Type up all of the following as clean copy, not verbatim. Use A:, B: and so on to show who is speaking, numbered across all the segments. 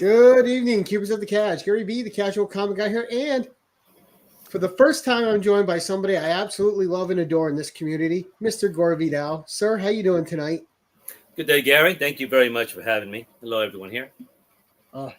A: Good evening, Cubers of the Couch. Gary B, the casual comic guy here. And for the first time, I'm joined by somebody I absolutely love and adore in this community, Mr. Gore Vidal. Sir, how you doing tonight?
B: Good day, Gary. Thank you very much for having me. Hello, everyone here.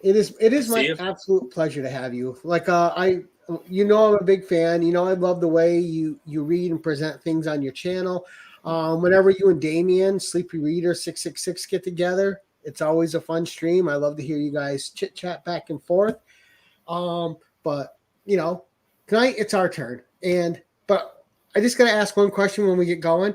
A: It is
B: See
A: my
B: you.
A: absolute pleasure to have you. I'm a big fan. I love the way you read and present things on your channel. Whenever you and Damien, Sleepy Reader 666 get together, it's always a fun stream. I love to hear you guys chit chat back and forth. But you know, tonight it's our turn, but I just gotta ask one question when we get going.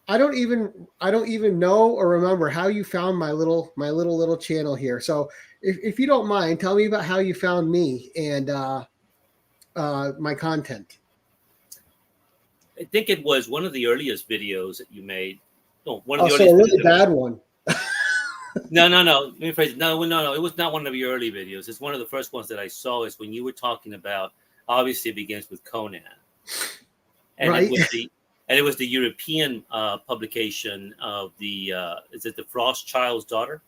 A: I don't even know or remember how you found my little channel here. So if you don't mind, tell me about how you found me and my content.
B: I think it was one of the earliest videos that you made. No, one of
A: Oh,
B: the
A: so a
B: earliest videos
A: really
B: that I.
A: bad one.
B: No. Let me phrase it. No. It was not one of your early videos. It's one of the first ones that I saw. Is when you were talking about. Obviously, it begins with Conan, and it
A: Right?
B: was the European publication of the. Is it the Frost Child's Daughter?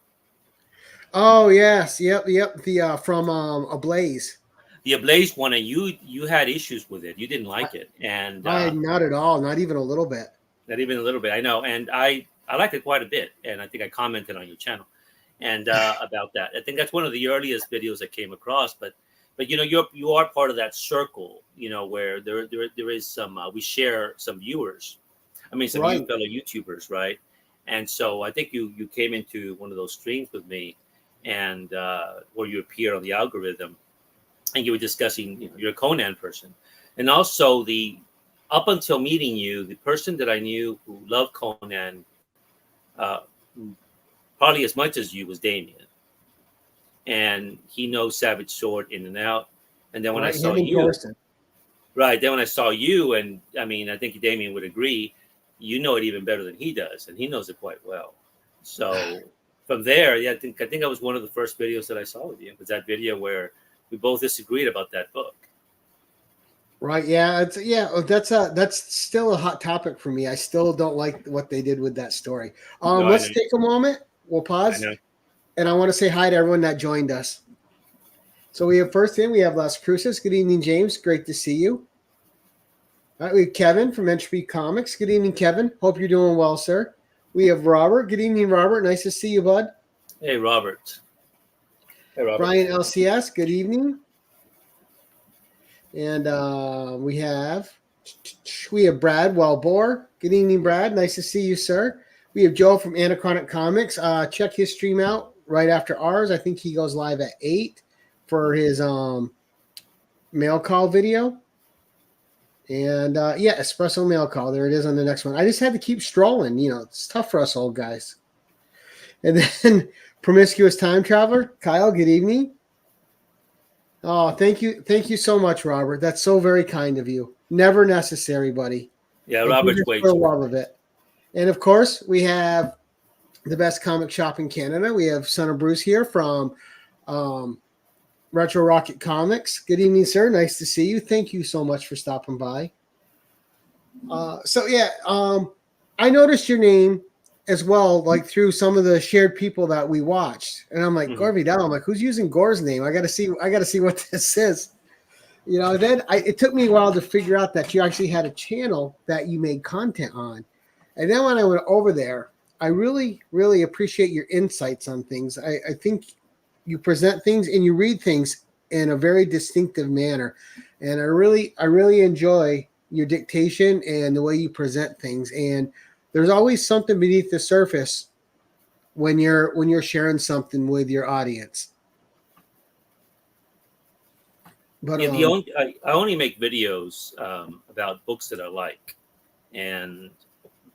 A: Oh yes, yep. The from Ablaze.
B: The Ablaze one, and you had issues with it. You didn't like it, and
A: I not at all, not even a little bit.
B: not even a little bit. I know, and I liked it quite a bit, and I think I commented on your channel and about that. I think that's one of the earliest videos I came across. But you are part of that circle, where there is some we share some viewers. I mean, some you
A: Right.
B: fellow YouTubers, right? And so I think you came into one of those streams with me, and where you appear on the algorithm, and you were discussing, you're a Conan person, and also the up until meeting you, the person that I knew who loved Conan, uh, probably as much as you, was Damien, and he knows Savage Sword in and out. And then when I
A: Right.
B: saw
A: Him in
B: you,
A: person.
B: right, then when I saw you, and I mean, I think Damien would agree, you know it even better than he does, and he knows it quite well. So from there, yeah, I think I was one of the first videos that I saw with you. It was that video where we both disagreed about that book.
A: Right. Yeah. That's still a hot topic for me. I still don't like what they did with that story.
B: No, I know,
A: Let's take a moment. We'll
B: I
A: pause,
B: know.
A: and I want to say hi to everyone that joined us. So we have first in we have Las Cruces. Good evening, James. Great to see you. All right, we have Kevin from Entropy Comics. Good evening, Kevin. Hope you're doing well, sir. We have Robert. Good evening, Robert. Nice to see you, bud.
B: Hey, Robert. Hey, Robert.
A: Brian LCS. Good evening. And we have Brad Wellbore. Good evening, Brad. Nice to see you, sir. We have Joe from Anachronic Comics. Check his stream out right after ours. I think he goes live at 8 for his mail call video. And Espresso mail call. There it is on the next one. I just had to keep strolling. It's tough for us old guys. And then Promiscuous Time Traveler. Kyle, good evening. Oh, thank you. Thank you so much, Robert. That's so very kind of you. Never necessary, buddy.
B: Yeah,
A: Thank you
B: Robert's
A: just
B: way
A: for the
B: too.
A: love of it. And of course, we have the best comic shop in Canada. We have Son of Bruce here from Retro Rocket Comics. Good evening, sir. Nice to see you. Thank you so much for stopping by. I noticed your name as well, like through some of the shared people that we watched, and I'm like,
B: Mhm.
A: Gore Vidal. I'm like, who's using Gore's name? I got to see. I got to see what this is. It took me a while to figure out that you actually had a channel that you made content on, and then when I went over there, I really, really appreciate your insights on things. I think you present things and you read things in a very distinctive manner, and I really enjoy your dictation and the way you present things. And there's always something beneath the surface when you're sharing something with your audience. But
B: Yeah, I only make videos about books that I like, and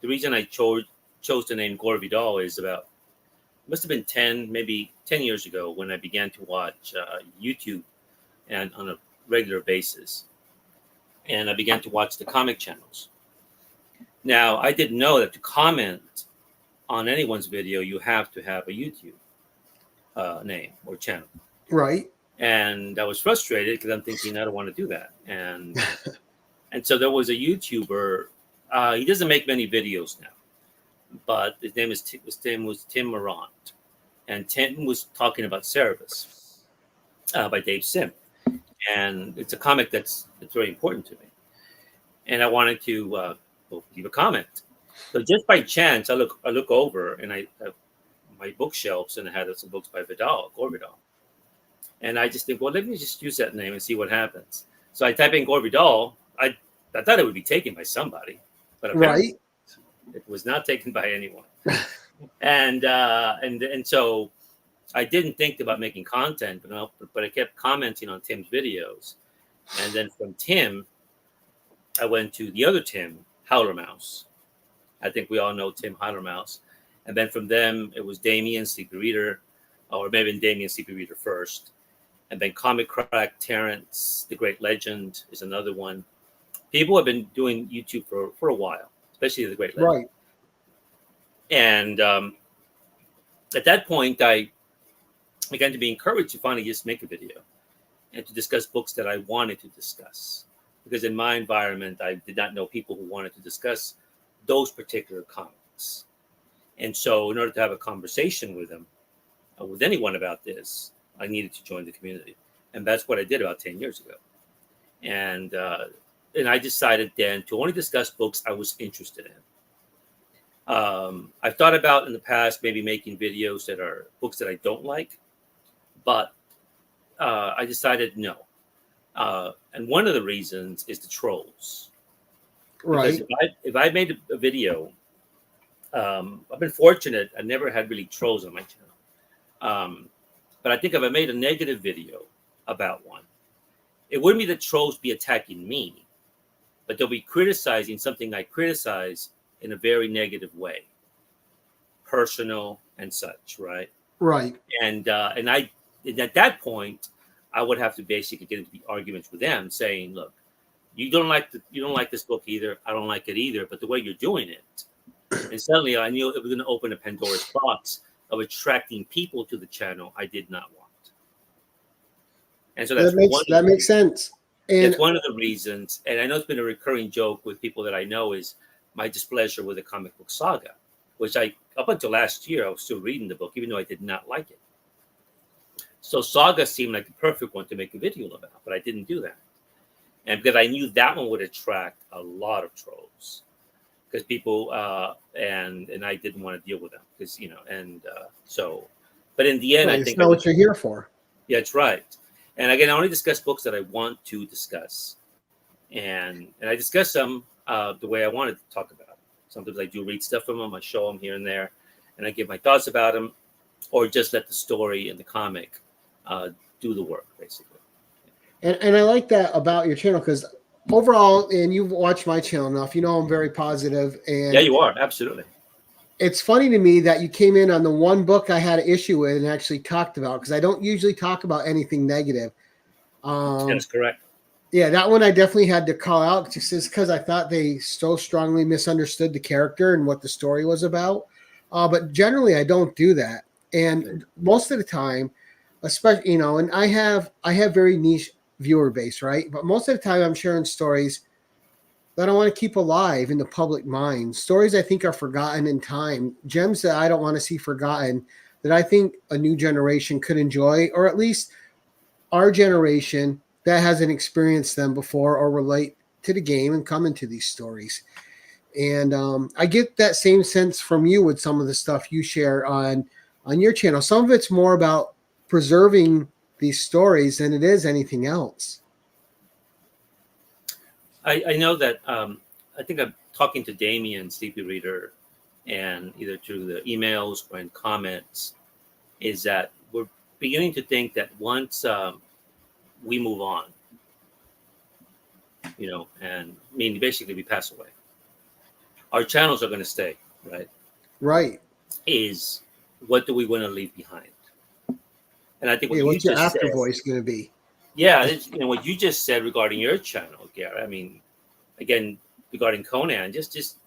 B: the reason I chose the name Gore Vidal is about must have been 10 years ago when I began to watch YouTube and on a regular basis, and I began to watch the comic channels. Now I didn't know that to comment on anyone's video you have to have a YouTube name or channel,
A: right,
B: and I was frustrated because I'm thinking I don't want to do that, and so there was a YouTuber. He doesn't make many videos now, but his name was Tim Morant, and Tim was talking about Cerebus, by Dave Sim, and it's a comic that's very important to me. And I wanted to leave a comment. So just by chance, I look over and I have my bookshelves, and I had some books by Gore Vidal, and I just think, well, let me just use that name and see what happens. So I type in Gore Vidal. I thought it would be taken by somebody, but apparently
A: Right.
B: it was not taken by anyone. And so I didn't think about making content, but I kept commenting on Tim's videos, and then from Tim, I went to the other Tim, Howler Mouse. I think we all know Tim Howler Mouse, and then from them it was Damien Sleepy Reader, or maybe Damien Sleepy Reader first, and then Comic Crack, Terrence, the Great Legend is another one. People have been doing YouTube for a while, especially the Great Legend.
A: Right.
B: And at that point, I began to be encouraged to finally just make a video and to discuss books that I wanted to discuss. Because in my environment, I did not know people who wanted to discuss those particular comics. And so in order to have a conversation with them, with anyone about this, I needed to join the community. And that's what I did about 10 years ago. And I decided then to only discuss books I was interested in. I've thought about in the past maybe making videos that are books that I don't like, but I decided no. And one of the reasons is the trolls.
A: Right.
B: Because if I made a video, I've been fortunate. I never had really trolls on my channel. But I think if I made a negative video about one, it wouldn't be that trolls be attacking me, but they'll be criticizing something I criticize in a very negative way, personal and such, right?
A: Right.
B: And at that point, I would have to basically get into the arguments with them, saying, "Look, you don't like this book either. I don't like it either. But the way you're doing it," and suddenly I knew it was going to open a Pandora's box of attracting people to the channel I did not want. And so
A: that makes sense. And
B: it's one of the reasons. And I know it's been a recurring joke with people that I know is my displeasure with the comic book saga, which up until last year, I was still reading the book, even though I did not like it. So Saga seemed like the perfect one to make a video about, but I didn't do that. And because I knew that one would attract a lot of trolls, because people, and I didn't want to deal with them, because, but in the end, I think
A: it's not what you're here for.
B: Yeah, that's right. And again, I only discuss books that I want to discuss. And I discuss them the way I wanted to talk about them. Sometimes I do read stuff from them, I show them here and there, and I give my thoughts about them, or just let the story and the comic do the work, basically.
A: And I like that about your channel, because overall, and you've watched my channel enough, you know I'm very positive. And
B: yeah, you are, absolutely.
A: It's funny to me that you came in on the one book I had an issue with and actually talked about, because I don't usually talk about anything negative.
B: That's correct.
A: Yeah, that one I definitely had to call out, just because I thought they so strongly misunderstood the character and what the story was about. But generally, I don't do that. And most of the time, especially, and I have very niche viewer base, right? But most of the time, I'm sharing stories that I want to keep alive in the public mind. Stories I think are forgotten in time, gems that I don't want to see forgotten, that I think a new generation could enjoy, or at least our generation that hasn't experienced them before or relate to the game and come into these stories. And I get that same sense from you with some of the stuff you share on your channel. Some of it's more about preserving these stories than it is anything else.
B: I know that I think I'm talking to Damien, Sleepy Reader, and either through the emails or in comments, is that we're beginning to think that once we move on, and meaning basically we pass away, our channels are going to stay, right?
A: Right.
B: Is what do we want to leave behind? And I think
A: what's your after voice going to be?
B: Yeah, what you just said regarding your channel, Gary. I mean, again, regarding Conan, just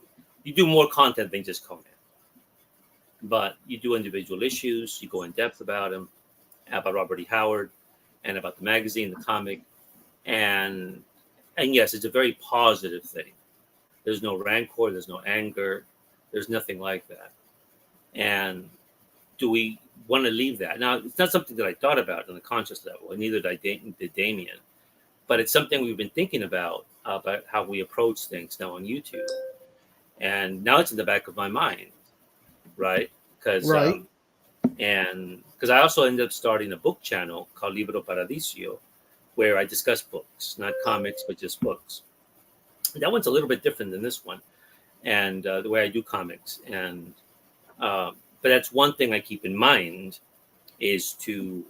B: you do more content than just Conan, but you do individual issues. You go in depth about them, about Robert E. Howard, and about the magazine, the comic, and yes, it's a very positive thing. There's no rancor, there's no anger, there's nothing like that. And do we want to leave that. Now, it's not something that I thought about on a conscious level, and neither did Damien. But it's something we've been thinking about how we approach things now on YouTube. And now it's in the back of my mind, right? Because
A: Right.
B: because I also ended up starting a book channel called Libro Paradiso, where I discuss books, not comics, but just books. That one's a little bit different than this one, and the way I do comics. And but that's one thing I keep in mind is to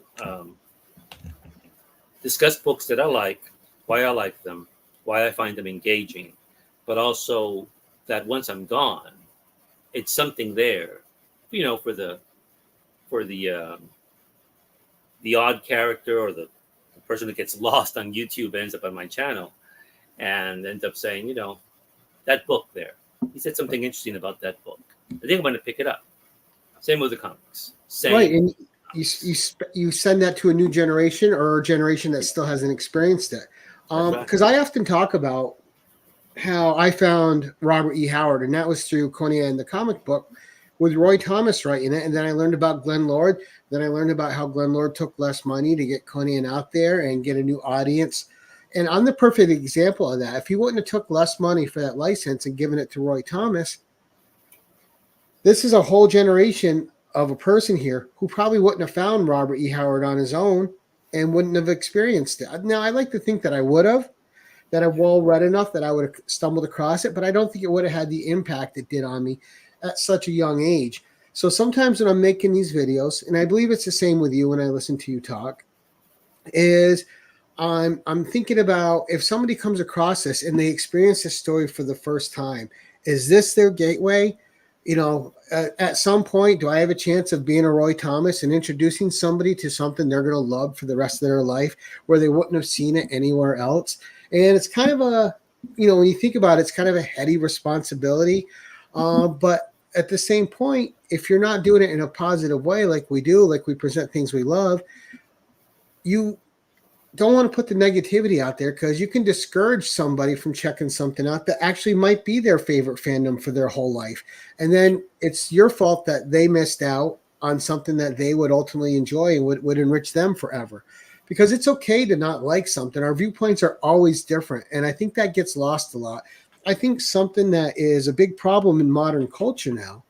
B: discuss books that I like, why I like them, why I find them engaging, but also that once I'm gone, it's something there, for the odd character or the person who gets lost on YouTube ends up on my channel and ends up saying, that book there. He said something interesting about that book. I think I'm going to pick it up. Same with the comics. Same.
A: Right, and you send that to a new generation or a generation that still hasn't experienced it. Because I often talk about how I found Robert E. Howard, and that was through Conan the comic book with Roy Thomas writing it. And then I learned about Glenn Lord. Then I learned about how Glenn Lord took less money to get Conan out there and get a new audience. And I'm the perfect example of that. If he wouldn't have took less money for that license and given it to Roy Thomas, this is a whole generation of a person here who probably wouldn't have found Robert E. Howard on his own and wouldn't have experienced it. Now, I like to think that I would have, that I've well read enough that I would have stumbled across it, but I don't think it would have had the impact it did on me at such a young age. So sometimes when I'm making these videos, and I believe it's the same with you when I listen to you talk, is I'm thinking about if somebody comes across this and they experience this story for the first time, is this their gateway? At some point, do I have a chance of being a Roy Thomas and introducing somebody to something they're going to love for the rest of their life where they wouldn't have seen it anywhere else? And it's kind of when you think about it, it's kind of a heady responsibility. But at the same point, if you're not doing it in a positive way, like we do, like we present things we love, you don't want to put the negativity out there because you can discourage somebody from checking something out that actually might be their favorite fandom for their whole life. And then it's your fault that they missed out on something that they would ultimately enjoy and would enrich them forever. Because it's okay to not like something. Our viewpoints are always different. And I think that gets lost a lot. I think something that is a big problem in modern culture now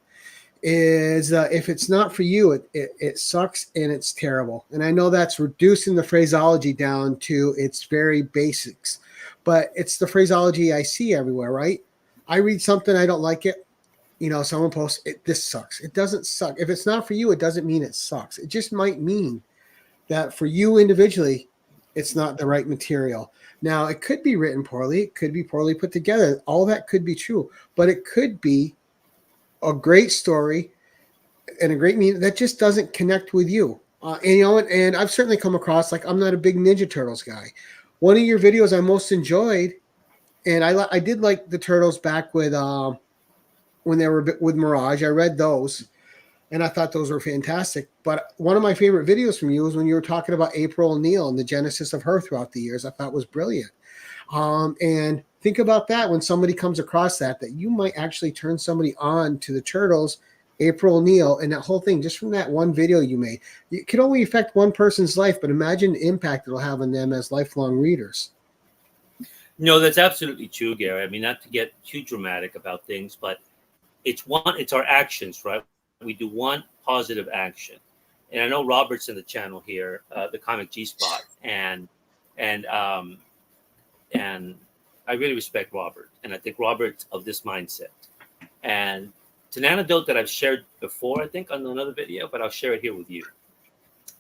A: is if it's not for you, it sucks and it's terrible. And I know that's reducing the phraseology down to its very basics, but it's the phraseology I see everywhere, right? I read something, I don't like it. Someone posts, this sucks. It doesn't suck. If it's not for you, it doesn't mean it sucks. It just might mean that for you individually, it's not the right material. Now, it could be written poorly. It could be poorly put together. All that could be true, but it could be a great story and a great meaning that just doesn't connect with you. And I've certainly come across, like, I'm not a big Ninja Turtles guy. One of your videos I most enjoyed, and I did like the Turtles back with when they were with Mirage. I read those, and I thought those were fantastic. But one of my favorite videos from you was when you were talking about April O'Neil and the genesis of her throughout the years. I thought was brilliant. And think about that when somebody comes across that you might actually turn somebody on to the Turtles, April O'Neil, and that whole thing just from that one video you made. It could only affect one person's life, but imagine the impact it'll have on them as lifelong readers.
B: No, that's absolutely true, Gary. I mean, not to get too dramatic about things, but it's our actions, right? We do one positive action. And I know Robert's in the channel here, the Comic G-Spot, and I really respect Robert, and I think Robert's of this mindset. And it's an anecdote that I've shared before, I think, on another video, but I'll share it here with you.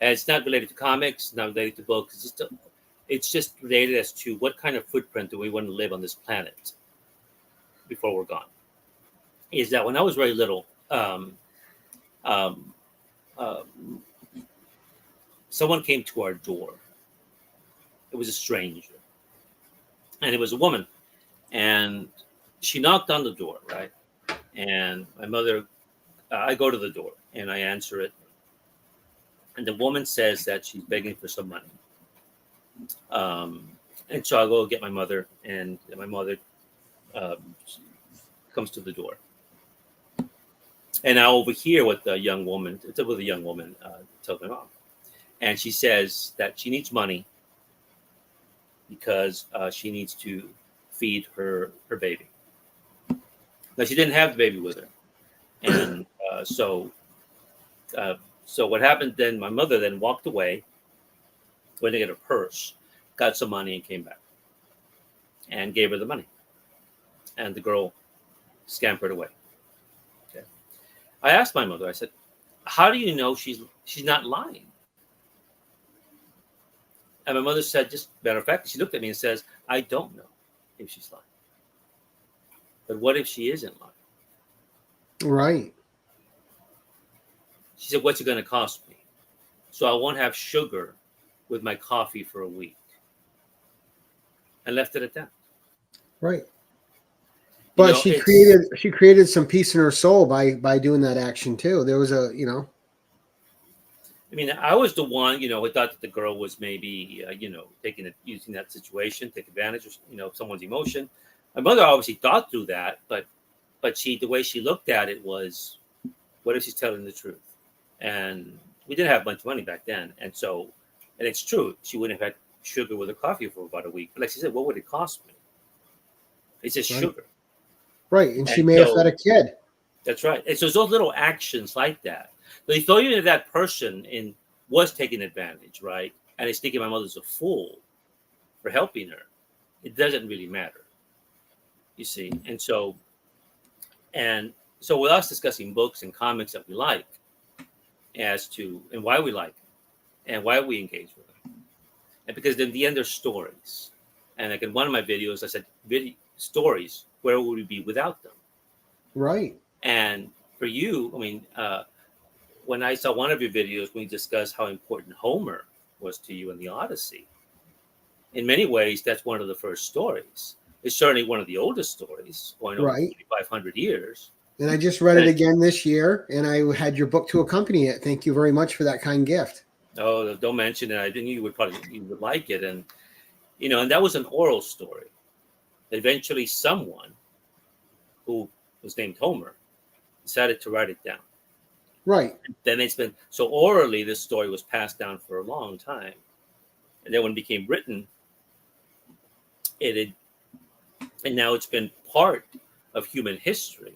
B: And it's not related to comics, not related to books. It's just related as to what kind of footprint do we want to live on this planet before we're gone. Is that when I was very little, someone came to our door. It was a stranger. And it was a woman. And she knocked on the door, right? And my mother, I go to the door and I answer it. And the woman says that she's begging for some money. And so I go get my mother, and my mother comes to the door. And I overhear what the young woman, it's with a young woman, tells my mom, and she says that she needs money because she needs to feed her baby. Now she didn't have the baby with her, and uh, so what happened then? My mother then walked away, went to get her purse, got some money, and came back and gave her the money, and the girl scampered away. Okay. I asked my mother. I said, "How do you know she's not lying?" And my mother said, just matter of fact, she looked at me and says, "I don't know if she's lying. But what if she isn't lying?"
A: Right.
B: She said, "What's it going to cost me? So I won't have sugar with my coffee for a week." And left it at that.
A: Right. But she created some peace in her soul by doing that action too. There was a,
B: I mean, I was the one, who thought that the girl was maybe, using that situation, take advantage of, someone's emotion. My mother obviously thought through that, but the way she looked at it was, what if she's telling the truth? And we didn't have much money back then, and it's true, she wouldn't have had sugar with her coffee for about a week. But like she said, what would it cost me? It's just sugar,
A: right? And she may have fed a kid.
B: That's right. And so it's those little actions like that. They thought even if that person was taking advantage, right? And is thinking my mother's a fool for helping her. It doesn't really matter, you see. And so with us discussing books and comics that we like, as to and why we like them, and why we engage with them, and because in the end they're stories. And like in one of my videos, I said, stories. Where would we be without them?
A: Right.
B: And for you, I mean, when I saw one of your videos, when you discussed how important Homer was to you in the Odyssey, in many ways, that's one of the first stories. It's certainly one of the oldest stories, going over 2,500 years.
A: And I just read it again this year, and I had your book to accompany it. Thank you very much for that kind gift.
B: Oh, don't mention it. I think you would like it. And, and that was an oral story. Eventually, someone who was named Homer decided to write it down.
A: Right.
B: Then it's been, so orally, this story was passed down for a long time. And then when it became written, and now it's been part of human history,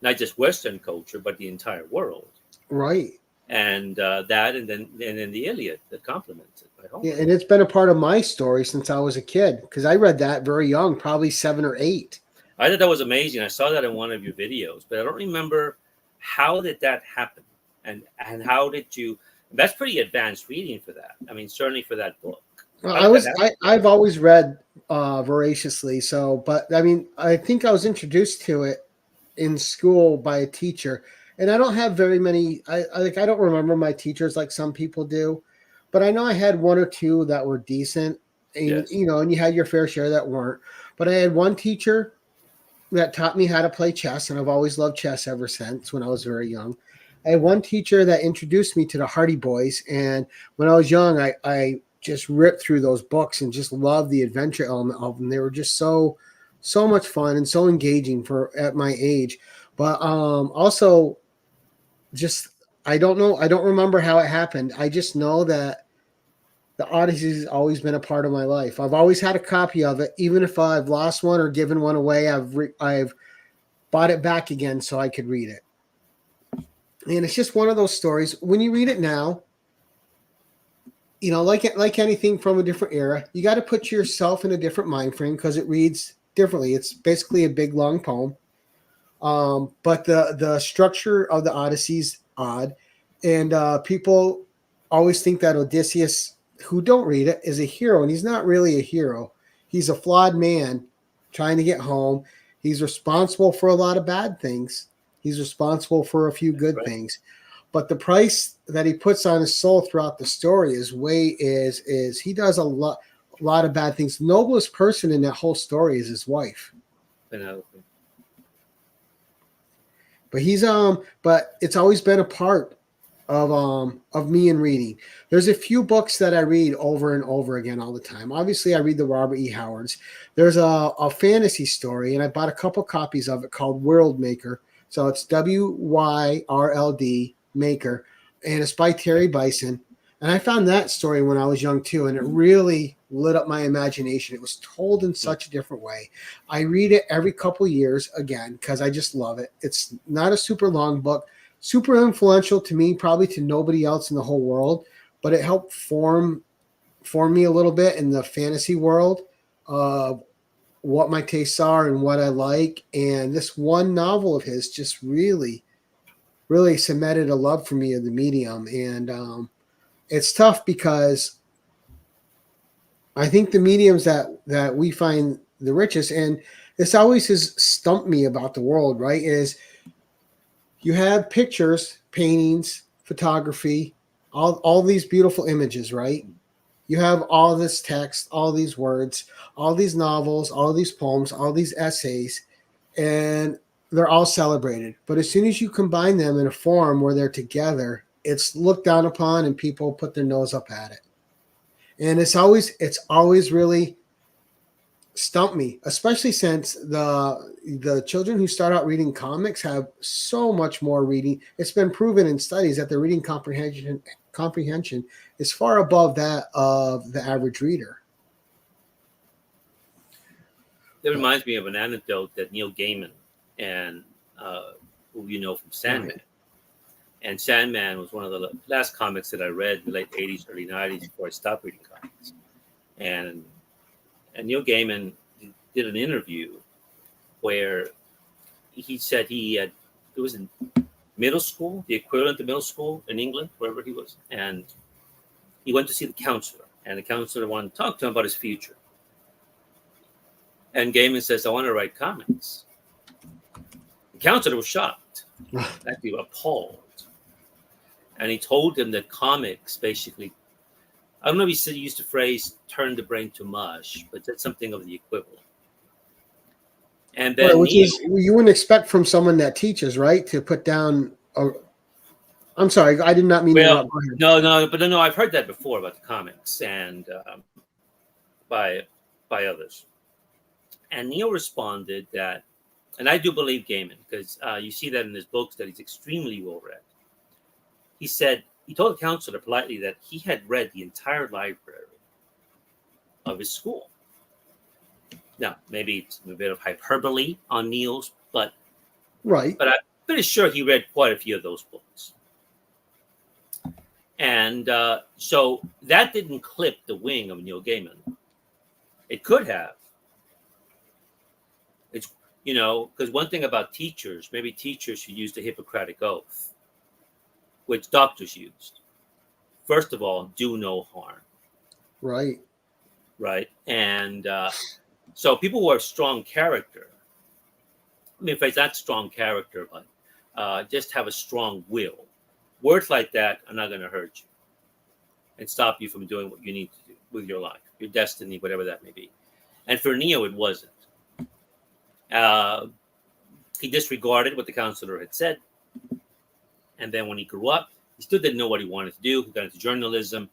B: not just Western culture, but the entire world.
A: Right.
B: And that, and then the Iliad that complements it.
A: Yeah, and it's been a part of my story since I was a kid, because I read that very young, probably 7 or 8.
B: I thought that was amazing. I saw that in one of your videos, but I don't remember how did that happen, and how did you? That's pretty advanced reading for that. I mean, certainly for that book.
A: I've always read voraciously, but I mean, I think I was introduced to it in school by a teacher, and I don't have very many. I don't remember my teachers like some people do, but I know I had 1 or 2 that were decent, and
B: Yes.
A: And you had your fair share that weren't. But I had one teacher that taught me how to play chess, and I've always loved chess ever since when I was very young. I had one teacher that introduced me to the Hardy Boys, and when I was young, I just ripped through those books and just loved the adventure element of them. They were just so much fun and so engaging at my age. But also, just I don't know. I don't remember how it happened. I just know that the Odyssey has always been a part of my life. I've always had a copy of it, even if I've lost one or given one away. I've bought it back again so I could read it. And it's just one of those stories. When you read it now, like anything from a different era, you got to put yourself in a different mind frame because it reads differently. It's basically a big long poem. But the structure of the Odyssey's odd, and people always think that Odysseus, who don't read it, is a hero, and he's not really a hero. He's a flawed man trying to get home. He's responsible for a lot of bad things. He's responsible for a few good things. But the price that he puts on his soul throughout the story is he does a lot of bad things. The noblest person in that whole story is his wife.
B: Penelope.
A: But but it's always been a part of me in reading. There's a few books that I read over and over again all the time. Obviously, I read the Robert E. Howards. There's a fantasy story, and I bought a couple copies of it called World Maker. So it's WYRLD Maker, and it's by Terry Bison. And I found that story when I was young too, and it really lit up my imagination. It was told in such a different way. I read it every couple years again because I just love it. It's not a super long book, super influential to me, probably to nobody else in the whole world, but it helped form me a little bit in the fantasy world of what my tastes are and what I like. And this one novel of his just really, really cemented a love for me of the medium. And it's tough because I think the mediums that we find the richest, and this always has stumped me about the world, right? Is you have pictures, paintings, photography, all these beautiful images, right? You have all this text, all these words, all these novels, all these poems, all these essays, and they're all celebrated. But as soon as you combine them in a form where they're together, it's looked down upon and people put their nose up at it. And it's always really stumped me, especially since the children who start out reading comics have so much more reading. It's been proven in studies that their reading comprehension is far above that of the average reader.
B: That reminds me of an anecdote that Neil Gaiman, and who you know from Sandman.
A: Right.
B: And Sandman was one of the last comics that I read in the late 80s, early 90s before I stopped reading comics. And Neil Gaiman did an interview where he said it was in middle school, the equivalent to middle school in England, wherever he was. And he went to see the counselor, and the counselor wanted to talk to him about his future. And Gaiman says, I want to write comics. The counselor was shocked, actually appalled. And he told him that comics basically, I don't know if he used the phrase, turn the brain to mush, but that's something of the equivalent. And then
A: which is you wouldn't expect from someone that teaches, right? To put down I'm sorry, I did not mean to interrupt.
B: No, I've heard that before about the comics and by others. And Neil responded that, and I do believe Gaiman, because you see that in his books that he's extremely well read. He said, he told the counselor politely that he had read the entire library of his school. Now, maybe it's a bit of hyperbole on Neil's, but I'm pretty sure he read quite a few of those books. And so that didn't clip the wing of Neil Gaiman. It could have. It's, because one thing about teachers, maybe teachers should use the Hippocratic Oath, which doctors used. First of all, do no harm. Right. And so people who have strong character, if it's not strong character, but just have a strong will. Words like that are not going to hurt you and stop you from doing what you need to do with your life, your destiny, whatever that may be. And for Neo, it wasn't. He disregarded what the counselor had said. And then when he grew up, he still didn't know what he wanted to do. He got into journalism.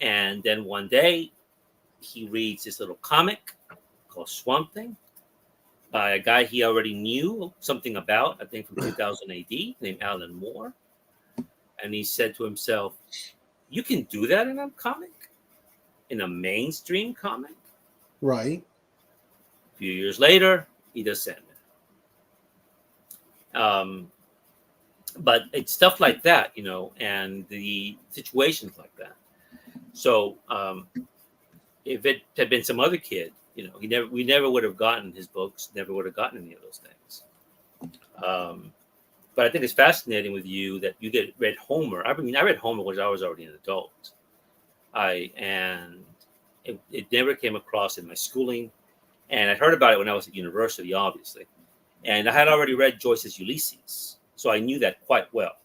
B: And then one day, he reads this little comic called Swamp Thing by a guy he already knew something about, I think from 2000 AD, named Alan Moore. And he said to himself, you can do that in a comic? In a mainstream comic?
A: Right.
B: A few years later, he does Sandman. But it's stuff like that, and the situations like that. So if it had been some other kid, we never would have gotten his books, never would have gotten any of those things. But I think it's fascinating with you that you read Homer. I read Homer when I was already an adult. And it never came across in my schooling. And I heard about it when I was at university, obviously. And I had already read Joyce's Ulysses. So I knew that quite well.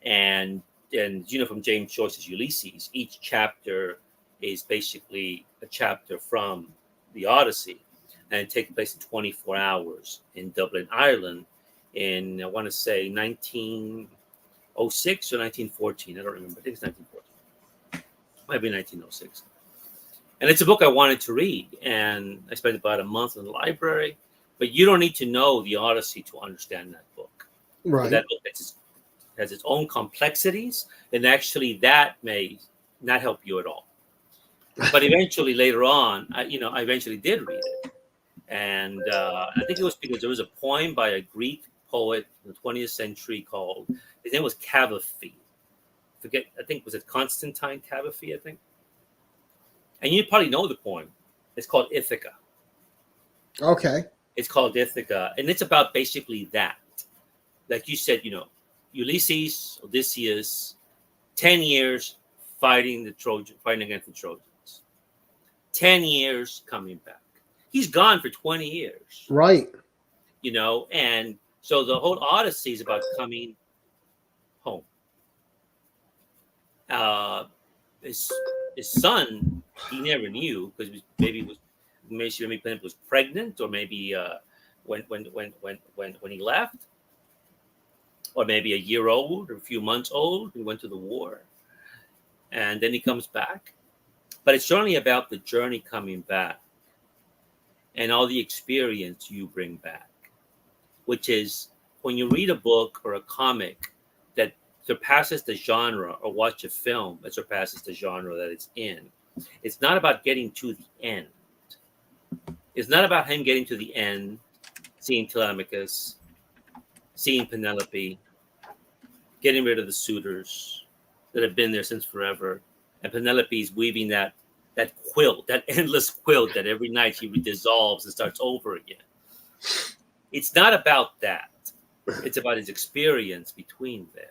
B: And from James Joyce's Ulysses, each chapter is basically a chapter from the Odyssey. And it takes place in 24 hours in Dublin, Ireland, in, I want to say, 1906 or 1914. I don't remember. I think it's 1914. Might be 1906. And it's a book I wanted to read. And I spent about a month in the library. But you don't need to know the Odyssey to understand that book.
A: Right.
B: That book has its own complexities, and actually that may not help you at all. But eventually, later on, I eventually did read it, and I think it was because there was a poem by a Greek poet in the 20th century called, his name was Cavaphy. I think was it Constantine Cavaphy, I think. And you probably know the poem. It's called Ithaca.
A: Okay.
B: It's called Ithaca, and it's about basically that. Like you said, Ulysses, Odysseus, 10 years fighting against the Trojans. 10 years coming back. He's gone for 20 years.
A: Right.
B: And so the whole Odyssey is about coming home. His son, he never knew, because maybe she was pregnant, or maybe when he left, or maybe a year old or a few months old, he went to the war, and then he comes back. But it's certainly about the journey coming back and all the experience you bring back, which is when you read a book or a comic that surpasses the genre, or watch a film that surpasses the genre that it's in. It's not about getting to the end. It's not about him getting to the end, seeing Telemachus, seeing Penelope, getting rid of the suitors that have been there since forever, and Penelope's weaving that quilt, that endless quilt that every night she dissolves and starts over again. It's not about that. It's about his experience between them.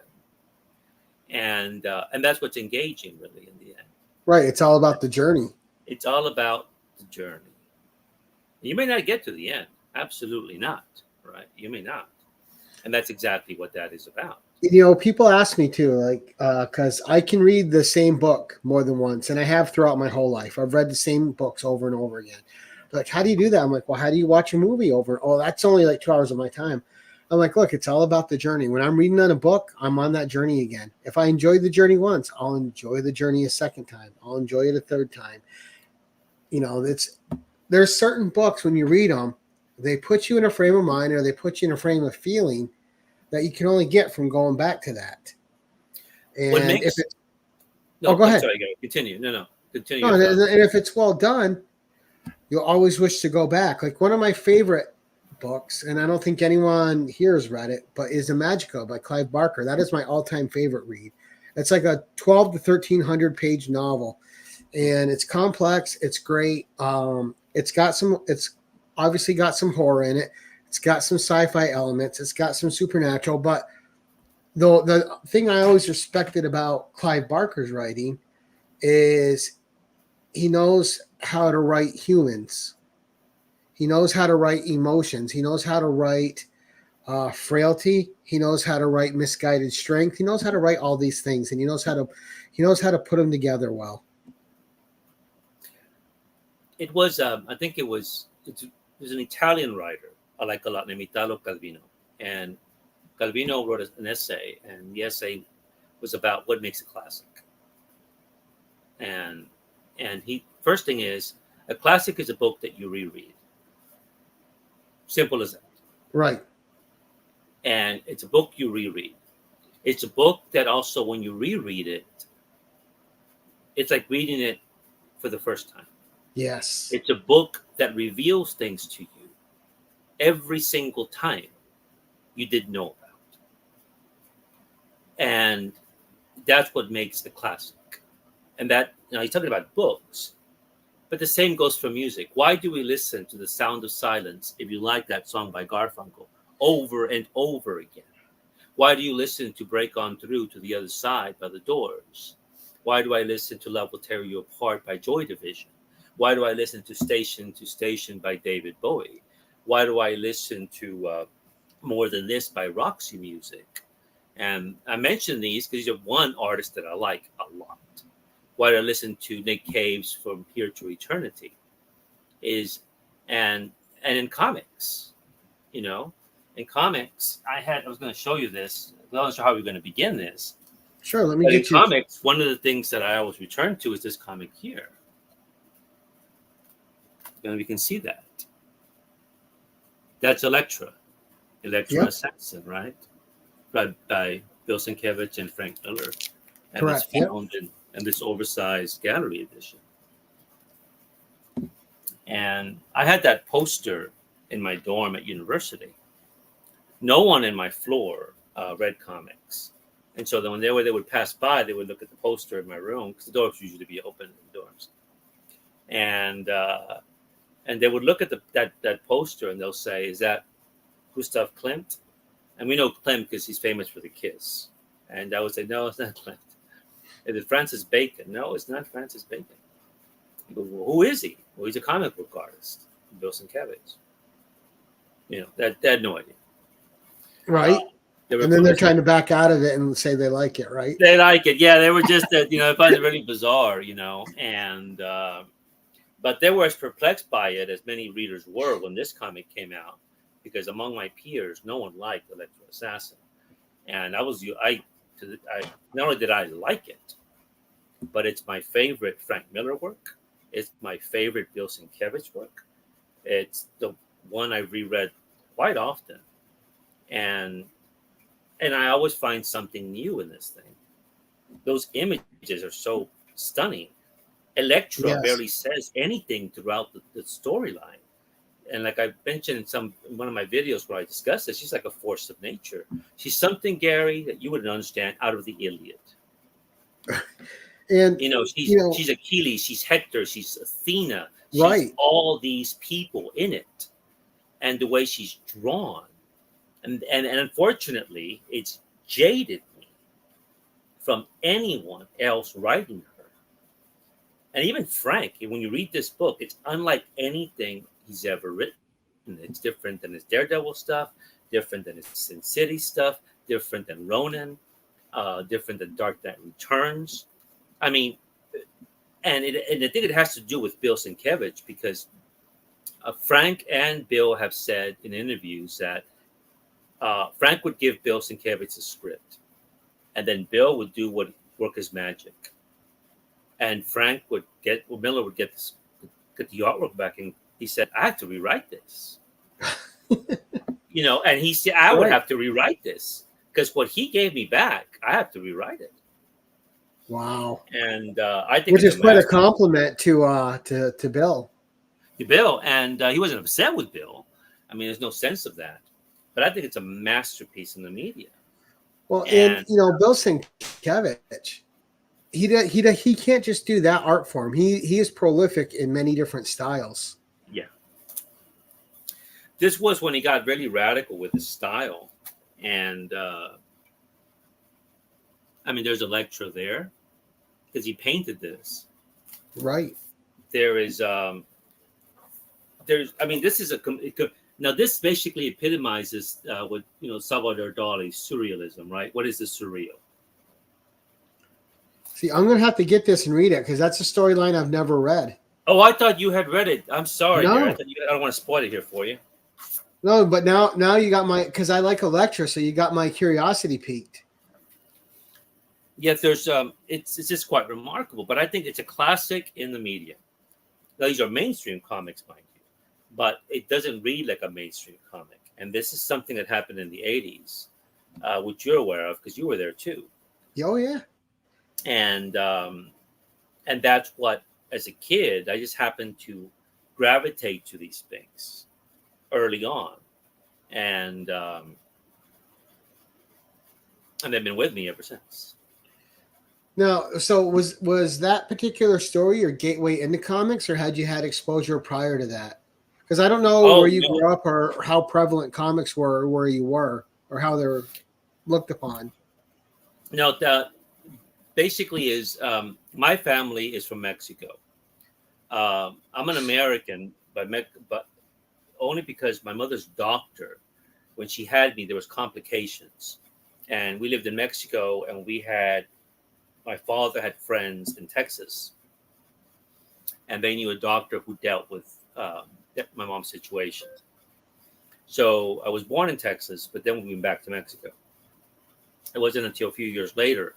B: And that's what's engaging, really, in the end.
A: Right. It's all about the journey.
B: It's all about the journey. You may not get to the end. Absolutely not. Right? You may not. And that's exactly what that is about.
A: People ask me too, like, because I can read the same book more than once, and I have throughout my whole life. I've read the same books over and over again. Like, how do you do that? I'm like, well, how do you watch a movie over? Oh, that's only like 2 hours of my time. I'm like, look, it's all about the journey. When I'm reading on a book, I'm on that journey again. If I enjoyed the journey once, I'll enjoy the journey a second time. I'll enjoy it a third time. There's certain books, when you read them, they put you in a frame of mind, or they put you in a frame of feeling that you can only get from going back to that. And go ahead.
B: Sorry, continue. No, continue.
A: No, and if it's well done, you'll always wish to go back. Like, one of my favorite books, and I don't think anyone here has read it, but is Imagico by Clive Barker. That is my all-time favorite read. It's like a 12 to 1300 page novel, and it's complex. It's great. It's obviously got some horror in it. It's got some sci-fi elements. It's got some supernatural. But the thing I always respected about Clive Barker's writing is he knows how to write humans. He knows how to write emotions. He knows how to write frailty. He knows how to write misguided strength. He knows how to write all these things, and he knows how to put them together well.
B: It was, I think it was an Italian writer I like a lot, named Italo Calvino. And Calvino wrote an essay, and the essay was about what makes a classic. And first thing is, a classic is a book that you reread. Simple as that.
A: Right.
B: And it's a book you reread. It's a book that also, when you reread it, it's like reading it for the first time.
A: Yes.
B: It's a book that reveals things to you every single time you didn't know about. And that's what makes the classic. And that, he's talking about books, but the same goes for music. Why do we listen to The Sound of Silence, if you like that song by Garfunkel, over and over again? Why do you listen to Break On Through to the Other Side by The Doors? Why do I listen to Love Will Tear You Apart by Joy Division? Why do I listen to Station by David Bowie? Why do I listen to More Than This by Roxy Music? And I mention these because these are one artist that I like a lot. Why do I listen to Nick Cave's From Here to Eternity? And in comics, in comics, I was going to show you this. I'm not sure how we're going to begin this.
A: Sure, let me
B: But
A: get
B: in comics, one of the things that I always return to is this comic here. And we can see that. That's Electra. Electra
A: Yep.
B: Assassin, right? By Bill Sienkiewicz and Frank Miller. And it's
A: Correct. Yep.
B: found in this oversized gallery edition. And I had that poster in my dorm at university. No one in my floor read comics. And so then when they would pass by, they would look at the poster in my room, because the doors usually be open in the dorms. And they would look at that poster and they'll say, "Is that Gustav Klimt?" And we know Klimt because he's famous for The Kiss. And I would say, "No, it's not Klimt." Is it Francis Bacon? No, it's not Francis Bacon. You go, "Well, who is he?" "Well, he's a comic book artist, Bill Sienkiewicz." They had no idea.
A: Right. And then they're trying to back out of it and say they like it, right?
B: They like it. Yeah, they were just that, I find it really bizarre, and but they were as perplexed by it as many readers were when this comic came out, because among my peers, no one liked Electra Assassin. And not only did I like it, but it's my favorite Frank Miller work. It's my favorite Bill Sienkiewicz work. It's the one I reread quite often. And I always find something new in this thing. Those images are so stunning. Electra barely says anything throughout the storyline. And like I mentioned in one of my videos where I discuss this, she's like a force of nature. She's something, Gary, that you wouldn't understand out of the Iliad.
A: And
B: she's Achilles, she's Hector, she's Athena, she's all these people in it. And the way she's drawn. And unfortunately, it's jaded me from anyone else writing her. And even Frank, when you read this book, it's unlike anything he's ever written. It's different than his Daredevil stuff, different than his Sin City stuff, different than Ronin, different than Dark Knight Returns. I mean, and I think it has to do with Bill Sienkiewicz, because Frank and Bill have said in interviews that Frank would give Bill Sienkiewicz a script, and then Bill would work his magic, and Miller would get the artwork back, and he said, "I have to rewrite this," and he said, "I would have to rewrite this because what he gave me back, I have to rewrite it."
A: Wow!
B: And I think
A: which is quite a compliment to Bill.
B: To Bill, and he wasn't upset with Bill. I mean, there's no sense of that. But I think it's a masterpiece in the media.
A: Well, and Bill Sienkiewicz, he can't just do that art form. He is prolific in many different styles.
B: Yeah. This was when he got really radical with his style. And I mean, there's Electra there because he painted this.
A: Right.
B: This is now this basically epitomizes what Salvador Dali's surrealism, right? What is the surreal?
A: See, I'm gonna have to get this and read it because that's a storyline I've never read.
B: Oh, I thought you had read it. I'm sorry.
A: No.
B: I don't want to spoil it here for you.
A: No, but now you got because I like Electra, so you got my curiosity piqued.
B: Yes, there's it's just quite remarkable, but I think it's a classic in the media. Now, these are mainstream comics, mind you, but it doesn't read like a mainstream comic. And this is something that happened in the 80s, which you're aware of because you were there too.
A: Oh yeah.
B: And that's what, as a kid, I just happened to gravitate to these things early on, and they've been with me ever since.
A: Now, so was that particular story your gateway into comics, or had you had exposure prior to that? Because I don't know where you grew up or how prevalent comics were where you were or how they were looked upon.
B: No, basically is my family is from Mexico. I'm an American, but only because my mother's doctor, when she had me, there was complications, and we lived in Mexico, and my father had friends in Texas, and they knew a doctor who dealt with my mom's situation. So I was born in Texas, but then we went back to Mexico. It wasn't until a few years later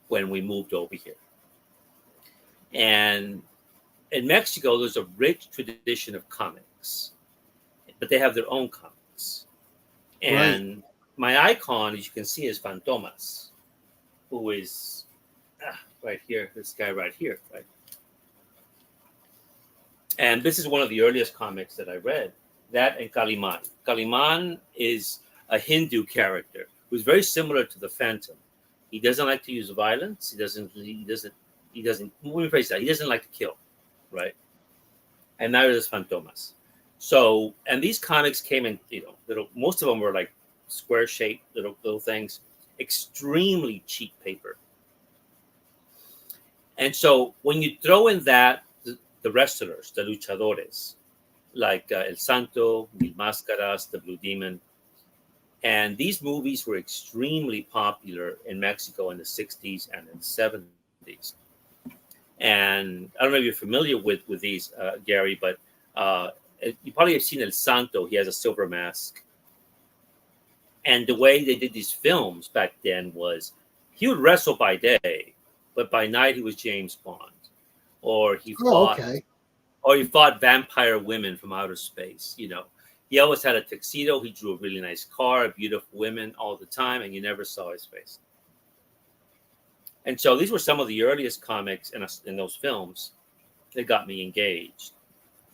B: when we moved over here. And in Mexico, there's a rich tradition of comics, but they have their own comics. comics. And my icon, as you can see, is Fantomas, who is right here, this guy right here, right? And this is one of the earliest comics that I read, that and Kaliman. Kaliman is a Hindu character who's very similar to the Phantom. He doesn't like to use violence. He doesn't, let me rephrase that. He doesn't like to kill, right? And neither does Fantomas. So, and these comics came in, most of them were like square shaped little things, extremely cheap paper. And so when you throw in that, the wrestlers, the luchadores, like El Santo, Mil Máscaras, the Blue Demon, and these movies were extremely popular in Mexico in the 60s and in the 70s. And I don't know if you're familiar with these, Gary, but you probably have seen El Santo. He has a silver mask. And the way they did these films back then was he would wrestle by day, but by night he was James Bond. Or he fought vampire women from outer space. He always had a tuxedo. He drew a really nice car, beautiful women all the time, and you never saw his face. And so these were some of the earliest comics in those films that got me engaged.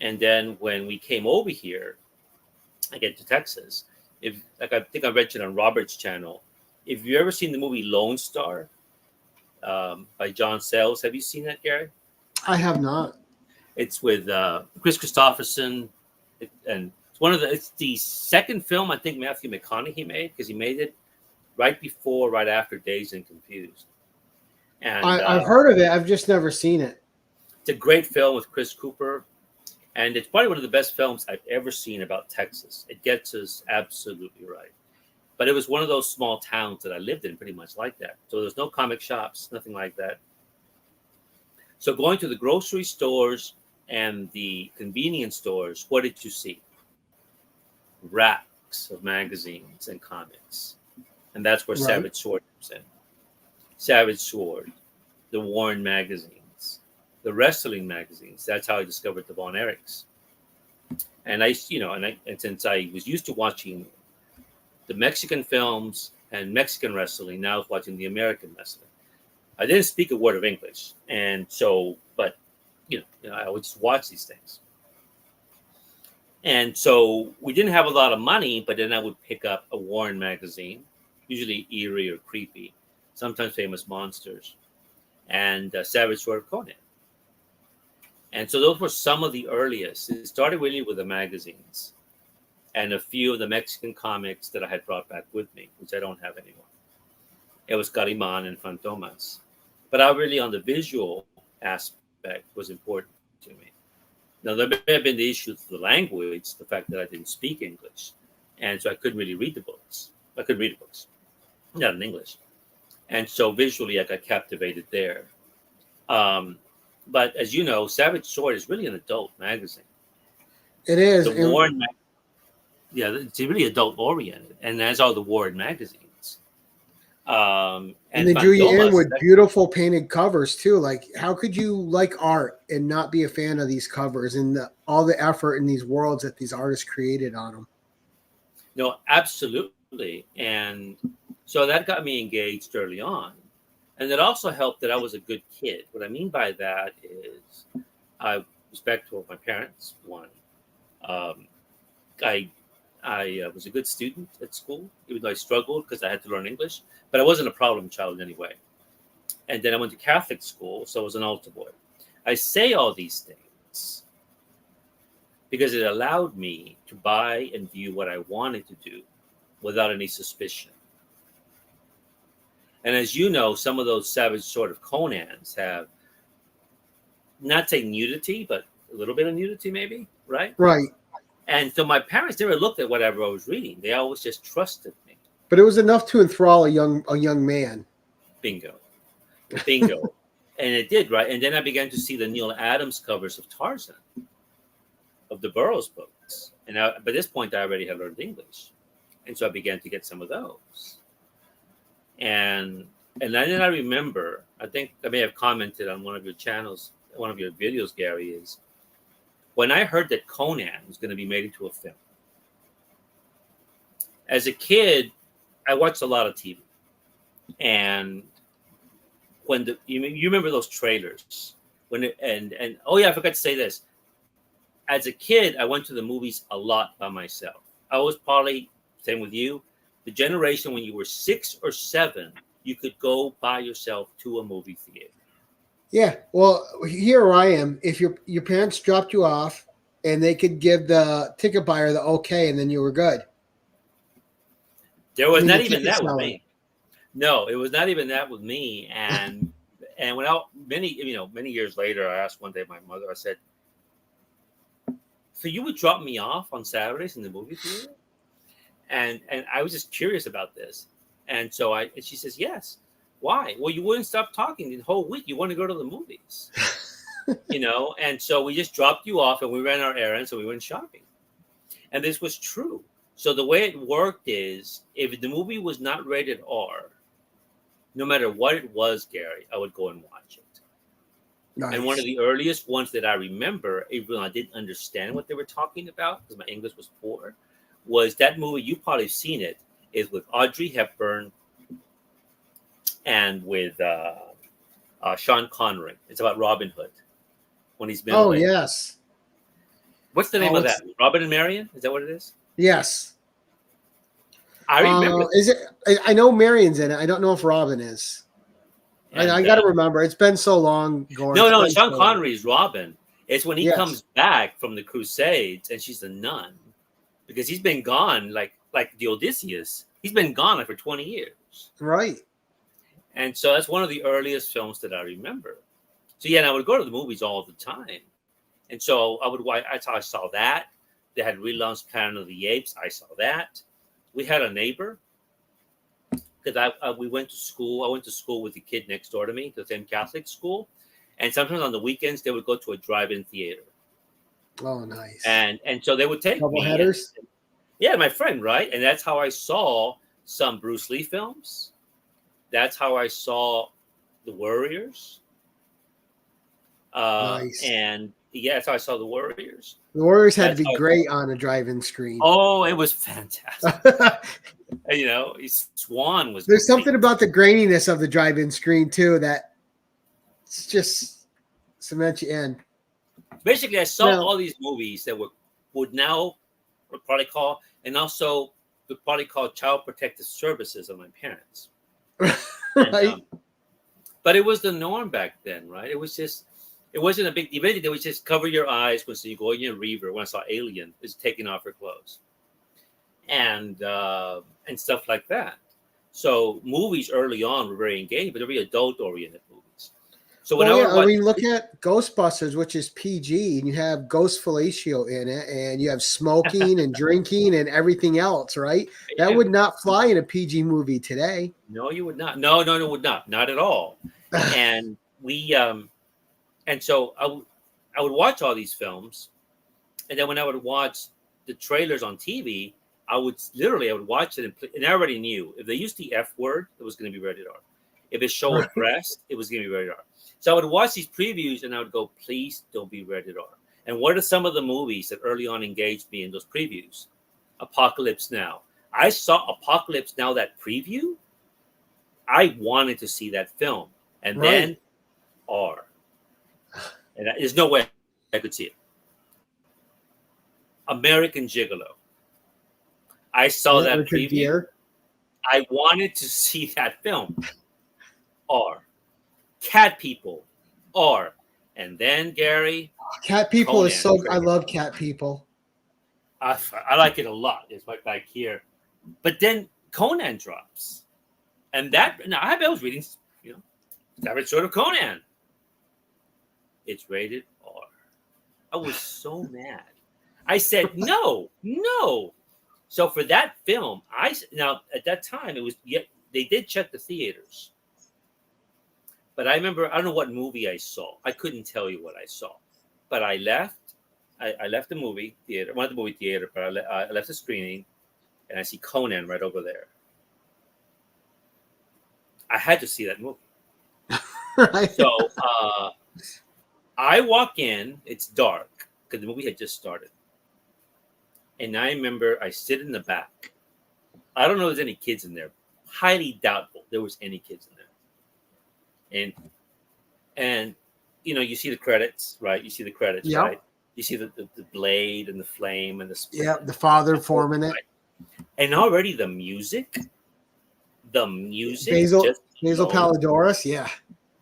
B: And then when we came over here, I get to Texas. I think I mentioned on Robert's channel, if you've ever seen the movie Lone Star by John Sayles, have you seen that, Gary?
A: I have not.
B: It's with Chris Christopherson, and it's the second film I think Matthew McConaughey made, because he made it right after Dazed and Confused. And
A: I've heard of it. I've just never seen it.
B: It's a great film with Chris Cooper, and it's probably one of the best films I've ever seen about Texas. It gets us absolutely right. But it was one of those small towns that I lived in, pretty much like that. So there's no comic shops, nothing like that. So going to the grocery stores and the convenience stores, what did you see? Racks of magazines and comics. And that's where Savage Sword comes in. Savage Sword, the Warren magazines, the wrestling magazines. That's how I discovered the Von Erichs. And since I was used to watching the Mexican films and Mexican wrestling, now I was watching the American wrestling. I didn't speak a word of English, and so, but I would just watch these things. And so we didn't have a lot of money, but then I would pick up a Warren magazine, usually eerie or creepy, sometimes Famous Monsters, and Savage Sword of Conan. And so those were some of the earliest. It started really with the magazines and a few of the Mexican comics that I had brought back with me, which I don't have anymore. It was Gaiman and Fantomas. But I really, on the visual aspect, was important to me. Now, there may have been the issue of the language, the fact that I didn't speak English. And so I couldn't really read the books. I could read the books, not in English. And so visually, I got captivated there. But as you know, Savage Sword is really an adult magazine.
A: It is.
B: The Warren, it's really adult oriented, and as are the Warren magazines.
A: And they drew you in with beautiful painted covers too. Like, how could you like art and not be a fan of these covers and all the effort in these worlds that these artists created on them?
B: No, absolutely. And so that got me engaged early on. And it also helped that I was a good kid. What I mean by that is I was respectful of my parents, one. I was a good student at school, even though I struggled because I had to learn English. But I wasn't a problem child anyway. And then I went to Catholic school, so I was an altar boy. I say all these things because it allowed me to buy and view what I wanted to do without any suspicion. And as you know, some of those Savage Sword of Conans have, not say nudity, but a little bit of nudity maybe, right?
A: Right.
B: And so my parents never looked at whatever I was reading. They always just trusted me.
A: But it was enough to enthrall a young man.
B: Bingo. And it did, right? And then I began to see the Neil Adams covers of Tarzan, of the Burroughs books. And by this point, I already had learned English. And so I began to get some of those. And then I remember, I think I may have commented on one of your channels, one of your videos, Gary, is when I heard that Conan was going to be made into a film, As a kid, I watched a lot of TV, and when you remember those trailers and oh yeah, I forgot to say this. As a kid, I went to the movies a lot by myself. I was probably same with you, the generation when you were 6 or 7, you could go by yourself to a movie theater.
A: Yeah. Well, here I am. If your parents dropped you off and they could give the ticket buyer the okay, and then you were good.
B: There
A: I
B: was
A: mean, the
B: not even
A: ticket
B: that with
A: seller.
B: me. No, it was not even that with me. And when I many years later, I asked one day my mother. I said, "So you would drop me off on Saturdays in the movie theater?" And I was just curious about this. And she says, "Yes. Why? Well, you wouldn't stop talking the whole week. You want to go to the movies, And so we just dropped you off, and we ran our errands, and we went shopping. And this was true. So the way it worked is, if the movie was not rated R, no matter what it was, Gary, I would go and watch it.
A: Nice.
B: And one of the earliest ones that I remember, even though I didn't understand what they were talking about because my English was poor, was that movie. You probably seen it. Is with Audrey Hepburn and with Sean Connery. It's about Robin Hood when he's middle-aged.
A: Oh yes.
B: What's the name of that? Robin and Marion? Is that what it is?
A: Yes.
B: I remember.
A: Is it? I know Marion's in it. I don't know if Robin is. I got to remember. It's been so long. Gore.
B: No. Sean Connery is Robin. It's when he
A: Yes.
B: comes back from the Crusades and she's a nun, because he's been gone like the Odysseus. He's been gone for 20 years.
A: Right.
B: And so that's one of the earliest films that I remember. So yeah, and I would go to the movies all the time. And so I saw that. They had relaunched Planet of the Apes. I saw that. We had a neighbor because we went to school. I went to school with the kid next door to me, the same Catholic school. And sometimes on the weekends, they would go to a drive-in theater.
A: Oh, nice.
B: And so they would take
A: double
B: me.
A: headers.
B: Yeah, my friend, right? And that's how I saw some Bruce Lee films. That's how I saw The Warriors.
A: Nice.
B: And yeah, that's how I saw The Warriors.
A: The Warriors had to be great on a drive-in screen.
B: Oh, it was fantastic. Swan was.
A: There's something about the graininess of the drive-in screen too that it's just cement you in.
B: Basically, I saw all these movies that would probably call, and also would probably call Child Protective Services of my parents.
A: Right.
B: But it was the norm back then, right? It wasn't a big debate. They would just cover your eyes when you go in your Reaver. When I saw Alien, is taking off her clothes, and stuff like that. So movies early on were very engaging, but they're very adult-oriented movies. So when
A: look at Ghostbusters, which is PG, and you have Ghost Fellatio in it, and you have smoking and drinking and everything else, right?
B: Yeah.
A: That would not fly in a PG movie today.
B: No, you would not. No, it would not. Not at all. And and so I would watch all these films, and then when I would watch the trailers on TV, I would watch it, and I already knew if they used the F word, it was going to be rated R. If it showed a breast, it was going to be rated R. So I would watch these previews, and I would go, please don't be rated R. And what are some of the movies that early on engaged me in those previews? Apocalypse Now. I saw Apocalypse Now, that preview. I wanted to see that film. And then R. And there's no way I could see it. American Gigolo. I saw that preview.
A: Deer.
B: I wanted to see that film. R. Cat People. R. And then, Gary.
A: Cat People is so. I love Cat People.
B: I like it a lot. It's right back here. But then Conan drops. And that. Now, I was reading, Savage Sword of Conan. It's rated R. I was so mad. I said, no. So for that film, now at that time, they did check the theaters. But I remember, I don't know what movie I saw. I couldn't tell you what I saw. But I left. I left the movie theater. I went to the movie theater, but I left the screening, and I see Conan right over there. I had to see that movie.
A: Right.
B: So I walk in. It's dark because the movie had just started. And I remember I sit in the back, I don't know if there's any kids in there. Highly doubtful there was any kids in there. And you see the credits, right? You see the credits,
A: Yep.
B: right? You see the blade and the flame and the
A: Yeah, the father forming it.
B: Right. And already the music
A: Basil
B: just
A: Palladorus, yeah.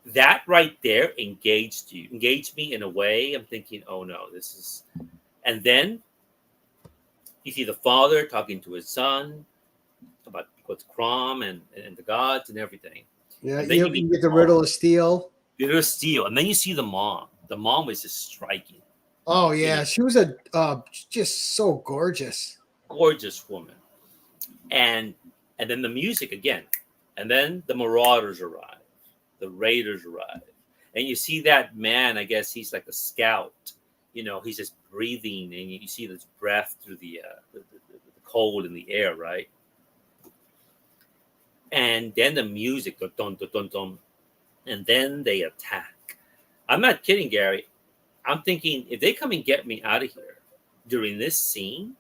B: That right there engaged me in a way. I'm thinking, oh no, this is. And then you see the father talking to his son about what's Crom and the gods and everything.
A: Yeah,
B: and then
A: you get the riddle of steel.
B: Riddle of steel, and then you see the mom. The mom was just striking.
A: Oh yeah, she was just so gorgeous
B: Woman, and then the music again, and then the Marauders arrive, the Raiders arrive, and you see that man. I guess he's like a scout. He's just breathing, and you see this breath through the cold in the air, right? And then the music, dun, dun, dun, dun, and then they attack. I'm not kidding, Gary. I'm thinking, if they come and get me out of here during this scene,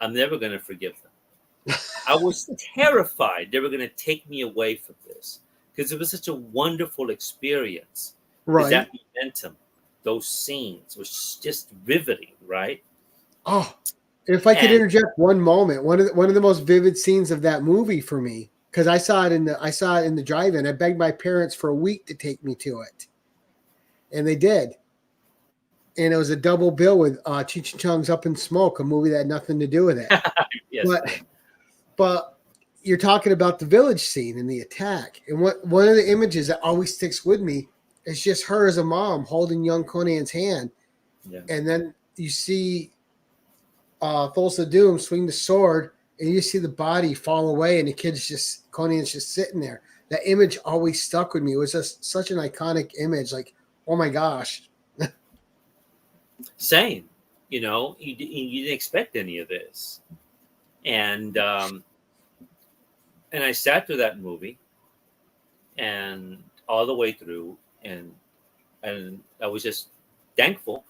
B: I'm never going to forgive them. I was terrified they were going to take me away from this because it was such a wonderful experience.
A: Right.
B: That momentum, those scenes was just riveting, right?
A: Oh, if I could interject one moment, one of the most vivid scenes of that movie for me, because I saw it in the drive-in. I begged my parents for a week to take me to it, and they did. And it was a double bill with Cheech and Chong's Up in Smoke, a movie that had nothing to do with it.
B: Yes.
A: But you're talking about the village scene and the attack. And one of the images that always sticks with me is just her as a mom holding young Conan's hand.
B: Yeah.
A: And then you see Thulsa Doom swing the sword, and you see the body fall away, and Conan's just sitting there. That image always stuck with me. It was just such an iconic image. Like, oh my gosh.
B: Same, you didn't expect any of this, and I sat through that movie, and all the way through, and I was just thankful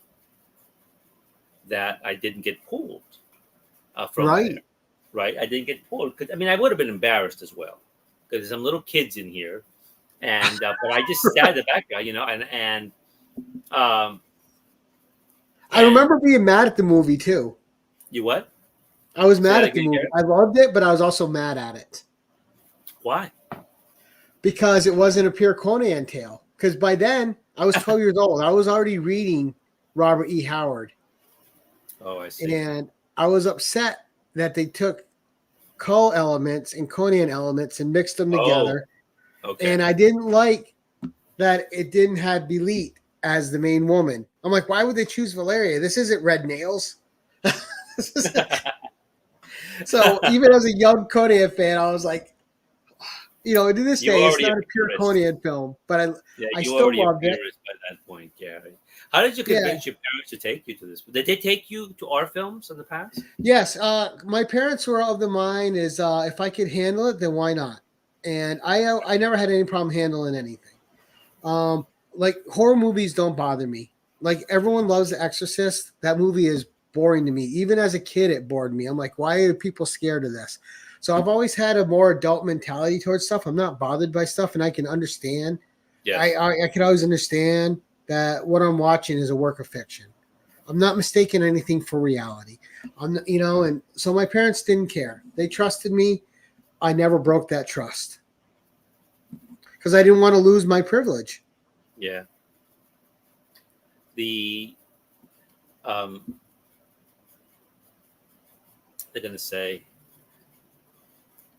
B: that I didn't get pulled from there. Right, I didn't get pulled because I would have been embarrassed as well because there's some little kids in here, and but I just sat at the back, and
A: I remember being mad at the movie too.
B: You what?
A: I was mad at the movie. I loved it, but I was also mad at it.
B: Why?
A: Because it wasn't a pure Conan tale. Because by then, I was 12 years old. I was already reading Robert E. Howard.
B: Oh, I see.
A: And I was upset that they took Kull elements and Conan elements and mixed them together.
B: Oh, okay.
A: And I didn't like that it didn't have Belit as the main woman. I'm like, why would they choose Valeria? This isn't Red Nails. So even as a young Conan fan, I was like, to this day, it's not a pure Conan film, but I still loved it.
B: By that point, Gary, how did you convince your parents to take you to this? Did they take you to our films in the past?
A: Yes, my parents were of the mind is if I could handle it, then why not? And I never had any problem handling anything. Like horror movies don't bother me. Like everyone loves The Exorcist. That movie is boring to me. Even as a kid, it bored me. I'm like, why are people scared of this? So I've always had a more adult mentality towards stuff. I'm not bothered by stuff, and I can understand. Yeah, I can always understand that what I'm watching is a work of fiction. I'm not mistaking anything for reality. And so my parents didn't care. They trusted me. I never broke that trust because I didn't want to lose my privilege.
B: Yeah. They're going to say,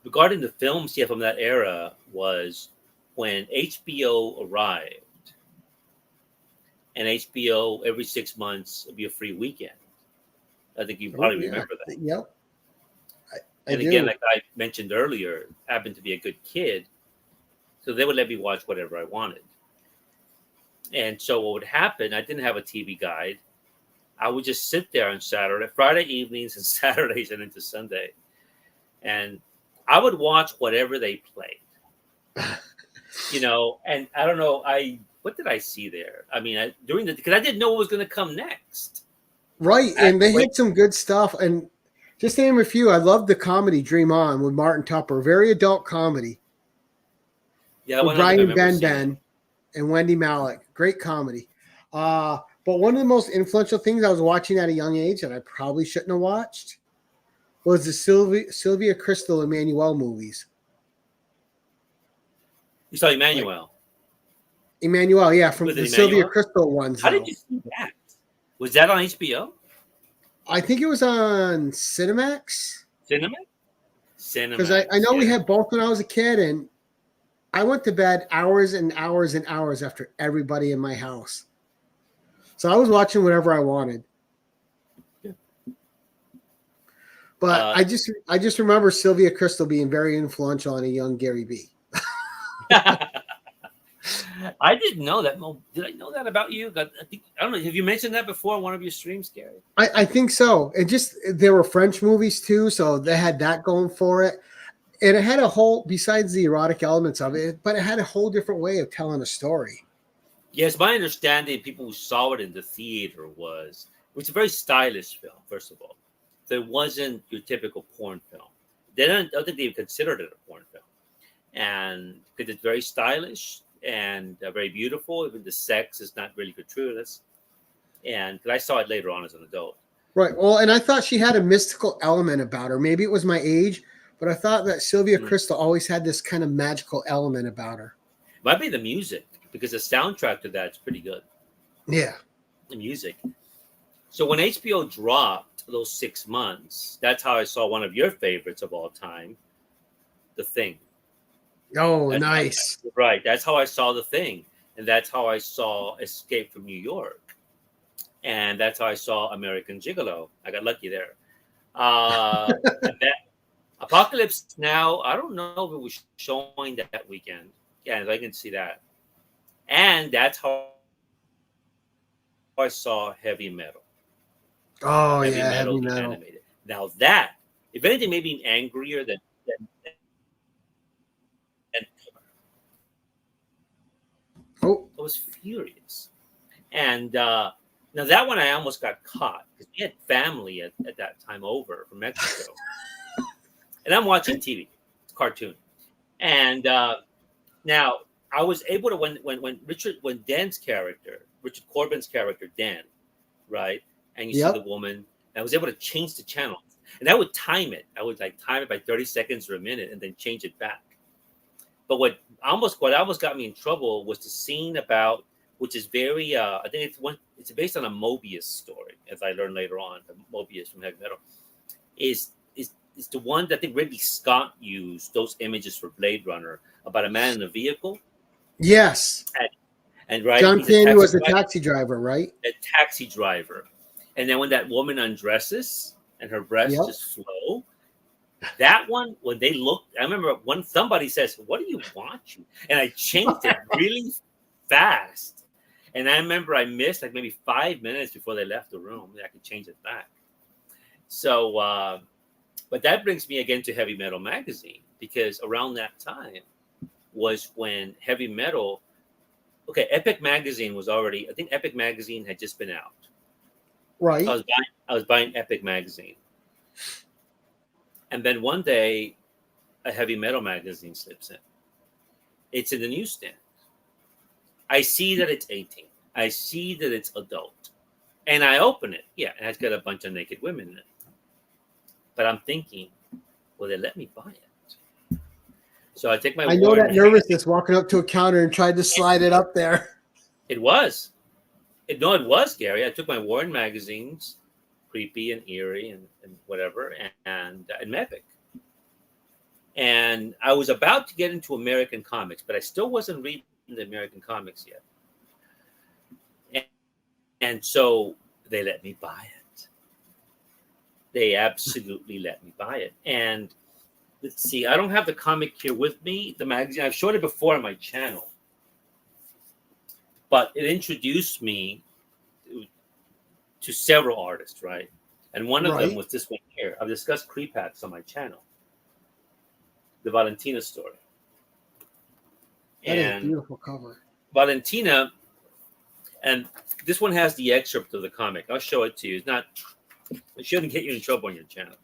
B: regarding the films from that era was when HBO arrived, and HBO every 6 months would be a free weekend. I think you probably remember that.
A: Yep.
B: And again, like I mentioned earlier, happened to be a good kid, so they would let me watch whatever I wanted. And so what would happen, I didn't have a TV guide. I would just sit there on Friday evenings and Saturdays and into Sunday. And I would watch whatever they played. And I don't know, what did I see there? Because I didn't know what was going to come next.
A: Right. And they had some good stuff. And Just to name a few, I love the comedy Dream On with Martin Tupper. Very adult comedy.
B: Yeah,
A: With
B: I think I
A: Brian
B: remember seeing
A: Ben and Wendy Malick. Great comedy. But one of the most influential things I was watching at a young age that I probably shouldn't have watched was the Sylvia Crystal Emmanuel movies.
B: You saw Emmanuel.
A: Emmanuel, yeah, from
B: Was
A: the
B: it
A: Sylvia
B: Emmanuel?
A: Crystal ones,
B: How
A: though.
B: did you see that? Was that on HBO?
A: I think it was on Cinemax.
B: Cinemax?
A: Because
B: Cinemax.
A: I know we
B: Yeah.
A: had both when I was a kid, and I went to bed hours and hours and hours after everybody in my house. So I was watching whatever I wanted.
B: Yeah.
A: But I just remember Sylvia Crystal being very influential on a young Gary B.
B: I didn't know that. Did I know that about you? I don't know. Have you mentioned that before on one of your streams, Gary?
A: I think so. And just there were French movies too, so they had that going for it. And it had a whole, besides the erotic elements of it, but it had a whole different way of telling a story.
B: Yes, my understanding, people who saw it in the theater it was a very stylish film, first of all. So it wasn't your typical porn film. I don't think they considered it a porn film. And because it's very stylish and very beautiful, even the sex is not really gratuitous. And I saw it later on as an adult.
A: Right. Well, and I thought she had a mystical element about her. Maybe it was my age, but I thought that Sylvia Crystal always had this kind of magical element about her.
B: Might be the music, because the soundtrack to that's pretty good.
A: Yeah.
B: The music. So when HBO dropped those 6 months, that's how I saw one of your favorites of all time, The Thing.
A: Oh, nice.
B: Right. That's how I saw The Thing. And that's how I saw Escape from New York. And that's how I saw American Gigolo. I got lucky there. And that Apocalypse Now, I don't know if it was showing that weekend. Yeah, I can see that. And that's how I saw Heavy Metal.
A: Oh,
B: Heavy
A: yeah,
B: Metal
A: Heavy Metal.
B: Animated. Now that, if anything, made me angrier than
A: Oh,
B: I was furious. And now that one I almost got caught because we had family at that time over from Mexico. And I'm watching TV, it's a cartoon. And now I was able to when Dan's character, Richard Corbin's character, Dan, right? And you see the woman, I was able to change the channel. And I would time it. I would time it by 30 seconds or a minute and then change it back. But what almost got me in trouble was the scene about, which is very I think it's based on a Mobius story, as I learned later on, Mobius from Heavy Metal, is the one that I think Ridley Scott used those images for Blade Runner about a man in a vehicle.
A: Yes.
B: And right,
A: John Candy was the taxi driver, right?
B: A taxi driver. And then when that woman undresses and her breasts just flow, that one, when they looked, I remember when somebody says, "What do you want?" And I changed it really fast. And I remember I missed maybe 5 minutes before they left the room. I could change it back. So, but that brings me again to Heavy Metal Magazine, because around that time was when Heavy Metal, Epic Magazine was already, I think Epic Magazine had just been out.
A: Right.
B: I was buying Epic Magazine. And then one day, a Heavy Metal Magazine slips in. It's in the newsstand. I see that it's 18. I see that it's adult. And I open it. Yeah, and it's got a bunch of naked women in it. But I'm thinking, will they let me buy it? So I take my
A: I know that nervousness walking up to a counter and tried to slide it up there.
B: It was. It was, Gary. I took my Warren magazines, Creepy and Eerie and whatever, and Epic. And I was about to get into American comics, but I still wasn't reading the American comics yet. And so they let me buy it. They absolutely let me buy it. And let's see, I don't have the comic here with me, the magazine. I've showed it before on my channel. But it introduced me to several artists, right? And one of them was this one here. I've discussed Creep Hacks on my channel. The Valentina story.
A: That is a beautiful cover.
B: Valentina, and this one has the excerpt of the comic. I'll show it to you. It's not It shouldn't get you in trouble on your channel.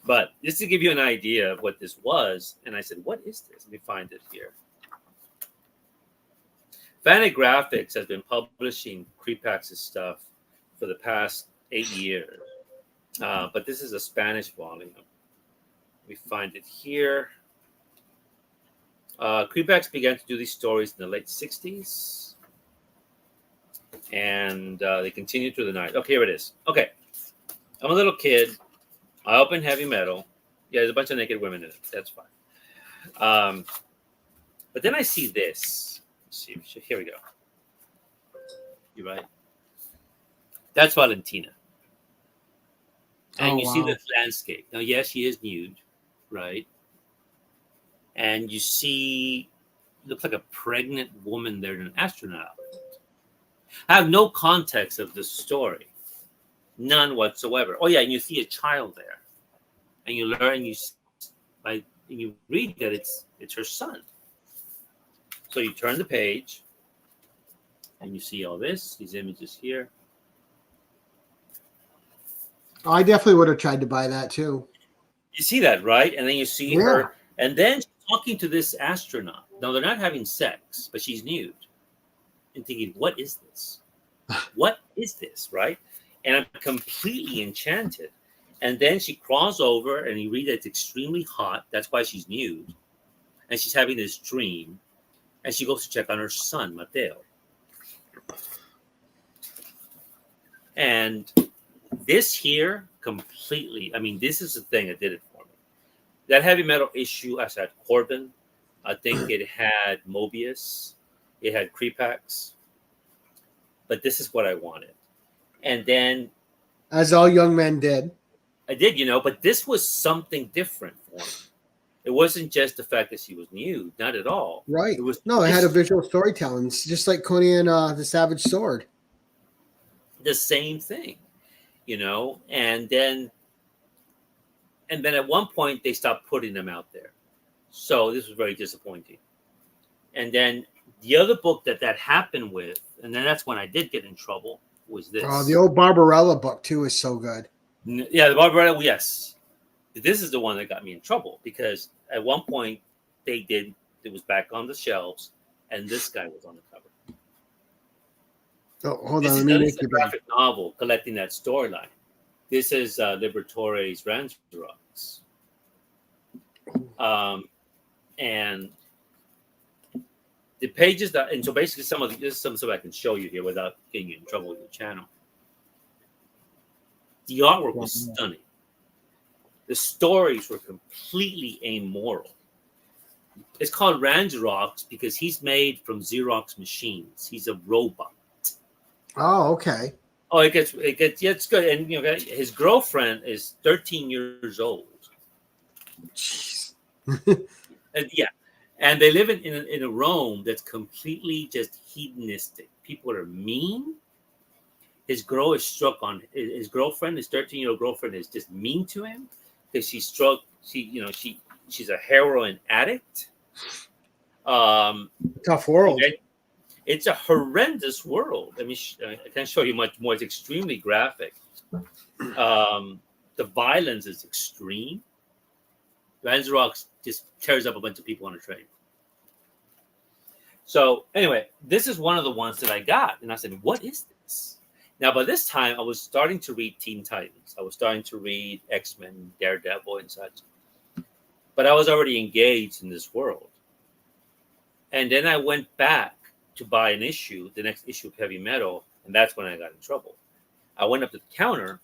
B: But just to give you an idea of what this was, and I said, what is this? Let me find it here. Fantagraphics has been publishing Creepax's stuff for the past 8 years. But this is a Spanish volume. We find it here. Creepax began to do these stories in the late 60s. And they continued through the night. Okay, here it is. Okay. I'm a little kid. I open heavy metal. Yeah, there's a bunch of naked women in it. That's fine. But then I see this. Let's see. Here we go. You right? That's Valentina. And you see the landscape. Now, yes, she is nude, right? And you see, looks like a pregnant woman there in an astronaut outfit. I have no context of this story. None whatsoever. Oh, yeah, and you see a child there. And you learn, you read that it's her son. So you turn the page, and you see all this, these images here.
A: I definitely would have tried to buy that too.
B: You see that, right? And then you see her, and then she's talking to this astronaut. Now, they're not having sex, but she's nude. And thinking, what is this? What is this, right? And I'm completely enchanted. And then she crawls over, and you read that it's extremely hot. That's why she's nude. And she's having this dream. And she goes to check on her son, Mateo. And this here completely, I mean, this is the thing that did it for me. That heavy metal issue, I said Corbin. I think it had Mobius. It had Creepax. But this is what I wanted. And then,
A: as all young men did.
B: I did, but this was something different for me. It wasn't just the fact that she was nude, not at all.
A: Right. It had a visual storytelling. It's just like Conan the Savage Sword.
B: The same thing, and then at one point they stopped putting them out there. So this was very disappointing. And then the other book that happened with, and then that's when I did get in trouble, was this.
A: Oh, the old Barbarella book too is so good.
B: Yeah, the Barbarella, yes. This is the one that got me in trouble because at one point it was back on the shelves, and this guy was on the cover.
A: Oh, hold
B: this
A: on.
B: This is a graphic novel collecting that storyline. This is Liberatore's Rangerox. And the pages and so basically this is some stuff I can show you here without getting you in trouble with your channel. The artwork was stunning. The stories were completely amoral. It's called Rangerox because he's made from Xerox machines. He's a robot.
A: Oh, okay.
B: Oh, it gets yeah, it's good. And his girlfriend is 13 years old.
A: Jeez.
B: And they live in a Rome that's completely just hedonistic. People are mean. His girlfriend, his 13-year-old girlfriend, is just mean to him because she's a heroin addict.
A: Tough world.
B: It's a horrendous world. I mean, I can't show you much more. It's extremely graphic. The violence is extreme. Rangerox just tears up a bunch of people on a train. So anyway, this is one of the ones that I got. And I said, what is this? Now, by this time, I was starting to read Teen Titans. I was starting to read X-Men, Daredevil, and such. But I was already engaged in this world. And then I went back to buy the next issue of Heavy Metal, and that's when I got in trouble. I went up to the counter,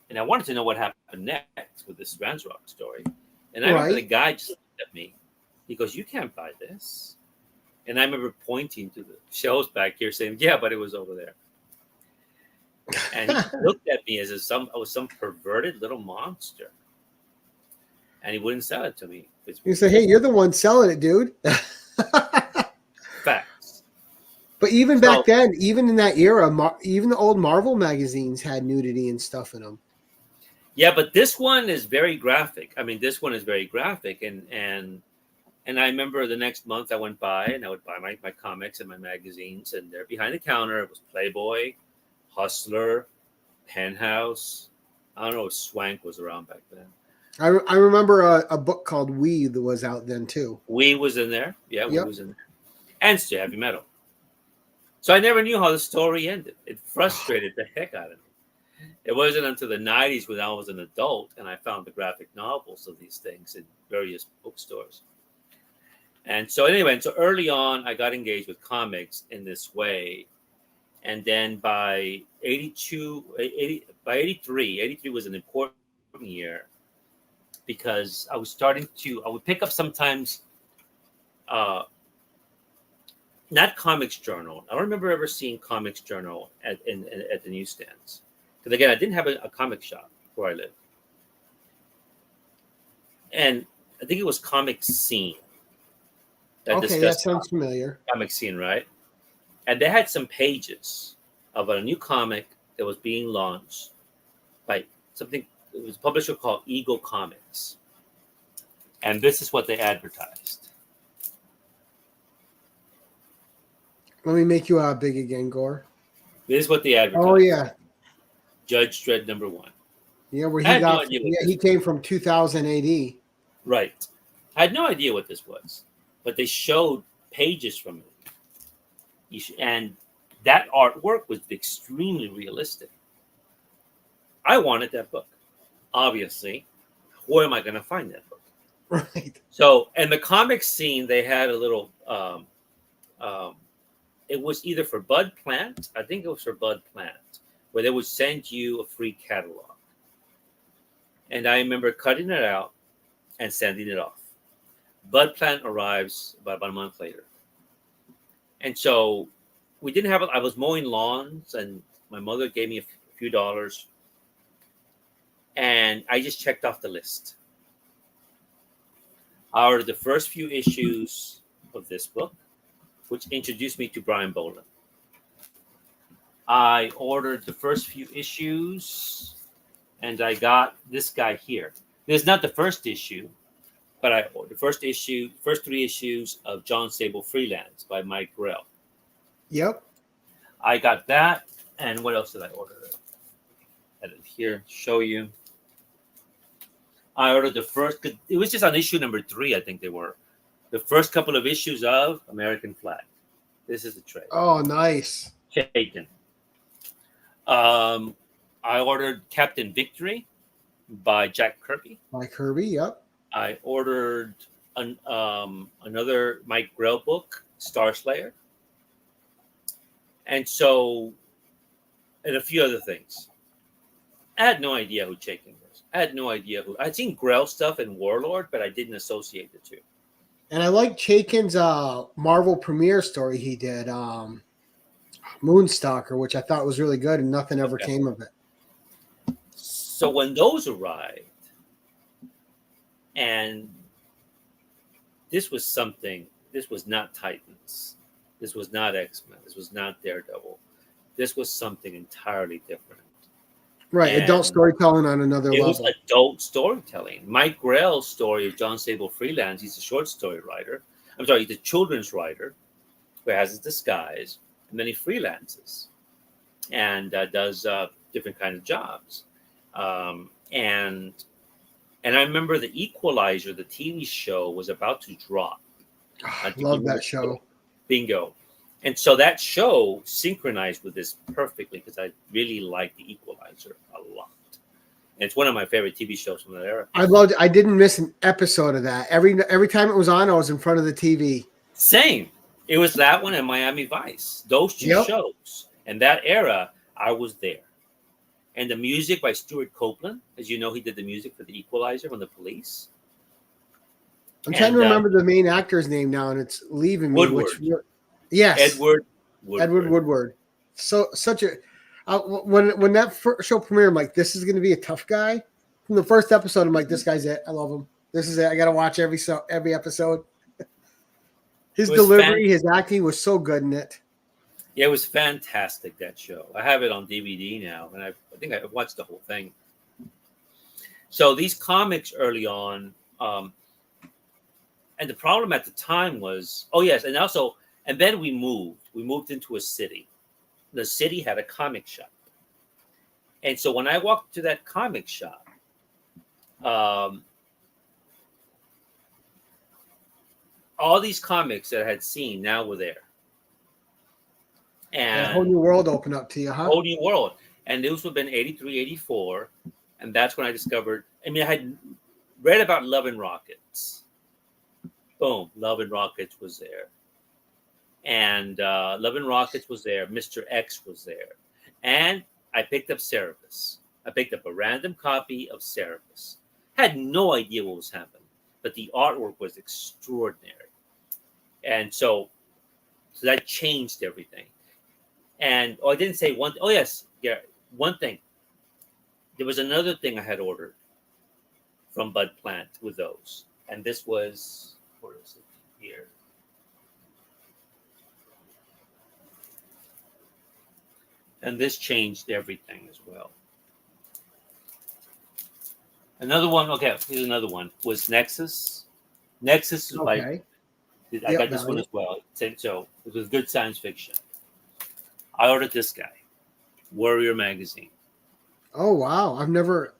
B: and I wanted to know what happened next with this Rangerox story. And I remember the guy just looked at me. He goes, "You can't buy this." And I remember pointing to the shelves back here saying, "Yeah, but it was over there." And he looked at me as if I was some perverted little monster. And he wouldn't sell it to me.
A: You say, "Hey, you're the one selling it, dude."
B: Facts.
A: But even back then, even in that era, even the old Marvel magazines had nudity and stuff in them.
B: Yeah, but this one is very graphic. I mean, this one is very graphic. And I remember the next month I went by and I would buy my comics and my magazines. And there behind the counter, it was Playboy, Hustler, Penthouse, I don't know if Swank was around back then.
A: I remember a book called We that was out then too.
B: We was in there. Yeah, we
A: Yep.
B: was in there. And still heavy metal. So I never knew how the story ended. It frustrated the heck out of me. It wasn't until the 90s when I was an adult and I found the graphic novels of these things in various bookstores. And so anyway, so early on, I got engaged with comics in this way. And then by 83 was an important year because I would pick up sometimes, not Comics Journal. I don't remember ever seeing Comics Journal at the newsstands. Because again, I didn't have a comic shop where I lived. And I think it was Comic Scene.
A: Okay, that sounds familiar.
B: Comic Scene, right? And they had some pages of a new comic that was being launched by something. It was a publisher called Eagle Comics. And this is what they advertised.
A: Let me make you big again, Gore.
B: This is what they advertised.
A: Oh yeah,
B: Judge Dredd #1.
A: Yeah, where he came from 2000 AD.
B: Right. I had no idea what this was, but they showed pages from it. And that artwork was extremely realistic. I wanted that book. Obviously, where am I going to find that book?
A: Right.
B: So, in the Comic Scene, they had a little, it was either for Bud Plant, I think it was for Bud Plant, where they would send you a free catalog. And I remember cutting it out and sending it off. Bud Plant arrives about a month later. And so we didn't have, I was mowing lawns and my mother gave me a few dollars. And I just checked off the list. I ordered the first few issues of this book, which introduced me to Brian Boland. I ordered the first few issues, and I got this guy here. This is not the first issue, but I ordered the first 3 issues of John Sable Freelance by Mike Grell.
A: Yep.
B: I got that, and what else did I order? I had it here to show you. I ordered the first, it was just on issue number 3, I think they were. The first couple of issues of American Flag. This is the trade.
A: Oh, nice.
B: Shaken. I ordered Captain Victory by Jack Kirby.
A: By Kirby, yep.
B: I ordered another Mike Grell book, Star Slayer. And so, and a few other things. I had no idea who Shaken was. I had no idea who. I'd seen Grell stuff in Warlord, but I didn't associate the two.
A: And I like Chaikin's Marvel premiere story he did, Moonstalker, which I thought was really good, and nothing ever came of it.
B: So when those arrived, and this was something, this was not Titans, this was not X-Men, this was not Daredevil, this was something entirely different.
A: Right, and adult storytelling on another level.
B: It was adult storytelling. Mike Grell's story of John Sable Freelance, he's a short story writer. I'm sorry, he's a children's writer who has his disguise, and then he freelances and does different kinds of jobs. And I remember The Equalizer, the TV show, was about to drop.
A: I love that show.
B: Bingo. And so that show synchronized with this perfectly because I really like The Equalizer a lot. And it's one of my favorite TV shows from that era.
A: I loved it. I didn't miss an episode of that. Every time it was on, I was in front of the TV.
B: Same. It was that one and Miami Vice. Those two shows. And that era, I was there. And the music by Stuart Copeland, as you know, he did the music for The Equalizer from The Police.
A: I'm trying to remember the main actor's name now, and it's leaving me.
B: Woodward.
A: Yes,
B: Edward
A: Woodward. So such a when that show premiered, I'm like, this is going to be a tough guy. From the first episode, I'm like, this guy's it. I love him. This is it. I got to watch every episode. His delivery, his acting was so good in it.
B: Yeah, it was fantastic, that show. I have it on DVD now, and I think I've watched the whole thing. So these comics early on, and the problem at the time was, and then we moved into a city. The city had a comic shop. And so when I walked to that comic shop, all these comics that I had seen now were there.
A: And a whole
B: And
A: new world opened up to you, huh?
B: whole new world. And this would have been 83, 84. And that's when I discovered, I mean, I had read about Love and Rockets. Boom, Love and Rockets was there. And Love and Rockets was there. Mr. X was there. And I picked up Cerebus. I picked up a random copy of Cerebus. Had no idea what was happening, but the artwork was extraordinary. And so that changed everything. And I didn't say one. Oh yes, yeah, one thing. There was another thing I had ordered from Bud Plant with those, and this was, where is it here? And this changed everything as well. Another one. Okay, here's another one. Was Nexus. Nexus is by.
A: Okay.
B: I got this one as well. So it was good science fiction. I ordered this guy, Warrior Magazine.
A: Oh wow, I've never.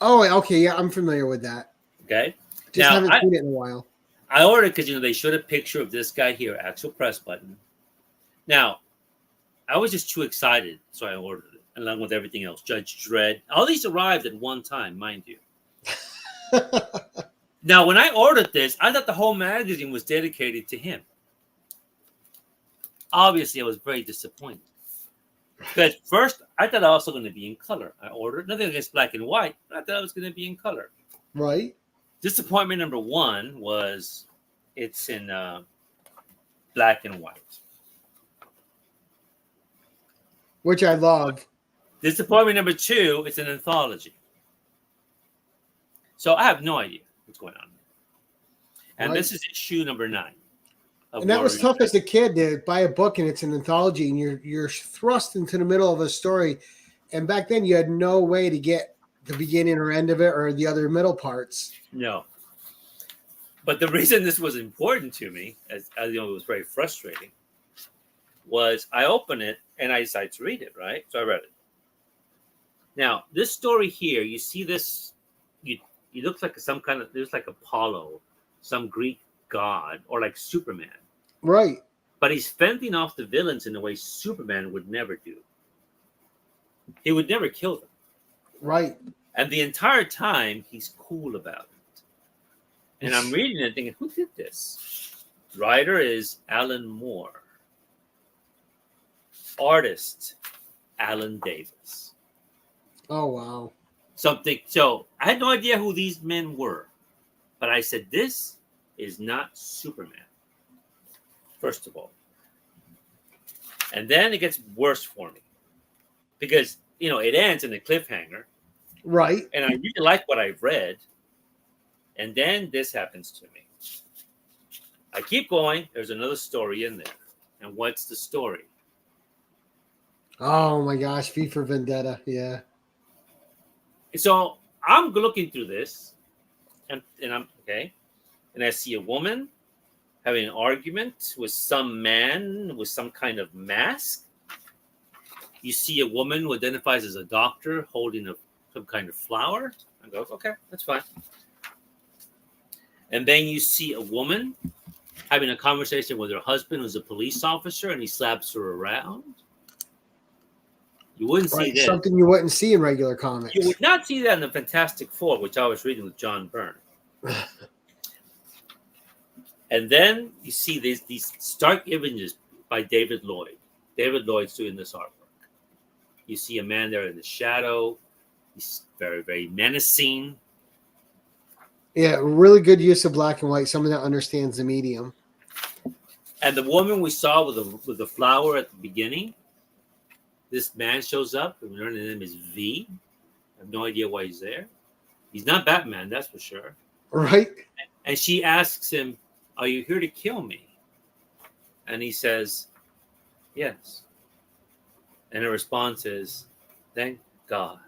A: Oh, okay, yeah, I'm familiar with that.
B: Okay,
A: Just haven't seen it in a while.
B: I ordered because they showed a picture of this guy here, actual press button. Now, I was just too excited, so I ordered it, along with everything else. Judge Dredd, all these arrived at one time, mind you. Now, when I ordered this, I thought the whole magazine was dedicated to him. Obviously, I was very disappointed. But first, I thought I was also going to be in color. I ordered nothing against black and white, but I thought I was going to be in color.
A: Right.
B: Disappointment number one was it's in black and white,
A: which I love.
B: Disappointment number two, it's an anthology. So I have no idea what's going on. And
A: Right.
B: this is issue number 9.
A: And that was tough as a kid to buy a book and it's an anthology and you're thrust into the middle of a story. And back then you had no way to get the beginning or end of it or the other middle parts.
B: No. But the reason this was important to me, as you know, it was very frustrating, was I opened it and I decided to read it, right? So I read it. Now, this story here, you see this, it looks like some kind of, there's like Apollo, some Greek god, or like Superman.
A: Right.
B: But he's fending off the villains in a way Superman would never do. He would never kill them.
A: Right.
B: And the entire time, he's cool about it. And I'm reading it thinking, who did this? Writer is Alan Moore. Artist, Alan Davis.
A: Oh, wow.
B: Something. So I had no idea who these men were. But I said, this is not Superman. First of all. And then it gets worse for me. Because, it ends in a cliffhanger.
A: Right.
B: And I really like what I've read. And then this happens to me. I keep going. There's another story in there. And what's the story?
A: Oh my gosh, V for Vendetta. Yeah.
B: So I'm looking through this. And I'm okay. And I see a woman having an argument with some man with some kind of mask. You see a woman who identifies as a doctor holding some kind of flower. I go, okay, that's fine. And then you see a woman having a conversation with her husband, who's a police officer, and he slaps her around. You wouldn't see that.
A: Something you wouldn't see in regular comics.
B: You would not see that in the Fantastic Four, which I was reading with John Byrne. And then you see these stark images by David Lloyd. David Lloyd's doing this artwork. You see a man there in the shadow. He's very, very menacing.
A: Yeah, really good use of black and white. Someone that understands the medium.
B: And the woman we saw with the flower at the beginning, this man shows up, and we learn his name is V. I have no idea why he's there. He's not Batman, that's for sure.
A: Right.
B: And she asks him, "Are you here to kill me?" And he says, "Yes." And her response is, "Thank God."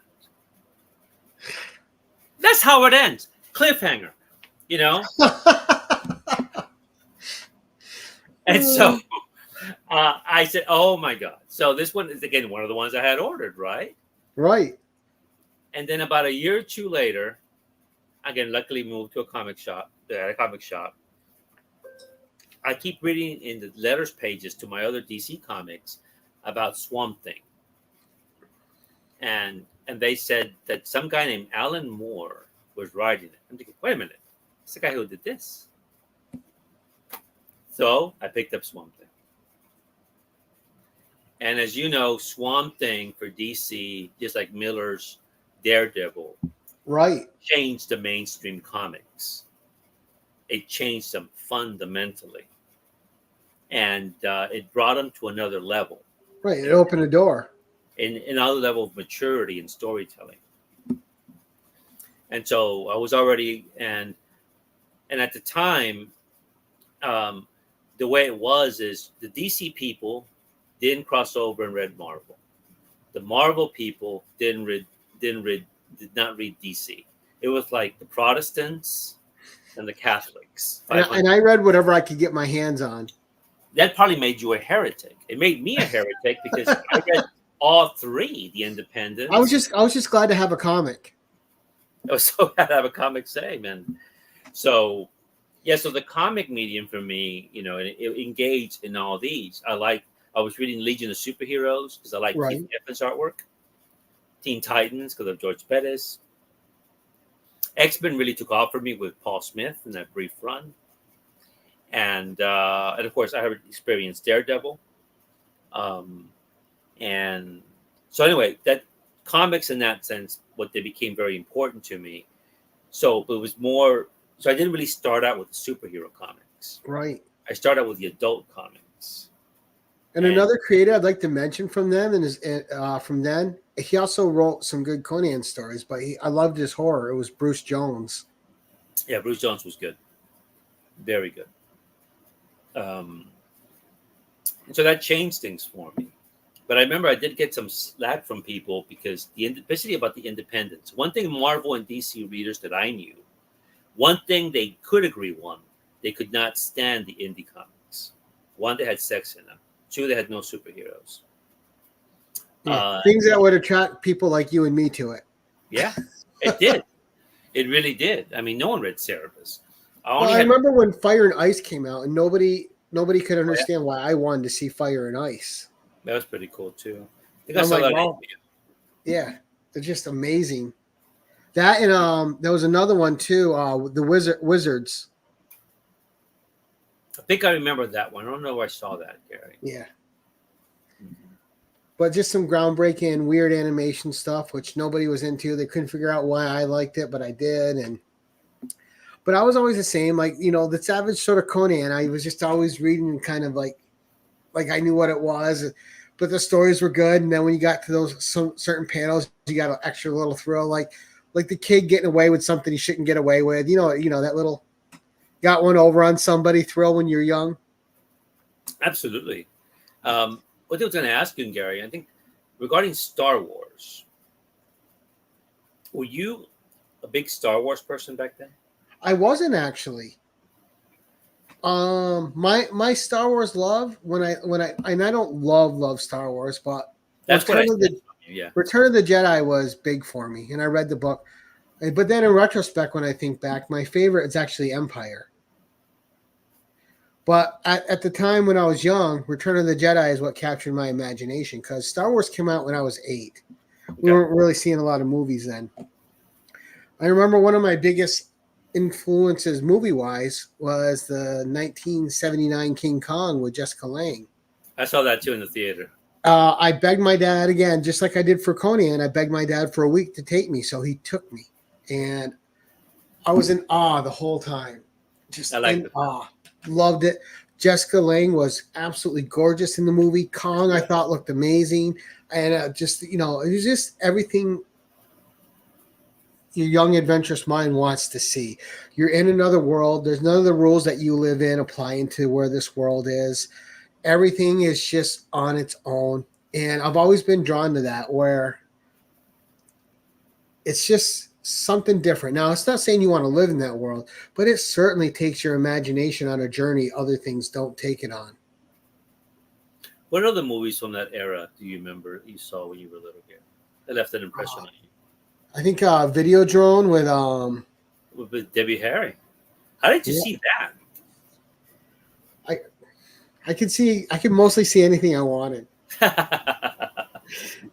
B: That's how it ends. Cliffhanger, And so I said, oh my God. So this one is, again, one of the ones I had ordered, right?
A: Right.
B: And then about a year or two later, again, luckily moved to a comic shop. I keep reading in the letters pages to my other DC comics about Swamp Thing, and they said that some guy named Alan Moore was writing it. I'm thinking, wait a minute, it's the guy who did this. So I picked up Swamp Thing, and as you know, Swamp Thing for DC, just like Miller's Daredevil,
A: Right.
B: changed the mainstream comics. It changed them fundamentally, and it brought them to another level.
A: Right. It opened a door.
B: In another level of maturity and storytelling. And so I was already, and at the time, the way it was is the DC people didn't cross over and read Marvel. The Marvel people did not read DC. It was like the Protestants and the Catholics.
A: And I read whatever I could get my hands on.
B: That probably made you a heretic. It made me a heretic because I read all three, the Independents.
A: I was just glad to have a comic.
B: I was so glad to have a comic say, man. So, yeah, so the comic medium for me, you know, it engaged in all these. I was reading Legion of Superheroes because I like Keith Giffen's artwork. Teen Titans because of George Perez. X-Men really took off for me with Paul Smith in that brief run. And of course, I have experienced Daredevil. And so anyway, that comics in that sense, what they became very important to me. So it was more, so I didn't really start out with the superhero comics.
A: Right.
B: I started out with the adult comics.
A: And another creator I'd like to mention from them from then, he also wrote some good Conan stories, but I loved his horror. It was Bruce Jones.
B: Yeah, Bruce Jones was good. Very good. And so that changed things for me. But I remember I did get some slack from people because especially about the independents. One thing Marvel and DC readers that I knew, one thing they could agree on, they could not stand the indie comics. One, they had sex in them. Two, they had no superheroes.
A: Yeah, things that would attract people like you and me to it.
B: Yeah, it did. It really did. I mean, no one read Cerebus.
A: I remember when Fire and Ice came out, and nobody could understand why I wanted to see Fire and Ice.
B: That was pretty cool too.
A: Yeah, they're just amazing. That and there was another one too. The Wizards.
B: I think I remember that one. I don't know where I saw that, Gary.
A: Yeah. But just some groundbreaking, weird animation stuff, which nobody was into. They couldn't figure out why I liked it, but I did. But I was always the same, like, you know, the Savage sort of Conan. I was just always reading kind of like I knew what it was, but the stories were good. And then when you got to those certain panels, you got an extra little thrill, like the kid getting away with something he shouldn't get away with. You know that little got one over on somebody thrill when you're young.
B: Absolutely. What I was going to ask you, Gary, I think regarding Star Wars, were you a big Star Wars person back then?
A: I wasn't actually. My Star Wars love when I and I don't love Star Wars, but
B: that's what I said. Yeah.
A: Return of the Jedi was big for me, and I read the book. But then in retrospect, when I think back, my favorite is actually Empire. But at the time when I was young, Return of the Jedi is what captured my imagination because Star Wars came out when I was 8. We weren't really seeing a lot of movies then. I remember one of my biggest influences movie-wise was the 1979 King Kong with Jessica Lange.
B: I saw that too in the theater.
A: I begged my dad again, just like I did for Conan. I begged my dad for a week to take me, so he took me. And I was in awe the whole time. Just in awe. Loved it. Jessica Lange was absolutely gorgeous in the movie. Kong, I thought, looked amazing. And just, you know, it was just everything your young, adventurous mind wants to see. You're in another world. There's none of the rules that you live in applying to where this world is. Everything is just on its own. And I've always been drawn to that, where it's just something different. Now, it's not saying you want to live in that world, but it certainly takes your imagination on a journey other things don't take it on.
B: What other movies from that era do you remember you saw when you were a little kid that left an impression on you?
A: I think Video Drone
B: with Debbie Harry. How did you
A: yeah,
B: see
A: I could mostly see anything I wanted.
B: that?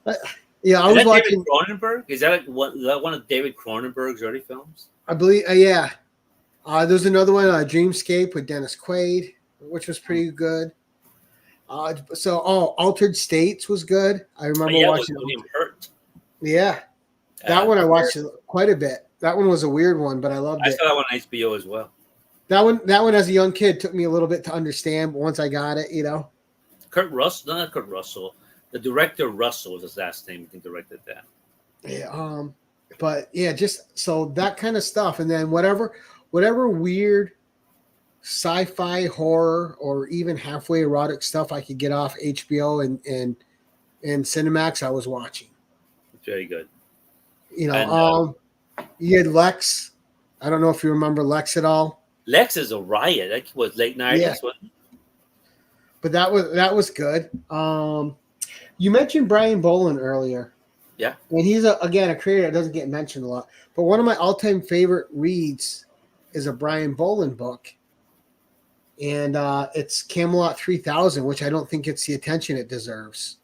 A: But, yeah, I
B: Is
A: was
B: that David
A: watching.
B: Cronenberg? Is that one of David Cronenberg's early films?
A: I believe, yeah. There's another one, Dreamscape with Dennis Quaid, which was pretty good. Altered States was good. I
B: Oh,
A: remember
B: yeah, with
A: watching.
B: William Hurt.
A: Yeah, that one I
B: Where
A: watched quite a bit. That one was a weird one, but I loved
B: I
A: it.
B: saw that one on HBO as well.
A: That one as a young kid took me a little bit to understand, but once I got it,
B: Kurt Russell, not Kurt Russell. The director Russell was his last name. I think directed that.
A: Yeah, but yeah, just so that kind of stuff, and then whatever weird sci-fi horror or even halfway erotic stuff I could get off HBO and Cinemax, I was watching.
B: Very good.
A: You know,
B: And
A: you had Lex. I don't know if you remember Lex at all.
B: Lex is a riot. That was late 90s,
A: Yeah.
B: wasn't it?
A: But that was good. You mentioned Brian Boland earlier.
B: Yeah.
A: And he's again a creator that doesn't get mentioned a lot. But one of my all-time favorite reads is a Brian Boland book. And it's Camelot 3000, which I don't think gets the attention it deserves.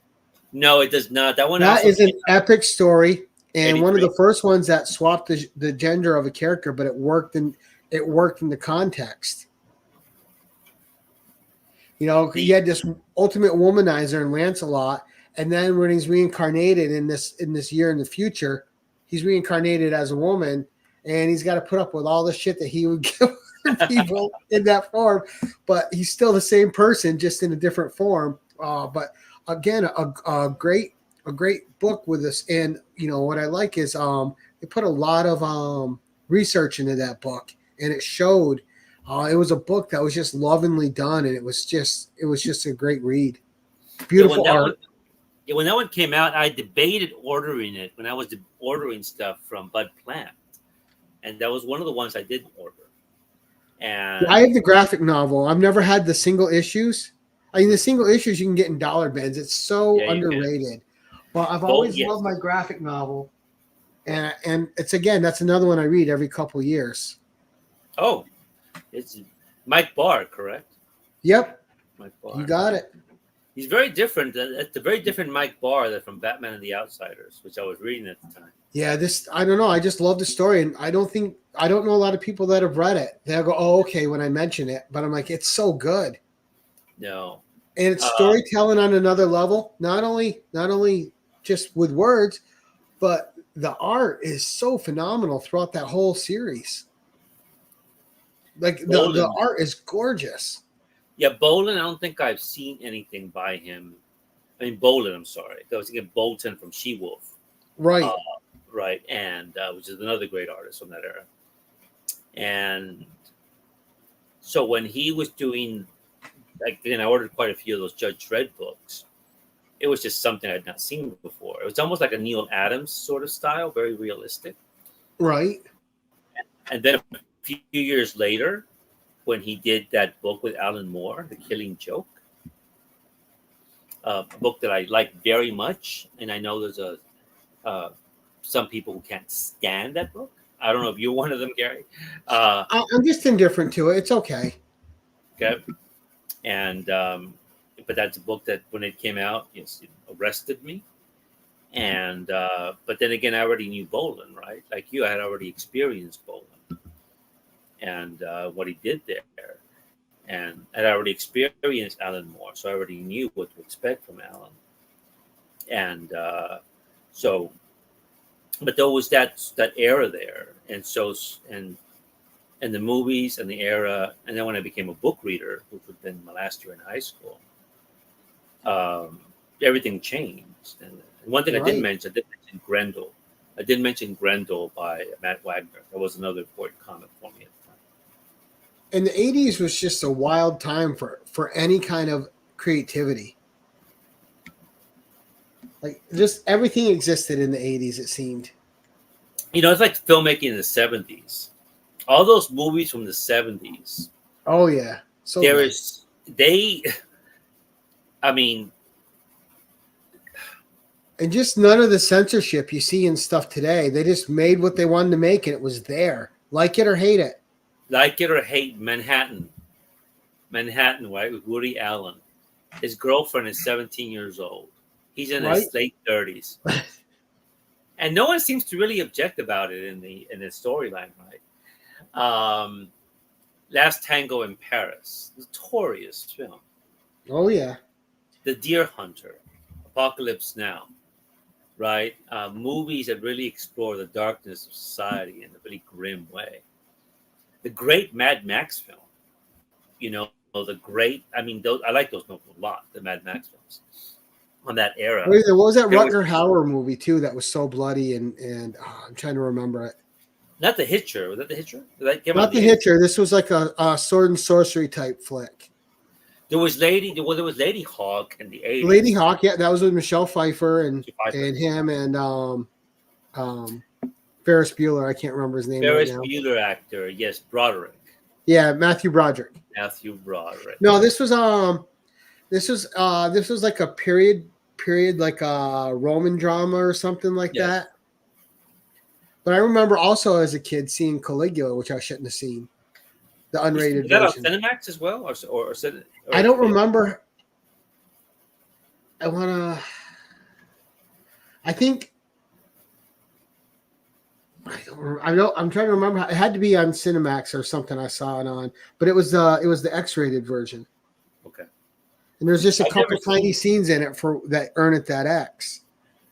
B: No, it does not. That one
A: That
B: also
A: is an epic story, and one of
B: 83.
A: the first ones that swapped the gender of a character, but it worked in the context. You know, he had this ultimate womanizer in Lancelot, and then when he's reincarnated in this year in the future, he's reincarnated as a woman, and he's got to put up with all the shit that he would give people in that form, but he's still the same person, just in a different form. But again, a great book with this, and what I like is they put a lot of research into that book, and it showed. It was a book that was just lovingly done, and it was just a great read. Beautiful art.
B: When that one came out, I debated ordering it when I was ordering stuff from Bud Plant, and that was one of the ones I didn't order. And
A: I have the graphic novel. I've never had the single issues. I mean, the single issues you can get in dollar bins. It's so underrated. But I've always loved my graphic novel, and that's another one I read every couple years.
B: Oh, it's Mike Barr, correct?
A: Yep,
B: Mike Barr.
A: You got it.
B: He's very different. It's a very different Mike Barr than from Batman and the Outsiders, which I was reading at the time.
A: Yeah, I don't know. I just love the story, and I don't know a lot of people that have read it. They'll go, "Oh, okay," when I mention it, but I'm like, it's so good.
B: No,
A: and it's storytelling on another level. Not only just with words, but the art is so phenomenal throughout that whole series. Like the art is gorgeous.
B: Yeah, Boland, I don't think I've seen anything by him. I mean, Boland, I'm sorry. I was thinking Bolton from She-Wolf.
A: Right.
B: Right, and which is another great artist from that era. And so when he was doing, I ordered quite a few of those Judge Dredd books. It was just something I'd not seen before. It was almost like a Neil Adams sort of style, very realistic.
A: Right.
B: And then a few years later, when he did that book with Alan Moore, The Killing Joke, a book that I like very much, and I know there's some people who can't stand that book. I don't know if you're one of them, Gary.
A: I'm just indifferent to it. It's okay.
B: Okay. And but that's a book that when it came out, it arrested me. And but then again, I already knew Boland, right? Like you, I had already experienced Boland and what he did there, and I'd already experienced Alan Moore, so I already knew what to expect from Alan. And but there was that era there, and and the movies and the era, and then when I became a book reader, which would have been my last year in high school, everything changed. And one thing I didn't mention Grendel. I didn't mention Grendel by Matt Wagner. That was another important comic for me at the time.
A: And the 80s was just a wild time for any kind of creativity. Like just everything existed in the 80s, it seemed.
B: It's like filmmaking in the 70s. All those movies from the 70s.
A: Oh yeah. So
B: I mean,
A: And just none of the censorship you see in stuff today. They just made what they wanted to make, and it was there. Like it or hate it.
B: Like it or hate Manhattan. Manhattan, right, with Woody Allen. His girlfriend is 17 years old. He's in
A: Right?
B: his late 30s. And no one seems to really object about it in the storyline, right? Last Tango in Paris, notorious film.
A: Oh, yeah.
B: The Deer Hunter, Apocalypse Now, right? Movies that really explore the darkness of society in a really grim way. The great Mad Max film, you know, the great. I mean, those I like those films a lot. The Mad Max films on that era.
A: What was that
B: There was
A: Rutger Hauer movie, too, that was so bloody? And I'm trying to remember it.
B: not The Hitcher. Was that The Hitcher? That came out
A: Not
B: in
A: The
B: the 80s?
A: Hitcher. This was like a sword and sorcery type flick.
B: There was Lady Hawk in the 80s.
A: Lady Hawk, yeah, that was with Michelle Pfeiffer and
B: Pfeiffer.
A: him and Ferris Bueller. I can't remember his name
B: Ferris
A: right now.
B: Bueller actor, yes, Broderick.
A: Yeah, Matthew Broderick.
B: Matthew Broderick.
A: No, this was like a period like a Roman drama or something like
B: Yes.
A: that. But I remember also as a kid seeing Caligula, which I shouldn't have seen. The unrated
B: Was that on
A: version.
B: Cinemax as well, or
A: I don't remember. I think. I'm trying to remember. It had to be on Cinemax or something. I saw it on, but it was the X-rated version.
B: Okay.
A: And there's just a
B: I've
A: couple
B: never
A: tiny scenes in it for that earn it that X.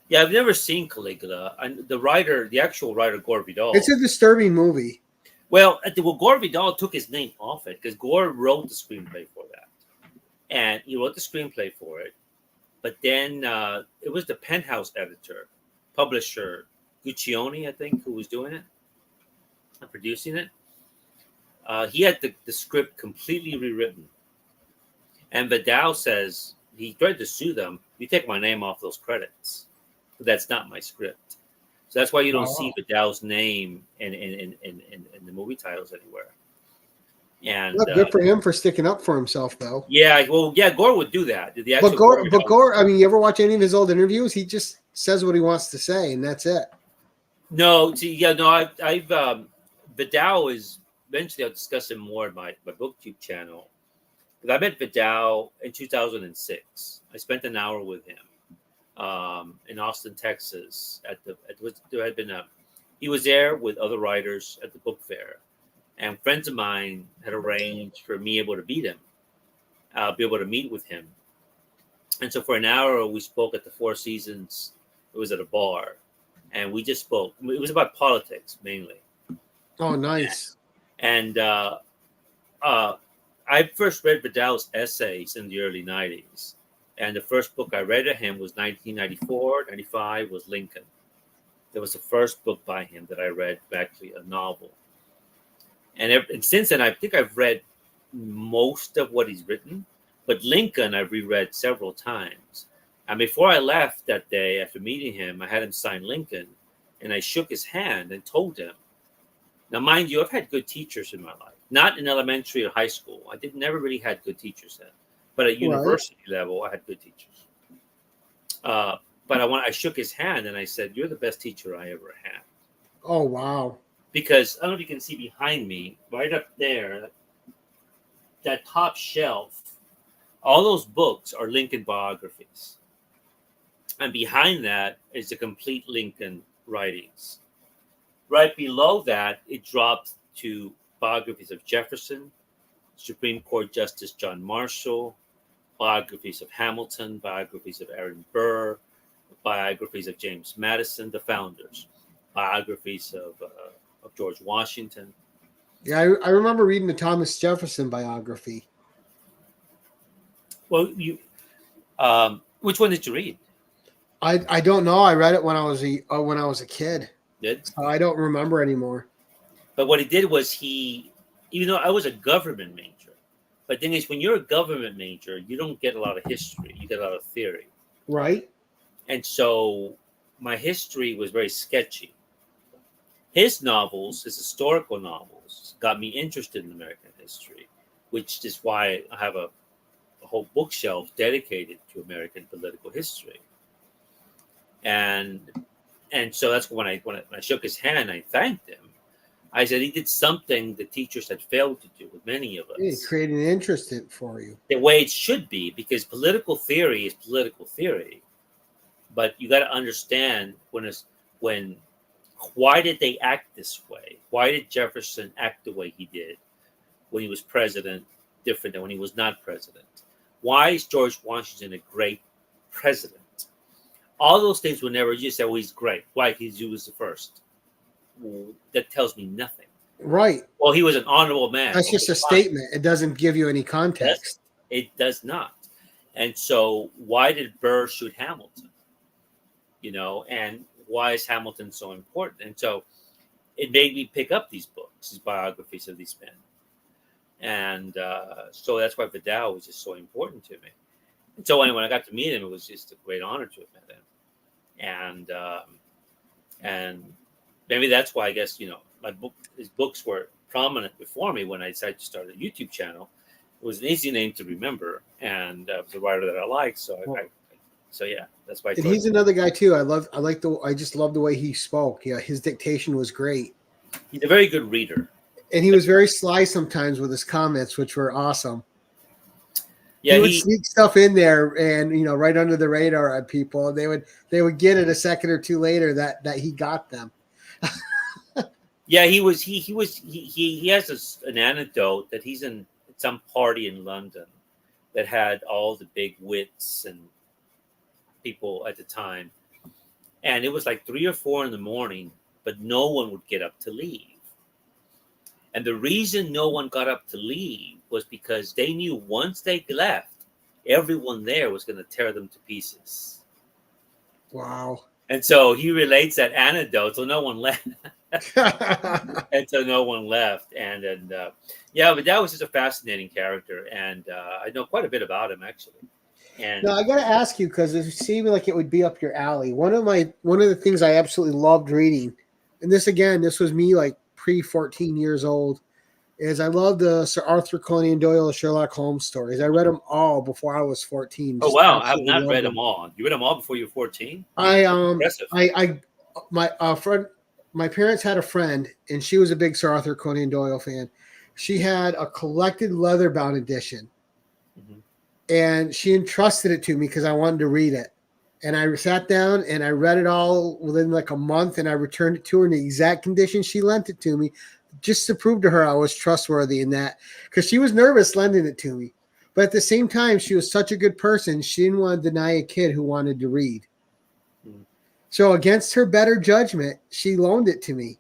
B: Yeah, I've never seen Caligula. And the actual writer, Gore Vidal.
A: It's a disturbing movie.
B: Well, Gore Vidal took his name off it because Gore wrote the screenplay for that, and he wrote the screenplay for it. But then it was the Penthouse editor, publisher Guccione, I think, who was doing it and producing it. He had the script completely rewritten, and Vidal says he tried to sue them. You take my name off those credits, but that's not my script. So that's why you don't see Vidal's name in the movie titles anywhere. And
A: Well, good for him for sticking up for himself, though.
B: Yeah, well, yeah, Gore would do that.
A: But Gore, I mean, you ever watch any of his old interviews? He just says what he wants to say, and that's it.
B: No, I've Vidal is eventually I'll discuss him more in my BookTube channel. But I met Vidal in 2006. I spent an hour with him in Austin, Texas. He was there with other writers at the book fair, and friends of mine had arranged for me able to meet him, be able to meet with him. And so for an hour we spoke at the Four Seasons. It was at a bar, and we just spoke. It was about politics mainly.
A: Oh, nice.
B: And I first read Vidal's essays in the early 90s. And the first book I read of him was 1994, 95 was Lincoln. That was the first book by him that I read, actually a novel. And since then, I think I've read most of what he's written. But Lincoln, I've reread several times. And before I left that day, after meeting him, I had him sign Lincoln. And I shook his hand and told him. Now, mind you, I've had good teachers in my life. Not in elementary or high school. I never really had good teachers then. But at university level, I had good teachers. But I shook his hand and I said, "You're the best teacher I ever had."
A: Oh, wow.
B: Because I don't know if you can see behind me, right up there, that top shelf, all those books are Lincoln biographies. And behind that is the complete Lincoln writings. Right below that, it drops to biographies of Jefferson, Supreme Court Justice John Marshall, biographies of Hamilton, biographies of Aaron Burr, biographies of James Madison, the founders, biographies of George Washington.
A: Yeah, I remember reading the Thomas Jefferson biography.
B: Well, which one did you read?
A: I don't know. I read it when I was a kid.
B: Did?
A: So I don't remember anymore.
B: But what he did was even though I was a government major, but the thing is, when you're a government major, you don't get a lot of history. You get a lot of theory.
A: Right.
B: And so my history was very sketchy. His novels, his historical novels, got me interested in American history, which is why I have a whole bookshelf dedicated to American political history. And so that's when I shook his hand, I thanked him. I said he did something the teachers had failed to do with many of
A: It
B: us.
A: created an interest in for you.
B: The way it should be, because political theory is political theory. But you got to understand when why did they act this way? Why did Jefferson act the way he did when he was president, different than when he was not president? Why is George Washington a great president? All those things were never just say, "Oh, he's great." Why? Because he was the first. Well, that tells me nothing.
A: Right.
B: Well, he was an honorable man.
A: That's just a statement. It doesn't give you any
B: It
A: context.
B: does not. And so, why did Burr shoot Hamilton? And why is Hamilton so important? And so, it made me pick up these books, these biographies of these men. And so that's why Vidal was just so important to me. And so when I got to meet him, it was just a great honor to have met him. And maybe that's why I guess his books were prominent before me when I decided to start a YouTube channel. It was an easy name to remember, and it was a writer that I liked. So yeah, that's why.
A: And he's another guy too. I just love the way he spoke. Yeah, his dictation was great.
B: He's a very good reader.
A: And he was very sly sometimes with his comments, which were awesome. Yeah, he would sneak stuff in there, and right under the radar at people. They would get it a second or two later that he got them.
B: Yeah, he has an anecdote that he's in some party in London that had all the big wits and people at the time, and it was like 3 or 4 in the morning, but no one would get up to leave. And the reason no one got up to leave was because they knew once they left, everyone there was going to tear them to pieces.
A: Wow.
B: And so he relates that anecdote, so no one left. And so no one left. And yeah, but that was just a fascinating character. And I know quite a bit about him, actually. And
A: now I got to ask you, because it seemed like it would be up your alley. One of the things I absolutely loved reading, and this was me like pre-14 years old, is I loved the Sir Arthur Conan Doyle Sherlock Holmes stories. I read them all before I was 14.
B: Oh wow, I have not read them all. You read them all before you were 14?
A: Impressive. My parents had a friend, and she was a big Sir Arthur Conan Doyle fan. She had a collected leather-bound edition, and she entrusted it to me because I wanted to read it. And I sat down and I read it all within like a month, and I returned it to her in the exact condition she lent it to me, just to prove to her I was trustworthy in that, because she was nervous lending it to me. But at the same time, she was such a good person. She didn't want to deny a kid who wanted to read. So against her better judgment, she loaned it to me.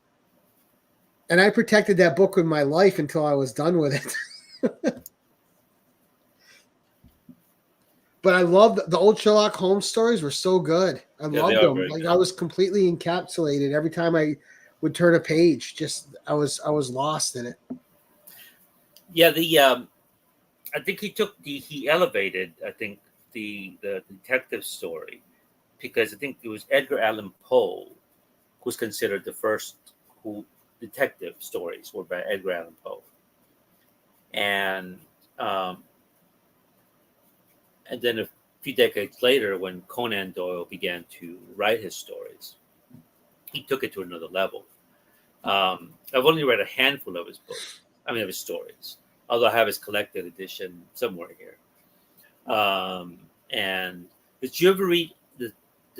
A: And I protected that book with my life until I was done with it. But I loved the old Sherlock Holmes stories were so good. I loved them. Like I was completely encapsulated every time I would turn a page. Just I was lost in it.
B: Yeah, I think he elevated the detective story, because I think it was Edgar Allan Poe who was considered the first detective stories were by Edgar Allan Poe. And then a few decades later, when Conan Doyle began to write his stories, he took it to another level. I've only read a handful of his books, of his stories, although I have his collected edition somewhere here. And did you ever read the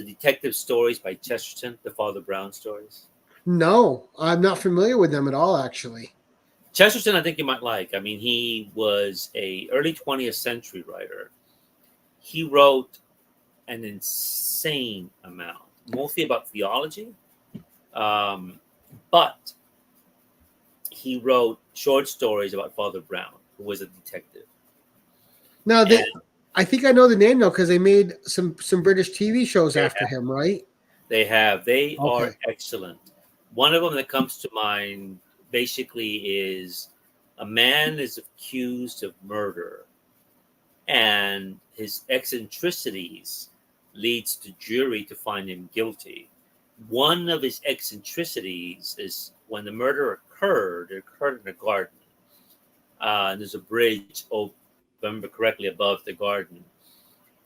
B: detective stories by Chesterton, the Father Brown stories?
A: No, I'm not familiar with them at all, actually.
B: Chesterton, I think you might like. He was a early 20th century writer. He wrote an insane amount, mostly about theology, but he wrote short stories about Father Brown, who was a detective.
A: Now, I think I know the name now because they made some British TV shows after him, right?
B: They have. They are excellent. One of them that comes to mind basically is a man is accused of murder, and his eccentricities leads the jury to find him guilty. One of his eccentricities is when the murder occurred, it occurred in a garden. And there's a bridge, if I remember correctly, above the garden.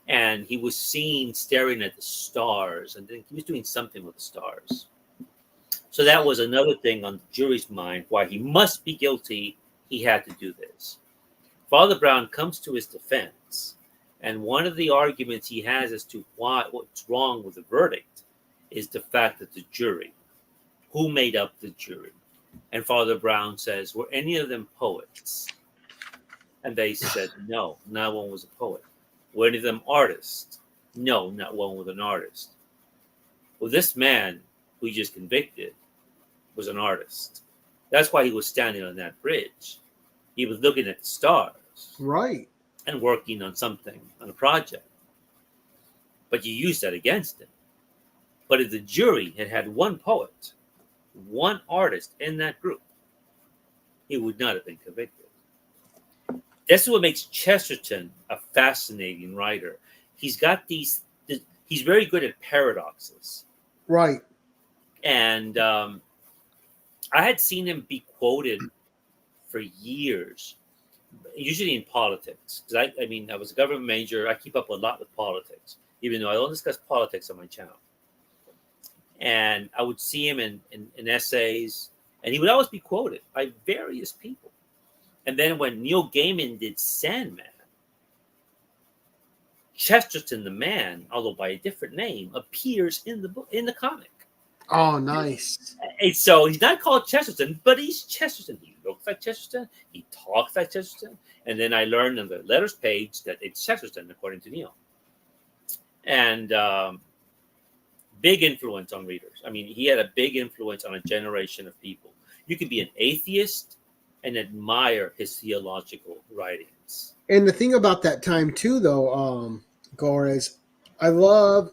B: and he was seen staring at the stars, and then he was doing something with the stars. So that was another thing on the jury's mind, why he must be guilty. He had to do this. Father Brown comes to his defense, and one of the arguments he has as to what's wrong with the verdict is the fact that the jury, who made up the jury? And Father Brown says, were any of them poets? And they said, no, not one was a poet. Were any of them artists? No, not one was an artist. Well, this man who he just convicted was an artist. That's why he was standing on that bridge. He was looking at the stars.
A: Right.
B: And working on something, on a project. But you use that against him. But if the jury had had one poet, one artist in that group, he would not have been convicted. That's what makes Chesterton a fascinating writer. He's very good at paradoxes.
A: Right.
B: And I had seen him be quoted for years, usually in politics. Because I was a government major. I keep up a lot with politics, even though I don't discuss politics on my channel. And I would see him in essays, and he would always be quoted by various people. And then when Neil Gaiman did Sandman, Chesterton the man, although by a different name, appears in the book, in the comic.
A: Oh, nice.
B: And so he's not called Chesterton, but he's Chesterton. He looks like Chesterton. He talks like Chesterton. And then I learned on the letters page that it's Chesterton, according to Neil. And big influence on readers. I mean, he had a big influence on a generation of people. You could be an atheist and admire his theological writings.
A: And the thing about that time too, though, Gore, is I love,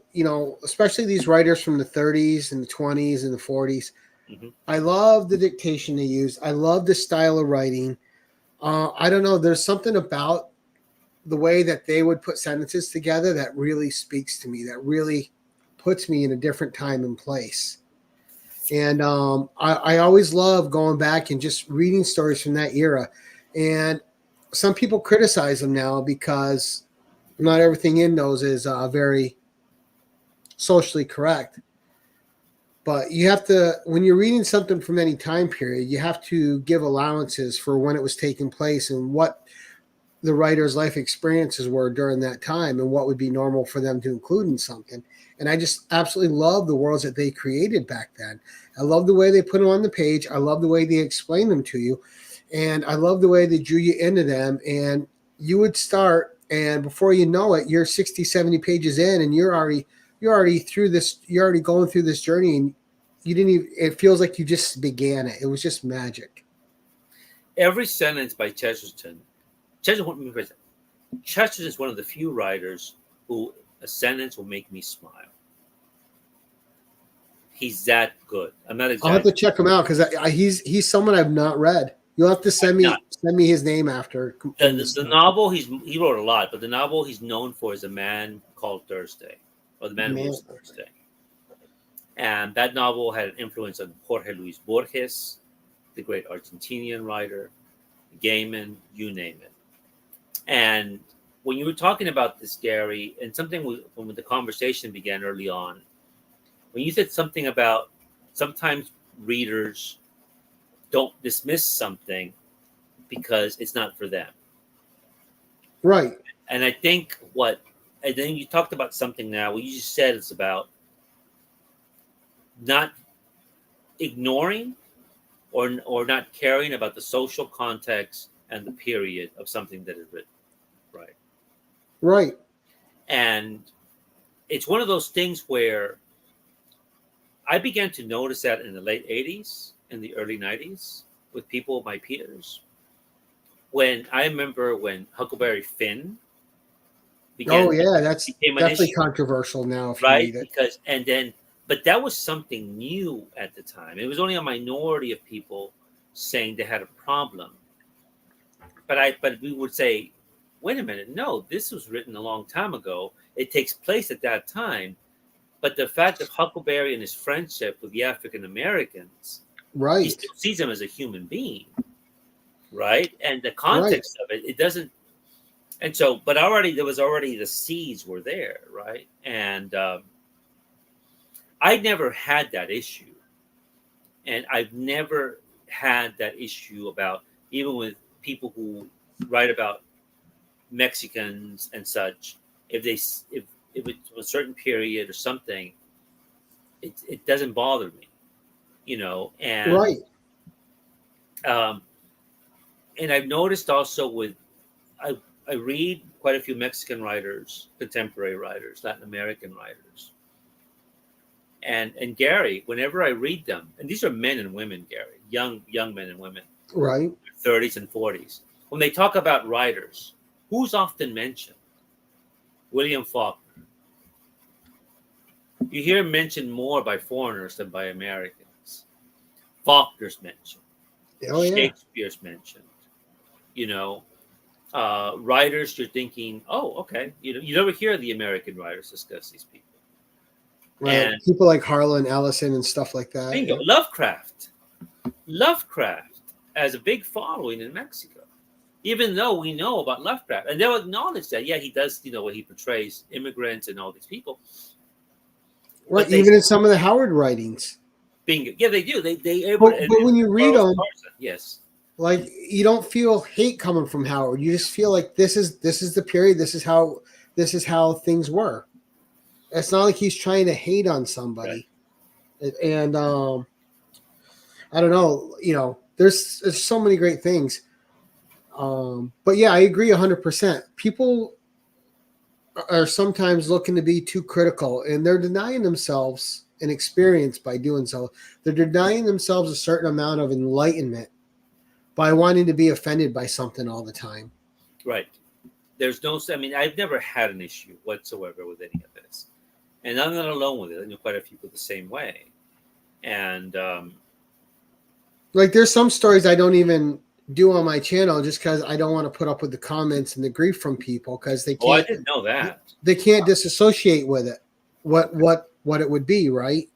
A: especially these writers from the 30s and the 20s and the 40s. Mm-hmm. I love the dictation they use. I love the style of writing. I don't know. There's something about the way that they would put sentences together that really speaks to me, that really puts me in a different time and place. And I always love going back and just reading stories from that era. And some people criticize them now because not everything in those is very socially correct. But you have to, when you're reading something from any time period, you have to give allowances for when it was taking place and what the writer's life experiences were during that time and what would be normal for them to include in something. And I just absolutely love the worlds that they created back then. I love the way they put them on the page. I love the way they explained them to you. And I love the way they drew you into them. And you would start, and before you know it, you're 60, 70 pages in, and you're already through this, you're already going through this journey, and you didn't even, it feels like you just began it. It was just magic.
B: Every sentence by Chesterton is one of the few writers who a sentence will make me smile. He's that good. I'm not exaggerating.
A: I'll have to check him out because he's someone I've not read. You'll have to send me his name after.
B: The novel, he wrote a lot, but the novel he's known for is A Man Called Thursday, or The Man Who Was Thursday. And that novel had an influence on Jorge Luis Borges, the great Argentinian writer, Gaiman, you name it. And when you were talking about this, Gary, and something when the conversation began early on, when you said something about sometimes readers don't dismiss something because it's not for them.
A: Right.
B: And I think and then you talked about something now, what you just said is about not ignoring or not caring about the social context and the period of something that is written. Right.
A: Right.
B: And it's one of those things where I began to notice that in the late 80s and the early 90s with people, my peers. When I remember when Huckleberry Finn began.
A: Oh yeah, that's definitely controversial now. If
B: right?
A: You read
B: it. But that was something new at the time. It was only a minority of people saying they had a problem. But we would say, wait a minute, no, this was written a long time ago. It takes place at that time. But the fact of Huckleberry and his friendship with the African Americans,
A: right,
B: he still sees them as a human being, right? And the context of it doesn't. And so, but already there was already the seeds were there, right? And I never had that issue, and I've never had that issue about even with people who write about Mexicans and such. If they if it's a certain period or something, it doesn't bother me, you know.
A: Right.
B: Um, and I've noticed also with I I read quite a few Mexican writers, contemporary writers, Latin American writers, and Gary. Whenever I read them, and these are men and women, Gary, young men and women,
A: Right.
B: 30s and 40s. When they talk about writers, who's often mentioned? William Faulkner. You hear him mentioned more by foreigners than by Americans. Faulkner's mentioned.
A: Oh yeah.
B: Shakespeare's mentioned. You know, writers, you're thinking, oh, okay. You know, you never hear the American writers discuss these people.
A: Right.
B: And
A: People like Harlan Ellison and stuff like that.
B: bingo,
A: Yeah.
B: Lovecraft has a big following in Mexico. Even though we know about Lovecraft, and they'll acknowledge that, yeah, he does, you know, what he portrays immigrants and all these people.
A: Right.
B: But they,
A: Even in some of the Howard writings.
B: bingo, yeah, they do. They able.
A: But when you read
B: Charles
A: them,
B: Carson, yes,
A: like you don't feel hate coming from Howard. You just feel like this is the period. This is how things were. It's not like he's trying to hate on somebody.
B: Right.
A: And I don't know. You know, there's so many great things. But yeah, I agree 100%. People are sometimes looking to be too critical, and they're denying themselves an experience by doing so. They're denying themselves a certain amount of enlightenment by wanting to be offended by something all the time.
B: right. There's no. I mean, I've never had an issue whatsoever with any of this, and I'm not alone with it. I know quite a few people the same way, and
A: Like there's some stories I don't even do on my channel just because I don't want to put up with the comments and the grief from people because they
B: oh, I
A: can't
B: didn't know that.
A: they can't disassociate with it. What it would be, right?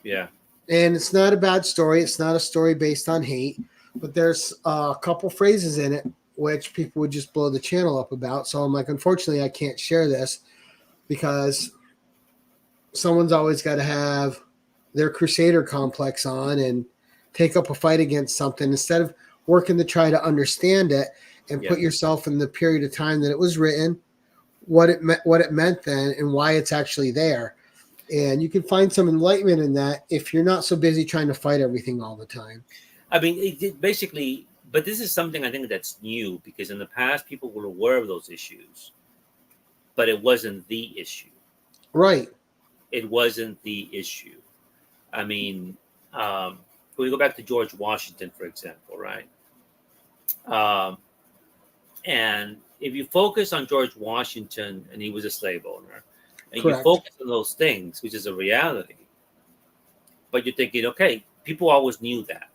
B: Yeah,
A: And it's not a bad story. It's not a story based on hate, but there's a couple phrases in it which people would just blow the channel up about. So I'm like, unfortunately, I can't share this because someone's always got to have their crusader complex on and take up a fight against something instead of working to try to understand it and
B: Yeah.
A: put yourself in the period of time that it was written, what it meant then, and why it's actually there. And you can find some enlightenment in that if you're not so busy trying to fight everything all the time.
B: I mean, it basically, but this is something I think that's new because in the past people were aware of those issues, but it wasn't the issue.
A: Right.
B: It wasn't the issue. I mean, when we go back to George Washington, for example, right? And if you focus on George Washington and he was a slave owner, and
A: Correct.
B: you focus on those things, which is a reality, but you're thinking, okay, people always knew that.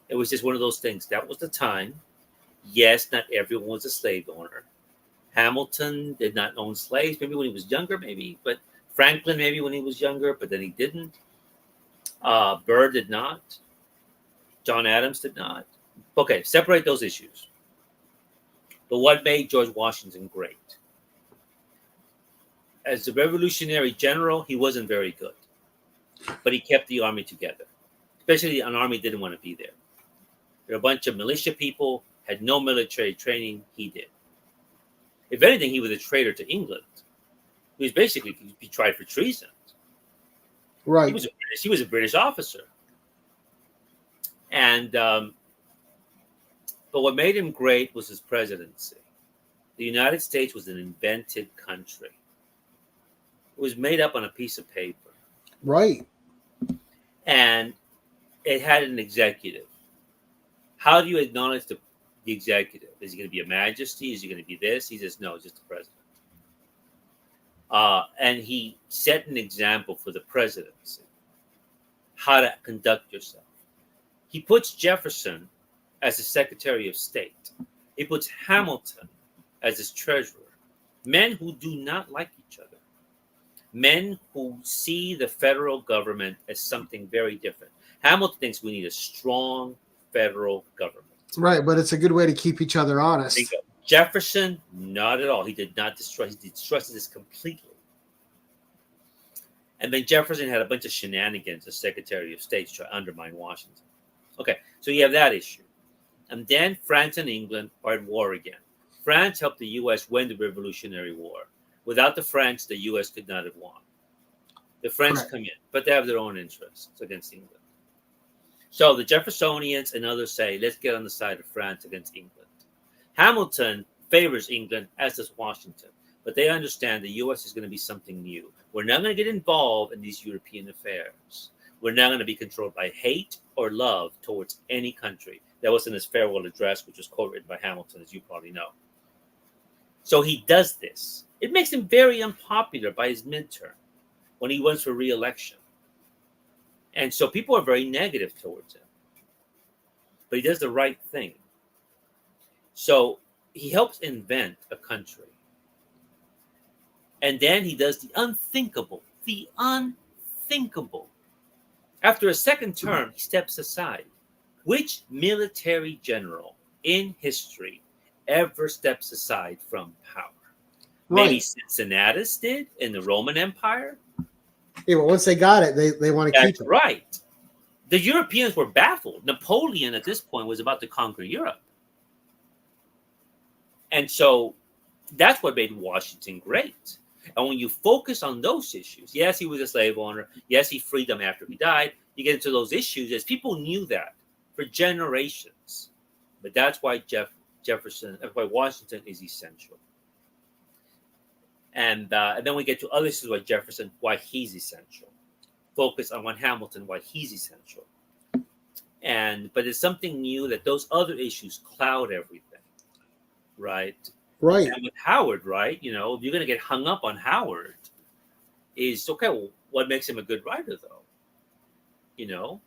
B: It was just one of those things. That was the time. Yes, not everyone was a slave owner. Hamilton did not own slaves, maybe when he was younger, maybe, but Franklin maybe when he was younger, but then he didn't. Burr did not. John Adams did not. Okay, separate those issues. But what made George Washington great? As a revolutionary general, he wasn't very good, but he kept the army together. Especially an army didn't want to be there. There were a bunch of militia people, had no military training. He did. If anything, he was a traitor to England. He was basically be tried for treason.
A: Right.
B: He was a British officer. And but what made him great was his presidency. The United States was an invented country. It was made up on a piece of paper.
A: Right.
B: And it had an executive. How do you acknowledge the executive? Is he going to be a majesty? Is he going to be this? He says, no, just the president. And he set an example for the presidency, how to conduct yourself. He puts Jefferson as the Secretary of State. He puts Hamilton as his treasurer. Men who do not like each other. Men who see the federal government as something very different. Hamilton thinks we need a strong federal government.
A: Right, but it's a good way to keep each other honest.
B: Jefferson, not at all. He did not distrust. He distrusted this completely. And then Jefferson had a bunch of shenanigans as Secretary of State to try to undermine Washington. Okay, so you have that issue. And then France and England are at war again. France helped the U.S. win the Revolutionary War. Without the French, the U.S. could not have won. The French come in, but they have their own interests against England. So the Jeffersonians and others say, let's get on the side of France against England. Hamilton favors England, as does Washington. But they understand the U.S. is going to be something new. We're not going to get involved in these European affairs. We're not going to be controlled by hate or love towards any country. That was in his farewell address, which was co-written by Hamilton, as you probably know. So he does this. It makes him very unpopular by his midterm when he runs for re-election. And so people are very negative towards him. But he does the right thing. So he helps invent a country. And then he does the unthinkable. The unthinkable. After a second term, he steps aside. Which military general in history ever steps aside from power? Right. Maybe Cincinnatus did in the Roman Empire.
A: Yeah, but once they got it, they want to keep it.
B: That's right. The Europeans were baffled. Napoleon at this point was about to conquer Europe. And so that's what made Washington great. And when you focus on those issues, yes, he was a slave owner. Yes, he freed them after he died. You get into those issues as people knew that for generations. But that's why Washington is essential. And then we get to other issues like Jefferson, why he's essential. Focus on Hamilton, why he's essential. But it's something new that those other issues cloud everything, right?
A: Right.
B: And with Howard, right? You know, if you're going to get hung up on Howard, is okay. Well, what makes him a good writer, though? You know,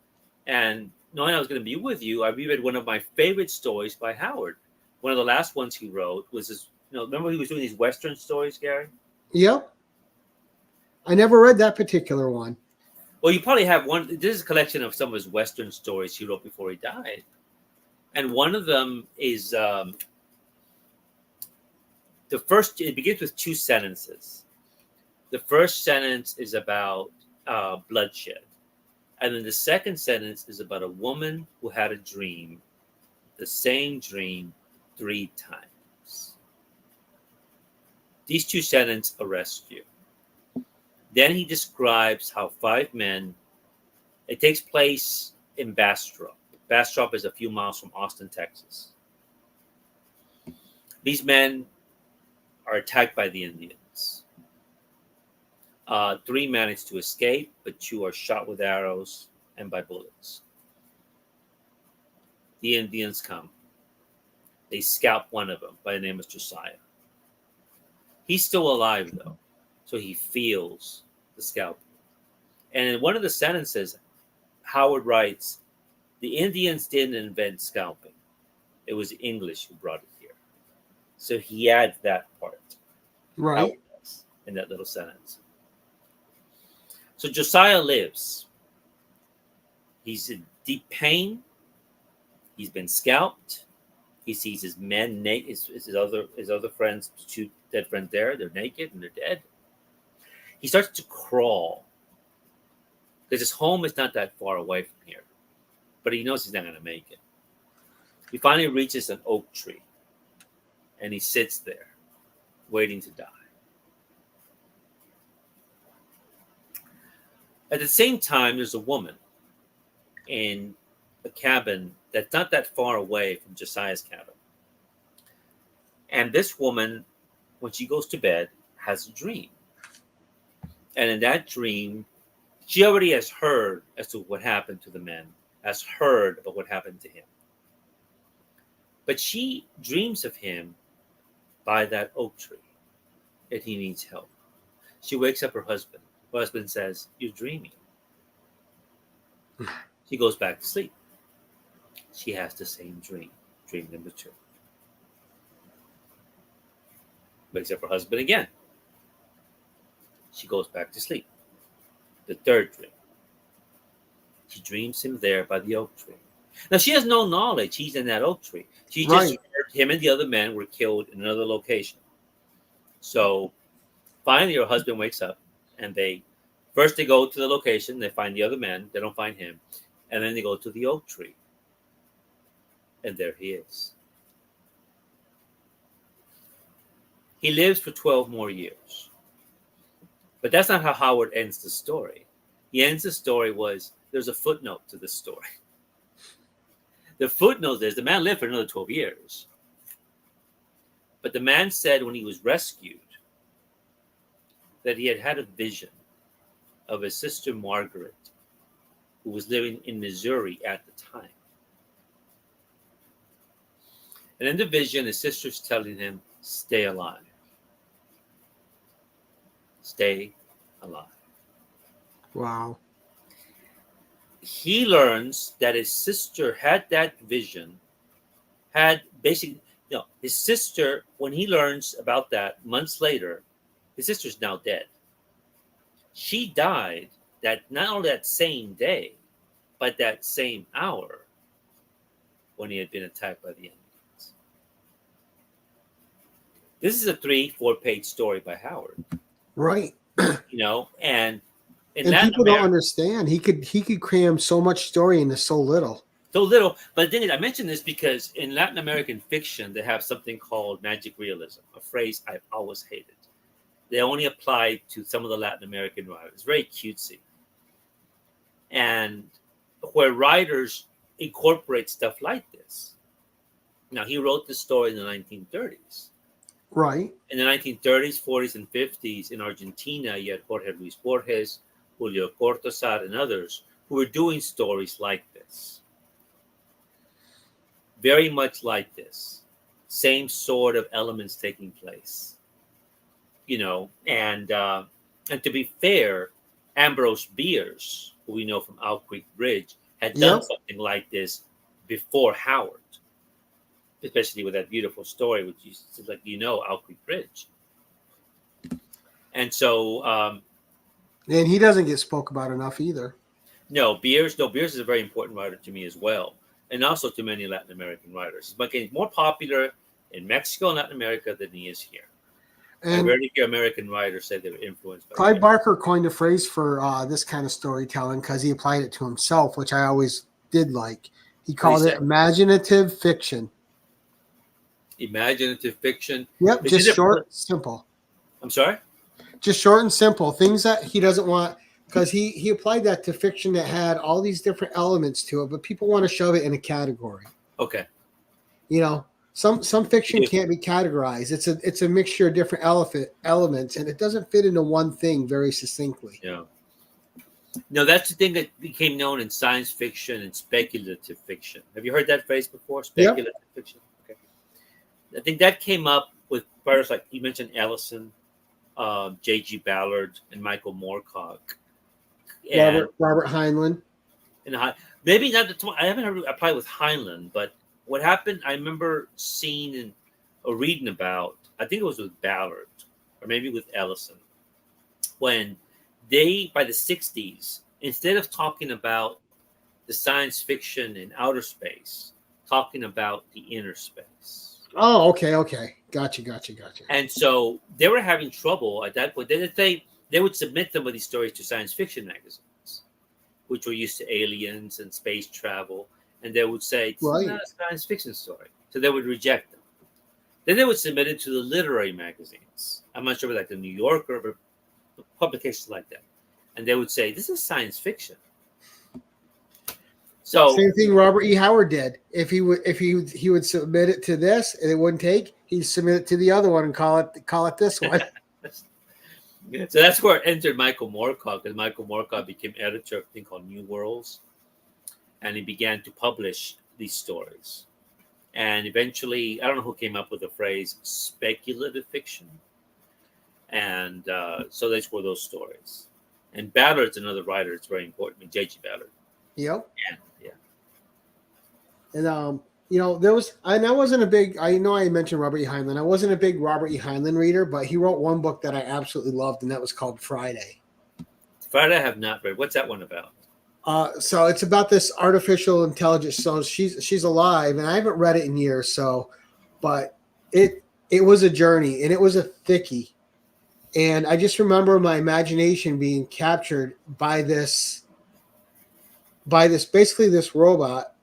B: and knowing I was going to be with you, I reread one of my favorite stories by Howard. One of the last ones he wrote was this. You know, remember he was doing these Western stories, Gary?
A: Yep. I never read that particular one.
B: Well, you probably have one. This is a collection of some of his Western stories he wrote before he died, and one of them is the first. It begins with two sentences. The first sentence is about bloodshed, and then the second sentence is about a woman who had a dream, the same dream 3 times. These two sentences arrest you. Then he describes how 5 men, it takes place in Bastrop. Bastrop is a few miles from Austin, Texas. These men are attacked by the Indians. 3 manage to escape, but 2 are shot with arrows and by bullets. The Indians come. They scalp one of them by the name of Josiah. He's still alive, though, so he feels the scalp. And in one of the sentences, Howard writes, the Indians didn't invent scalping. It was the English who brought it here. So he adds that part.
A: Right.
B: In that little sentence. So Josiah lives. He's in deep pain. He's been scalped. He sees his men naked, his other friends, 2 dead friends there. They're naked and they're dead. He starts to crawl because his home is not that far away from here, but he knows he's not going to make it. He finally reaches an oak tree, and he sits there, waiting to die. At the same time, there's a woman in a cabin that's not that far away from Josiah's cabin. And this woman, when she goes to bed, has a dream. And in that dream, she already has heard as to what happened to the men, has heard about what happened to him. But she dreams of him by that oak tree, and he needs help. She wakes up her husband. Her husband says, "You're dreaming." She goes back to sleep. She has the same dream, dream number 2. Wakes up her husband again. She goes back to sleep. The 3rd dream. She dreams him there by the oak tree. Now, she has no knowledge he's in that oak tree. She just heard him and the other men were killed in another location. So finally, her husband wakes up, and they go to the location. They find the other men. They don't find him, and then they go to the oak tree, and there he is. He lives for 12 more years. But that's not how Howard ends the story. He ends the story there's a footnote to this story. The footnote is the man lived for another 12 years. But the man said when he was rescued that he had a vision of his sister Margaret, who was living in Missouri at the time. And in the vision, his sister's telling him, stay alive. Stay alive.
A: Wow.
B: He learns that his sister had that vision, his sister, when he learns about that months later, his sister's now dead. She died not only that same day, but that same hour when he had been attacked by the Indians. This is a 3-4 page story by Howard.
A: Right.
B: And
A: people don't understand. He could cram so much story into so little.
B: So little, but then I mention this because in Latin American fiction, they have something called magic realism, a phrase I've always hated. They only apply to some of the Latin American writers. Very cutesy. And where writers incorporate stuff like this. Now, he wrote this story in the 1930s.
A: Right.
B: In the 1930s, 40s, and 50s in Argentina, you had Jorge Luis Borges, Julio Cortázar, and others who were doing stories like this. Very much like this. Same sort of elements taking place. And to be fair, Ambrose Bierce, who we know from Owl Creek Bridge, had done something like this before Howard. Especially with that beautiful story, which is like Owl Creek Bridge. And so,
A: and he doesn't get spoke about enough either.
B: No, Bierce is a very important writer to me as well, and also to many Latin American writers. But he's more popular in Mexico and Latin America than he is here. And I rarely hear American writers say they were influenced by
A: Clive Barker coined a phrase for this kind of storytelling because he applied it to himself, which I always did like. He called it imaginative fiction.
B: Imaginative fiction.
A: Yep, just short, simple.
B: I'm sorry?
A: Just short and simple. Things that he doesn't want, because he applied that to fiction that had all these different elements to it, but people want to shove it in a category.
B: Okay.
A: Some fiction can't be categorized. It's a mixture of different elements, and it doesn't fit into one thing very succinctly.
B: Yeah. No, that's the thing that became known in science fiction and speculative fiction. Have you heard that phrase before? Speculative fiction. Okay. I think that came up with writers like you mentioned Ellison, J.G. Ballard, and Michael Moorcock.
A: Robert Heinlein.
B: And maybe not I haven't heard applied with Heinlein, but what happened, I remember seeing or reading about, I think it was with Ballard, or maybe with Ellison, when they, by the 60s, instead of talking about the science fiction in outer space, talking about the inner space.
A: Oh, okay. Gotcha.
B: And so they were having trouble at that point. They would submit some of these stories to science fiction magazines, which were used to aliens and space travel. And they would say, this is not a science fiction story. So they would reject them. Then they would submit it to the literary magazines. I'm not sure, like the New Yorker, but publications like that. And they would say, this is science fiction. So
A: same thing Robert E. Howard did. If he would submit it to this and it wouldn't take, he'd submit it to the other one and call it this one.
B: So that's where it entered Michael Moorcock, because Michael Moorcock became editor of a thing called New Worlds. And he began to publish these stories. And eventually, I don't know who came up with the phrase speculative fiction. And so those were those stories. And Ballard's another writer. It's very important. J.G. Ballard.
A: Yep.
B: Yeah.
A: And there was, and I wasn't a big, I know I mentioned Robert E. Heinlein. I wasn't a big Robert E. Heinlein reader, but he wrote one book that I absolutely loved, and that was called Friday.
B: Friday I have not read. What's that one about?
A: So it's about this artificial intelligence. So she's alive, and I haven't read it in years. So but it was a journey, and it was a thickie. And I just remember my imagination being captured by this basically this robot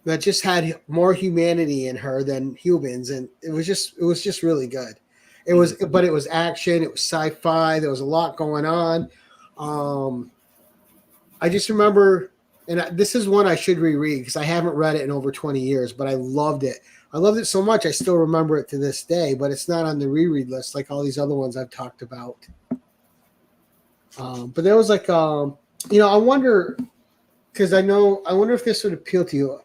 A: that just had more humanity in her than humans, and it was just really good. But it was action, it was sci-fi, there was a lot going on. I just remember, and this is one I should reread because I haven't read it in over 20 years, but I loved it. I loved it so much I still remember it to this day, but it's not on the reread list like all these other ones I've talked about. But there was like, I wonder, because I wonder if this would appeal to you.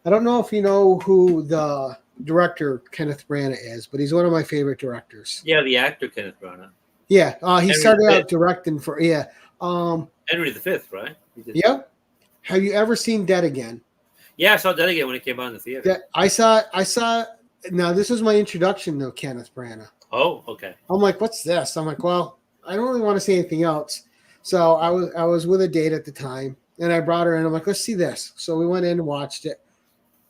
A: I don't know if you know who the director Kenneth Branagh is, but he's one of my favorite directors.
B: Yeah, the actor Kenneth Branagh.
A: Yeah, he started out directing for
B: Henry V, right?
A: Yeah. Have you ever seen Dead Again?
B: Yeah, I saw Dead Again when it came out in the theater.
A: Yeah, I saw. Now this was my introduction to Kenneth Branagh.
B: Oh, okay.
A: I'm like, what's this? I'm like, well, I don't really want to say anything else. So I was with a date at the time, and I brought her in. I'm like, let's see this. So we went in and watched it.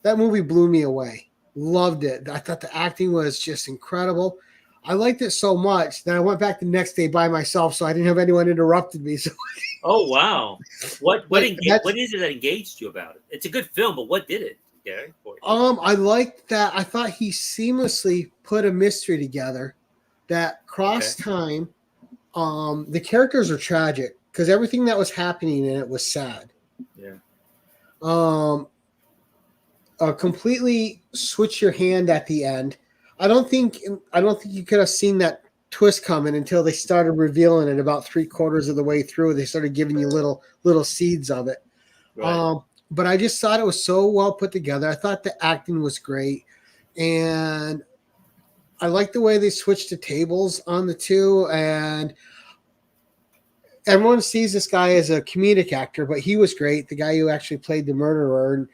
A: That movie blew me away. Loved it. I thought the acting was just incredible. I liked it so much that I went back the next day by myself, so I didn't have anyone interrupted me. So,
B: oh wow, what is it that engaged you about it? It's a good film, but what did it, Gary? For you?
A: I liked that. I thought he seamlessly put a mystery together that crossed time. The characters are tragic because everything that was happening in it was sad.
B: Yeah.
A: Completely switch your hand at the end. I don't think you could have seen that twist coming until they started revealing it about 3/4 of the way through. They started giving you little seeds of it.
B: Right.
A: But I just thought it was so well put together. I thought the acting was great, and I like the way they switched the tables on the two. And everyone sees this guy as a comedic actor, but he was great. The guy who actually played the murderer, and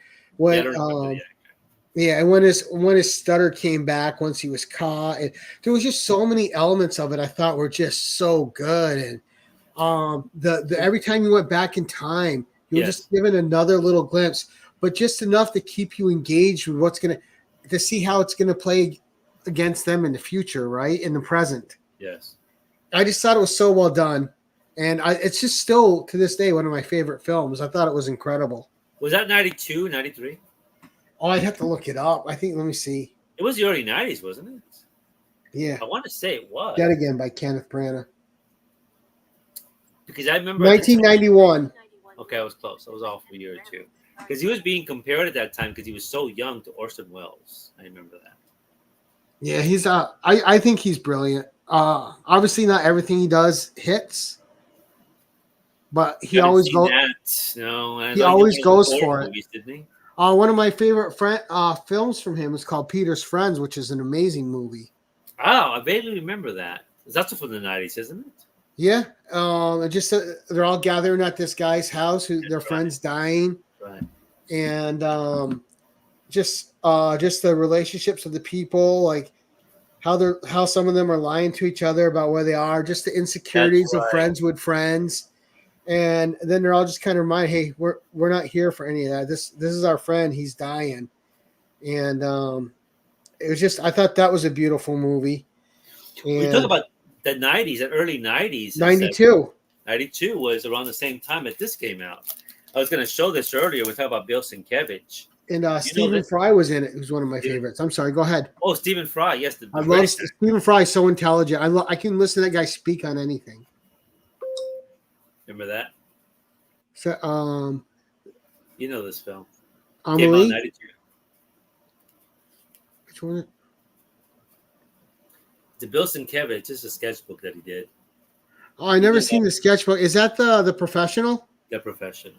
A: and when his stutter came back once he was caught, and there was just so many elements of it I thought were just so good. And the every time you went back in time, you were just given another little glimpse, but just enough to keep you engaged with to see how it's gonna play against them in the future, right? In the present.
B: Yes.
A: I just thought it was so well done. And it's just still to this day one of my favorite films. I thought it was incredible.
B: Was that 92, 93?
A: Oh, I'd have to look it up. I think, let me see.
B: It was the early 90s, wasn't it?
A: Yeah.
B: I want to say it was.
A: Dead Again by Kenneth Branagh.
B: Because I remember
A: 1991.
B: Okay, I was close. I was off a year or two. Because he was being compared at that time because he was so young to Orson Welles. I remember that.
A: Yeah, he's I think he's brilliant. Obviously not everything he does hits, but he always goes.
B: No,
A: he always goes for it.
B: Movies, didn't he?
A: One of my favorite films from him is called Peter's Friends, which is an amazing movie.
B: Oh, I vaguely remember that. That's from the 90s, isn't it?
A: Yeah. They're all gathering at this guy's house their friend's dying.
B: Right.
A: And just the relationships of the people, like how some of them are lying to each other about where they are, just the insecurities of friends with friends. And then they're all just kind of reminded, hey, we're not here for any of that. This is our friend. He's dying. And it was just, I thought that was a beautiful movie. And
B: we talk about the 90s, the early 90s.
A: 92.
B: 92 was around the same time that this came out. I was going to show this earlier. We talked about Bill Sienkiewicz.
A: And Stephen Fry was in it. Who's one of my favorites. I'm sorry. Go ahead.
B: Oh, Stephen Fry. Yes.
A: I love Stephen Fry. So intelligent. I can listen to that guy speak on anything.
B: Remember that?
A: So,
B: you know this film.
A: Amelie?
B: Came out 92.
A: Which one?
B: The Bill Sienkiewicz is a sketchbook that he did.
A: Oh, I never seen the sketchbook. Is that the Professional?
B: The Professional.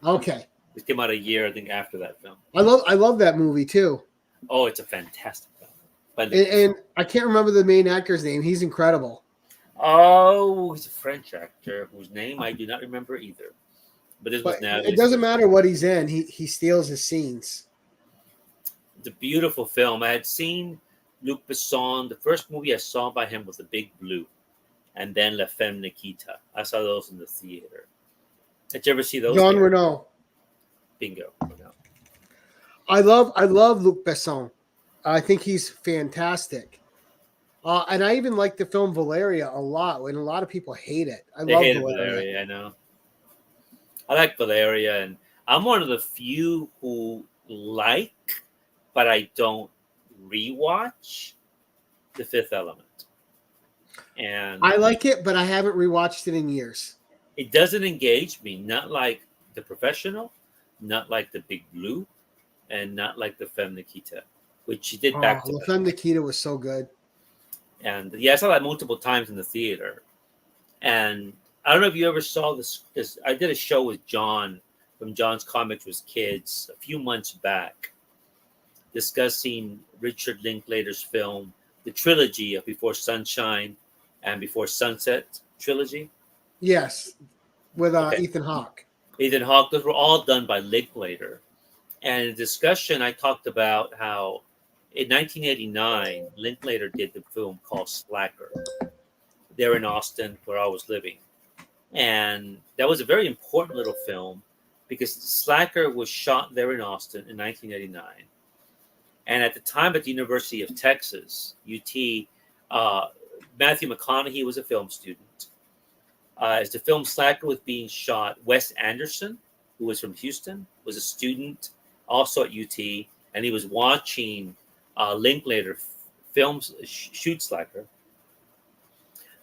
A: Okay.
B: It came out a year, I think, after that film.
A: I love that movie too.
B: Oh, it's a fantastic film.
A: And I can't remember the main actor's name. He's incredible.
B: Oh, he's a French actor whose name I do not remember either. But this was now.
A: It doesn't matter what he's in. He steals his scenes.
B: It's a beautiful film. I had seen Luc Besson. The first movie I saw by him was The Big Blue, and then La Femme Nikita. I saw those in the theater. Did you ever see those?
A: Jean Reno.
B: Bingo.
A: I love Luc Besson. I think he's fantastic. And I even like the film Valeria a lot, and a lot of people hate it. I
B: They
A: love
B: hated
A: Valeria.
B: Valeria, I know. I like Valeria, and I'm one of the few who like, but I don't rewatch The Fifth Element. And
A: I like it, but I haven't rewatched it in years.
B: it doesn't engage me, not like The Professional, not like The Big Blue, and not like The Femme Nikita, which she did back to
A: La
B: back.
A: Femme Nikita was so good.
B: And yeah, I saw that multiple times in the theater. And I don't know if you ever saw this, because I did a show with John from John's Comics with Kids a few months back, discussing Richard Linklater's film, the trilogy of Before Sunshine and Before Sunset trilogy.
A: Yes, with
B: Okay.
A: Ethan Hawke.
B: Ethan Hawke, those were all done by Linklater. And in the discussion, I talked about how in 1989, Linklater did the film called Slacker there in Austin, where I was living. And that was a very important little film because Slacker was shot there in Austin in 1989. And at the time at the University of Texas, UT, Matthew McConaughey was a film student. As the film Slacker was being shot, Wes Anderson, who was from Houston, was a student also at UT, and he was watching Linklater films shoot Slacker.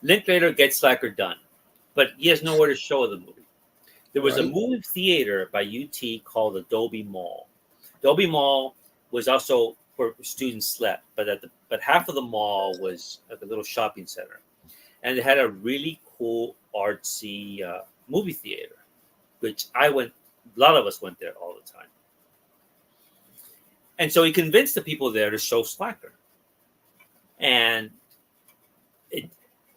B: Linklater gets Slacker done, but he has nowhere to show the movie. There was a movie theater by UT called Adobe Mall. Adobe Mall was also where students slept, but half of the mall was at the little shopping center, and it had a really cool artsy movie theater, which I went. A lot of us went there all the time, and so he convinced the people there to show Slacker. And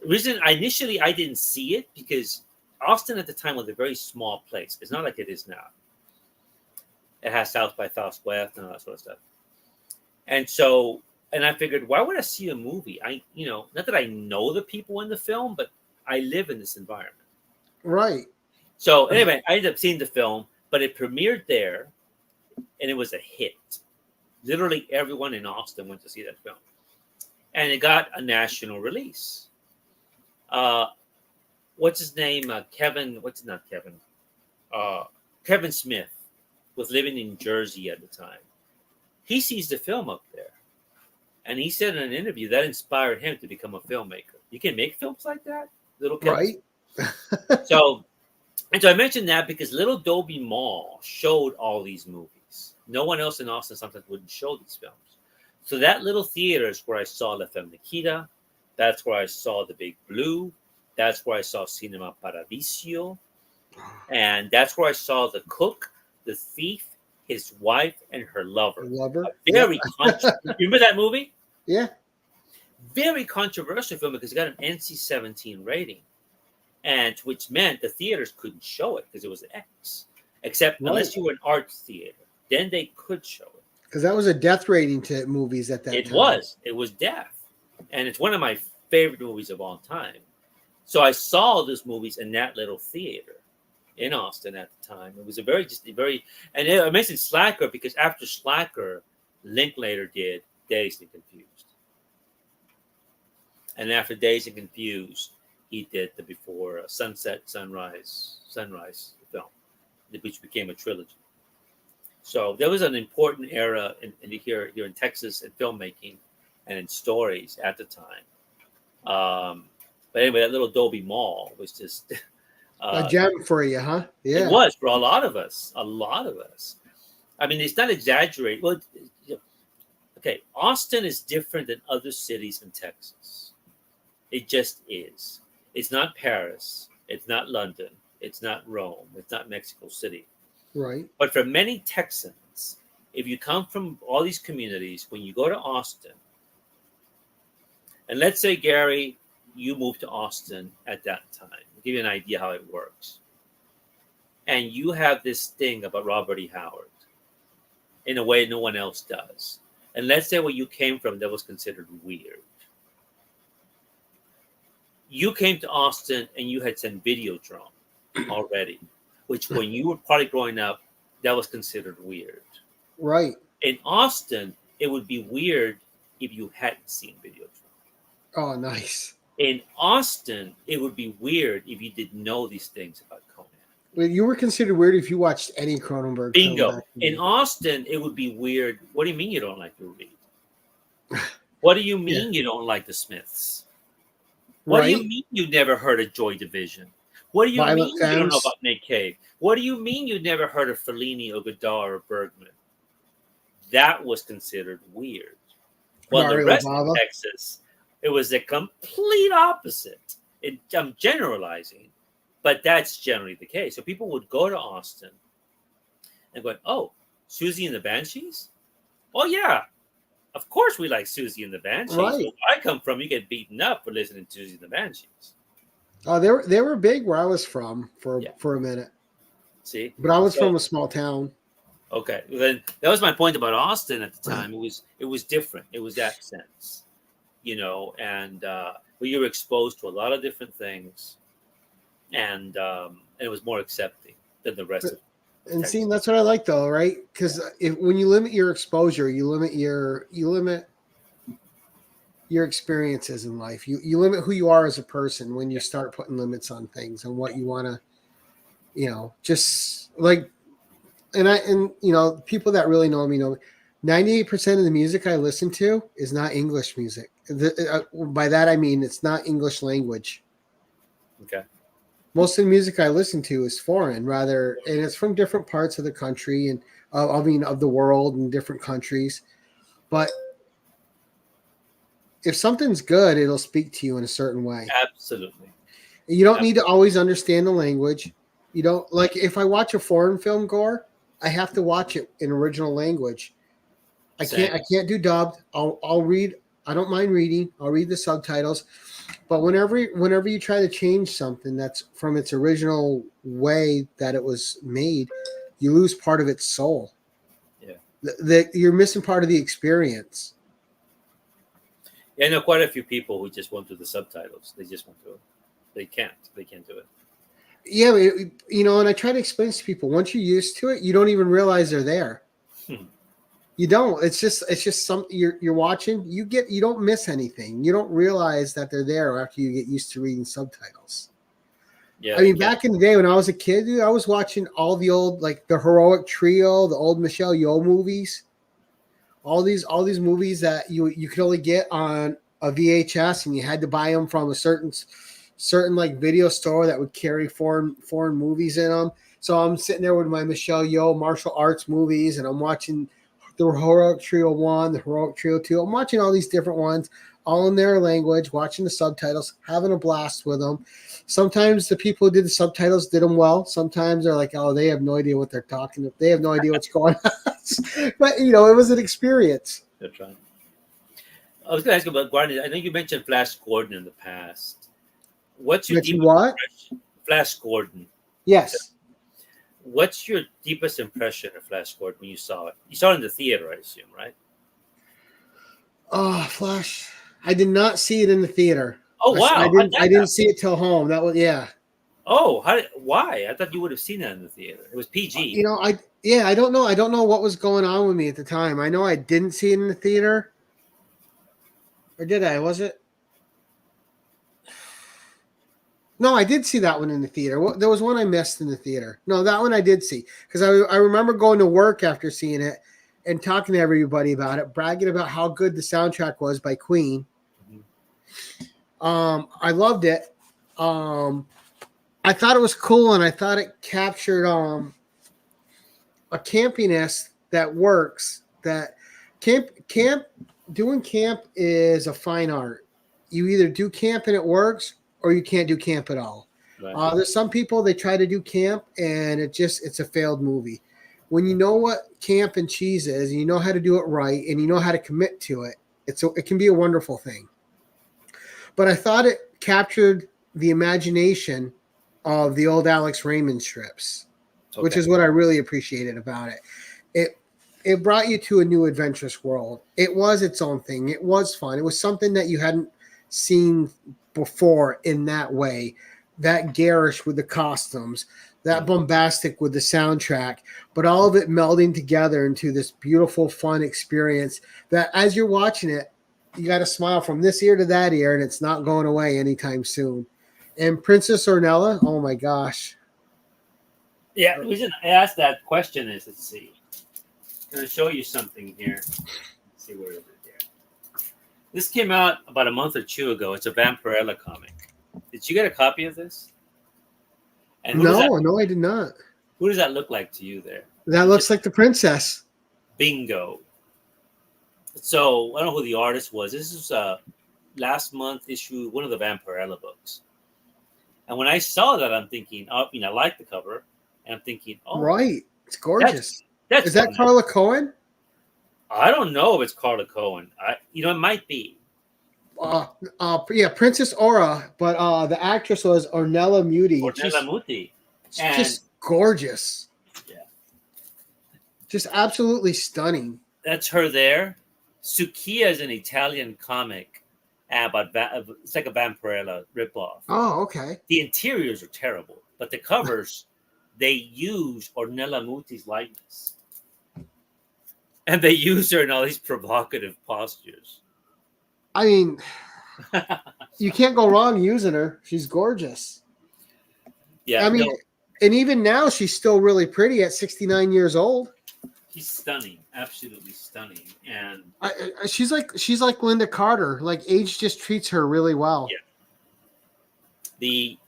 B: reason initially I didn't see it because Austin at the time was a very small place. It's not like it is now. It has South by Southwest and all that sort of stuff. And so, and I figured, why would I see a movie? Not that I know the people in the film, but I live in this environment.
A: Right.
B: So anyway, I ended up seeing the film, but it premiered there, and it was a hit. Literally everyone in Austin went to see that film. And it got a national release. What's his name? Kevin Smith was living in Jersey at the time. He sees the film up there. And he said in an interview that inspired him to become a filmmaker. You can make films like that? Little Kevin. Right. So I mentioned that because Little Adobe Mall showed all these movies. No one else in Austin sometimes wouldn't show these films. So that little theater is where I saw La Femme Nikita. That's where I saw The Big Blue. That's where I saw Cinema Paradiso. And that's where I saw The Cook, The Thief, his wife, and her lover. Remember that movie?
A: Yeah.
B: Very controversial film because it got an NC-17 rating. And which meant the theaters couldn't show it because it was X. Except unless you were an art theater. Then they could show it.
A: Because that was a death rating to movies at that time.
B: It was death. And it's one of my favorite movies of all time. So I saw those movies in that little theater in Austin at the time. It was and I mentioned Slacker because after Slacker, Linklater did Dazed and Confused. And after Dazed and Confused, he did the Before Sunset, Sunrise film, which became a trilogy. So there was an important era here in Texas in filmmaking and in stories at the time. But anyway, that little Adobe Mall was just
A: a gem for you, huh? Yeah,
B: it was for a lot of us. I mean, it's not exaggerated. Well, okay, Austin is different than other cities in Texas. It just is. It's not Paris. It's not London. It's not Rome. It's not Mexico City.
A: Right.
B: But for many Texans, if you come from all these communities, when you go to Austin, and let's say, Gary, you moved to Austin at that time. I'll give you an idea how it works. And you have this thing about Robert E. Howard in a way no one else does. And let's say where you came from that was considered weird. You came to Austin and you had some Videodrome already, which when you were probably growing up, that was considered weird.
A: Right.
B: In Austin, it would be weird if you hadn't seen Videotron.
A: Oh, nice.
B: In Austin, it would be weird if you didn't know these things about Conan.
A: Well, you were considered weird if you watched any Cronenberg film
B: Bingo.
A: back
B: In Austin, it would be weird. What do you mean you don't like to read? What do you mean you don't like the Smiths? What do you mean you never heard of Joy Division? What do you
A: Violent
B: mean you don't know
A: Femmes.
B: about Nick Cave? What do you mean you never heard of Fellini or Godard or Bergman? That was considered weird. Well, the
A: Mario
B: rest
A: Bava.
B: of Texas, it was the complete opposite. I'm generalizing, but that's generally the case. So people would go to Austin and go, oh, Susie and the Banshees? Oh, yeah. Of course we like Susie and the Banshees.
A: Right.
B: Where I come from, you get beaten up for listening to Susie and the Banshees.
A: They were big where I was from for a minute.
B: See?
A: But I was from a small town.
B: Okay. Well, then that was my point about Austin at the time. It was different. It was that sense. And where you were exposed to a lot of different things, and it was more accepting than the rest of it.
A: And see, that's what I like though, right? Because when you limit your exposure, you limit your experiences in life. You limit who you are as a person when you start putting limits on things and what you want to, just like, and people that really know me know 98% of the music I listen to is not English music. By that I mean it's not English language.
B: Okay.
A: Most of the music I listen to is foreign, and it's from different parts of the country and of the world and different countries. But if something's good, it'll speak to you in a certain way.
B: Absolutely.
A: You don't need to always understand the language. You don't like if I watch a foreign film, Gore, I have to watch it in original language. I can't do dubbed. I'll read. I don't mind reading. I'll read the subtitles. But whenever you try to change something that's from its original way that it was made, you lose part of its soul. Yeah. You're missing part of the experience.
B: Yeah, I know quite a few people who just won't do the subtitles. They just won't do it. They can't do it.
A: Yeah, and I try to explain to people, once you're used to it, you don't even realize they're there. You don't. It's just something you're watching. You don't miss anything. You don't realize that they're there after you get used to reading subtitles. Yeah. I mean, back in the day when I was a kid, dude, I was watching all the old, like the Heroic Trio, the old Michelle Yeoh movies. All these movies that you could only get on a VHS, and you had to buy them from a certain like video store that would carry foreign movies in them. So I'm sitting there with my Michelle Yeoh martial arts movies, and I'm watching the Heroic Trio 1, the Heroic Trio 2. I'm watching all these different ones, all in their language, watching the subtitles, having a blast with them. Sometimes the people who did the subtitles did them well. Sometimes they're like, oh, they have no idea what they're talking about. They have no idea what's going on. But, it was an experience.
B: That's right. I was going to ask you about Gordon. I think you mentioned Flash Gordon in the past. What's your deepest impression? Flash Gordon.
A: Yes.
B: What's your deepest impression of Flash Gordon when you saw it? You saw it in the theater, I assume, right?
A: Oh, Flash! I did not see it in the theater.
B: Oh wow!
A: I didn't see it till home. That was
B: Oh, why? I thought you would have seen that in the theater. It was PG.
A: I don't know. I don't know what was going on with me at the time. I know I didn't see it in the theater, or did I? Was it? No, I did see that one in the theater. There was one I missed in the theater. No, that one I did see because I remember going to work after seeing it and talking to everybody about it, bragging about how good the soundtrack was by Queen. Mm-hmm. I loved it. I thought it was cool, and I thought it captured a campiness that works. That doing camp is a fine art. You either do camp and it works, or you can't do camp at all. Right. There's some people, they try to do camp and it's a failed movie. When you know what camp and cheese is, and you know how to do it right, and you know how to commit to it, it can be a wonderful thing. But I thought it captured the imagination of the old Alex Raymond strips, which is what I really appreciated about it. It brought you to a new adventurous world. It was its own thing. It was fun. It was something that you hadn't seen before in that way, that garish with the costumes, that bombastic with the soundtrack, but all of it melding together into this beautiful, fun experience that as you're watching it, you got to smile from this ear to that ear, and it's not going away anytime soon. And Princess Ornella, oh my gosh.
B: Yeah, the reason I asked that question is, let's see. I'm going to show you something here. Let's see where is it here. This came out about a month or two ago. It's a Barbarella comic. Did you get a copy of this? And
A: No, I did not.
B: Who does that look like to you there?
A: That looks like the princess.
B: Bingo. So I don't know who the artist was. This is last month issue, one of the Barbarella books. And when I saw that, I'm thinking, I like the cover. And I'm thinking, oh.
A: Right. It's gorgeous.
B: Is
A: that Carla Cohen?
B: I don't know if it's Carla Cohen. It might be.
A: Yeah, Princess Aura, but the actress was Ornella Muti.
B: And
A: just gorgeous.
B: Yeah.
A: Just absolutely stunning.
B: That's her there. Sukiya is an Italian comic about it's like a Barbarella ripoff.
A: Oh, okay.
B: The interiors are terrible, but the covers they use Ornella Muti's likeness, and they use her in all these provocative postures.
A: I mean, you can't go wrong using her. She's gorgeous.
B: Yeah,
A: I mean, and even now she's still really pretty at 69 years old.
B: She's stunning, absolutely stunning, and
A: she's like Linda Carter. Like age just treats her really well.
B: Yeah. The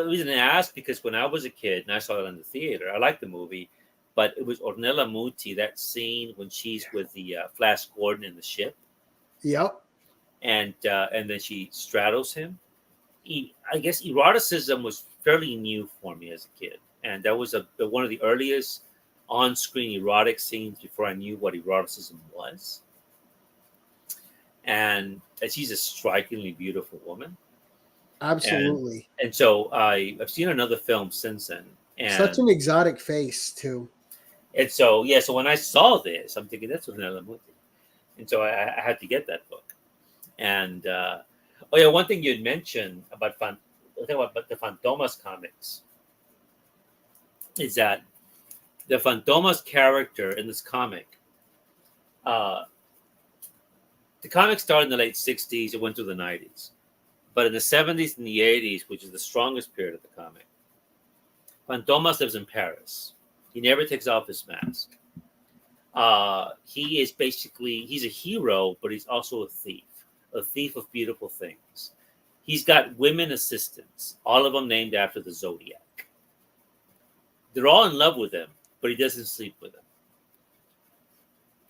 B: reason I asked because when I was a kid and I saw it in the theater, I liked the movie, but it was Ornella Muti, that scene when she's with the Flash Gordon in the ship.
A: Yep.
B: And then she straddles him. I guess eroticism was fairly new for me as a kid, and that was one of the earliest on-screen erotic scenes before I knew what eroticism was. And she's a strikingly beautiful woman.
A: Absolutely.
B: And so I've seen another film since then. And
A: such an exotic face too.
B: And so so when I saw this, I'm thinking that's Ornella Muti, and so I had to get that book. And one thing you had mentioned about the Fantomas comics is that the Fantomas character in this comic, the comic started in the late 60s, it went through the 90s. But in the 70s and the 80s, which is the strongest period of the comic, Fantomas lives in Paris. He never takes off his mask. He is he's a hero, but he's also a thief of beautiful things. He's got women assistants, all of them named after the Zodiac. They're all in love with him, but he doesn't sleep with them.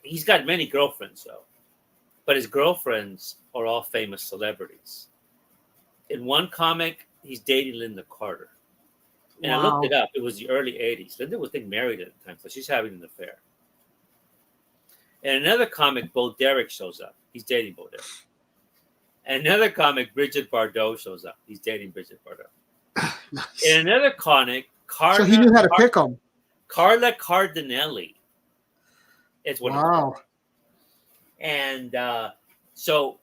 B: He's got many girlfriends, though, but his girlfriends are all famous celebrities. In one comic, he's dating Linda Carter. And I looked it up. It was the early 80s. Linda was married at the time, so she's having an affair. In another comic, Bo Derek shows up. He's dating Bo Derek. And another comic, Bridget Bardot shows up. He's dating Bridget Bardot. Nice. In another comic,
A: so he knew how to pick them.
B: Carla Cardinelli is one of them. And so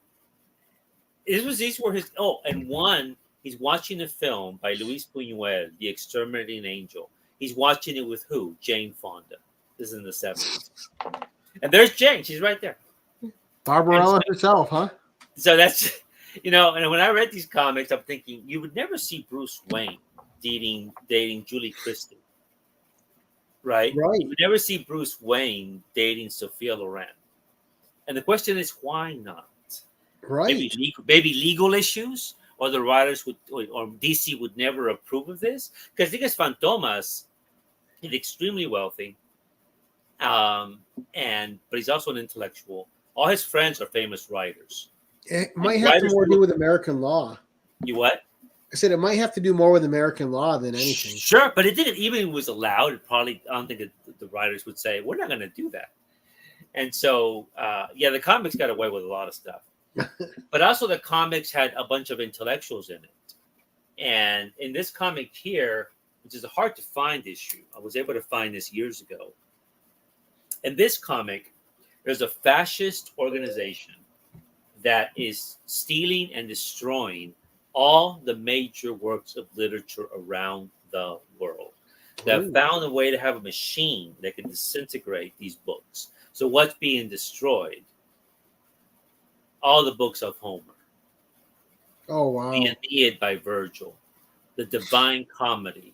B: these were his. Oh, and one, he's watching a film by Luis Buñuel, The Exterminating Angel. He's watching it with who? Jane Fonda. This is in the 70s. And there's Jane. She's right there.
A: Barbarella herself, huh?
B: So that's, and when I read these comics, I'm thinking, you would never see Bruce Wayne dating Julie Christie. Right? You would never see Bruce Wayne dating Sophia Loren. And the question is, why not?
A: Right.
B: Maybe legal issues, or the writers or DC would never approve of this. Because I think Fantomas is extremely wealthy, but he's also an intellectual. All his friends are famous writers.
A: It might have more to do with American law.
B: You what?
A: I said it might have to do more with American law than anything.
B: Sure, but it didn't even if it was allowed. It probably, I don't think the writers would say, we're not going to do that. And so, the comics got away with a lot of stuff. But also the comics had a bunch of intellectuals in it. And in this comic here, which is a hard to find issue, I was able to find this years ago. In this comic, there's a fascist organization that is stealing and destroying all the major works of literature around the world. that
A: Ooh.
B: found a way to have a machine that can disintegrate these books. So what's being destroyed? All the books of Homer,
A: Oh, wow.
B: the Aeneid by Virgil, the Divine Comedy,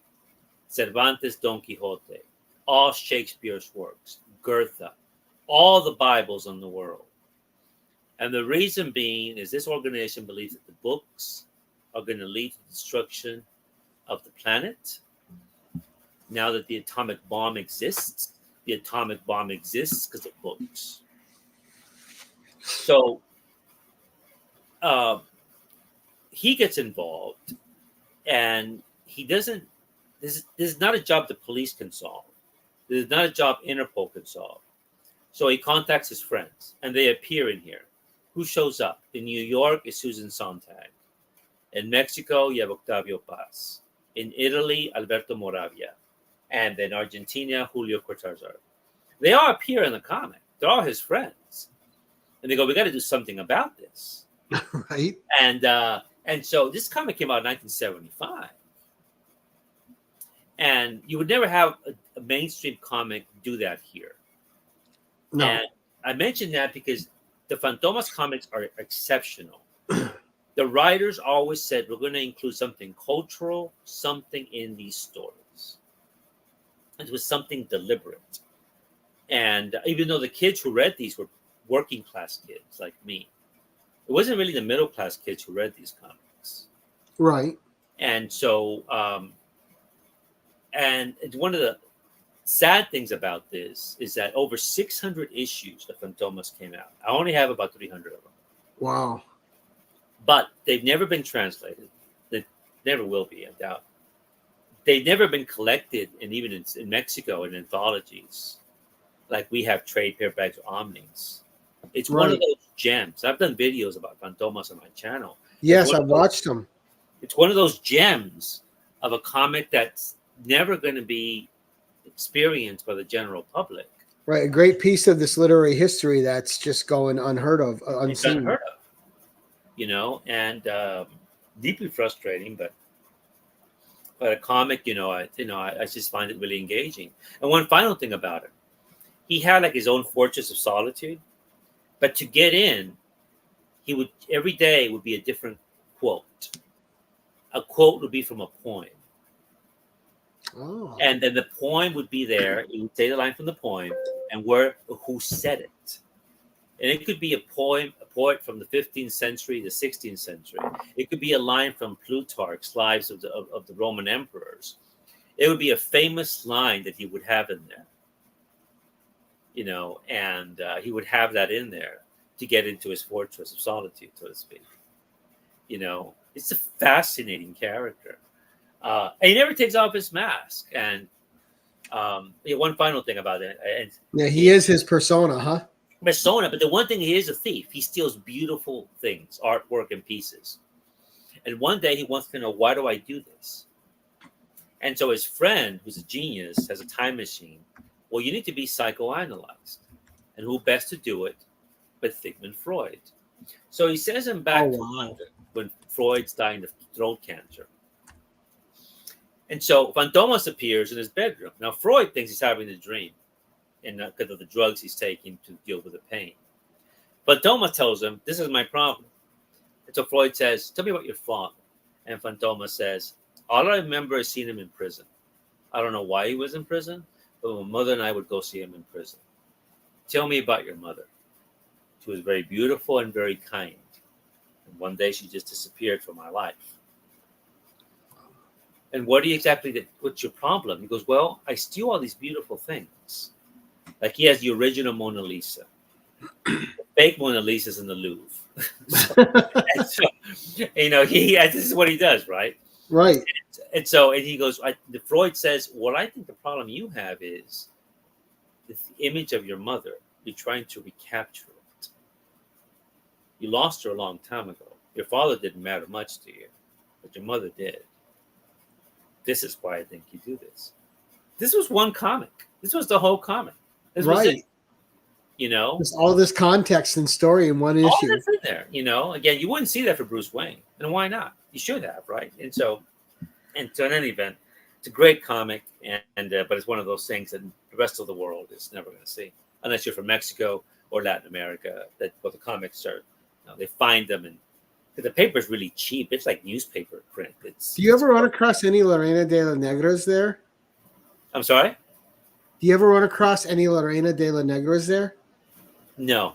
B: Cervantes' Don Quixote, all Shakespeare's works, Goethe, all the Bibles in the world. And the reason being is this organization believes that the books are going to lead to the destruction of the planet. Now that the atomic bomb exists because of books. So he gets involved, and he doesn't. This is not a job the police can solve. This is not a job Interpol can solve. So he contacts his friends, and they appear in here. Who shows up? In New York is Susan Sontag. In Mexico, you have Octavio Paz. In Italy, Alberto Moravia. And in Argentina, Julio Cortázar. They all appear in the comic. They're all his friends. And they go, we got to do something about this.
A: Right.
B: And so this comic came out in 1975. And you would never have a mainstream comic do that here.
A: No.
B: And I mentioned that because the Fantomas comics are exceptional. The writers always said, we're going to include something cultural, something in these stories. It was something deliberate. And even though the kids who read these were working class kids like me, it wasn't really the middle class kids who read these comics.
A: Right.
B: And so, and one of the sad things about this is that over 600 issues of Fantomas came out. I only have about 300 of them.
A: Wow.
B: But they've never been translated. They never will be, I doubt. They've never been collected, and even in Mexico, in anthologies. Like we have trade paperbacks or omnis. It's one of those gems. I've done videos about Fantomas on my channel.
A: Yes, I've watched them.
B: It's one of those gems of a comic that's never going to be experienced by the general public.
A: Right, a great piece of this literary history that's just going unheard of, unseen.
B: It's unheard of, and deeply frustrating. But a comic, I just find it really engaging. And one final thing about it, he had like his own fortress of solitude, but to get in, he would every day would be a different quote. A quote would be from a poem.
A: Oh.
B: And then the poem would be there. He would say the line from the poem and who said it. And it could be a poet from the 15th century, the 16th century. It could be a line from Plutarch's Lives of the Roman emperors. It would be a famous line that he would have in there. And he would have that in there to get into his fortress of solitude, so to speak. It's a fascinating character. And he never takes off his mask. And one final thing about it.
A: He is his persona, huh?
B: Persona, but the one thing, he is a thief. He steals beautiful things, artwork and pieces. And one day he wants to know, why do I do this? And so his friend, who's a genius, has a time machine. Well, you need to be psychoanalyzed. And who best to do it but Sigmund Freud? So he sends him back to London when Freud's dying of throat cancer. And so Fantomas appears in his bedroom. Now, Freud thinks he's having a dream, and because of the drugs he's taking to deal with the pain. Fantomas tells him, this is my problem. And so Freud says, tell me about your father. And Fantomas says, all I remember is seeing him in prison. I don't know why he was in prison, but my mother and I would go see him in prison. Tell me about your mother. She was very beautiful and very kind. And one day she just disappeared from my life. And what's your problem? He goes, well, I steal all these beautiful things. Like he has the original Mona Lisa. The fake Mona Lisa's in the Louvre. And so, this is what he does, right?
A: Right.
B: And he goes, Freud says, what I think the problem you have is the image of your mother. You're trying to recapture it. You lost her a long time ago. Your father didn't matter much to you, but your mother did. This is why I think you do this. This was one comic. This was the whole comic. This was it.
A: There's all this context and story in one issue.
B: All that's in there. Again, you wouldn't see that for Bruce Wayne. And why not? You should have, right? And so in any event, it's a great comic, and but it's one of those things that the rest of the world is never going to see unless you're from Mexico or Latin America. That where the comics are, they find them, and the paper is really cheap. It's like newspaper print.
A: Do you ever run across any Lorena de la Negras there?
B: I'm sorry.
A: Do you ever run across any Lorena de la Negras there?
B: No.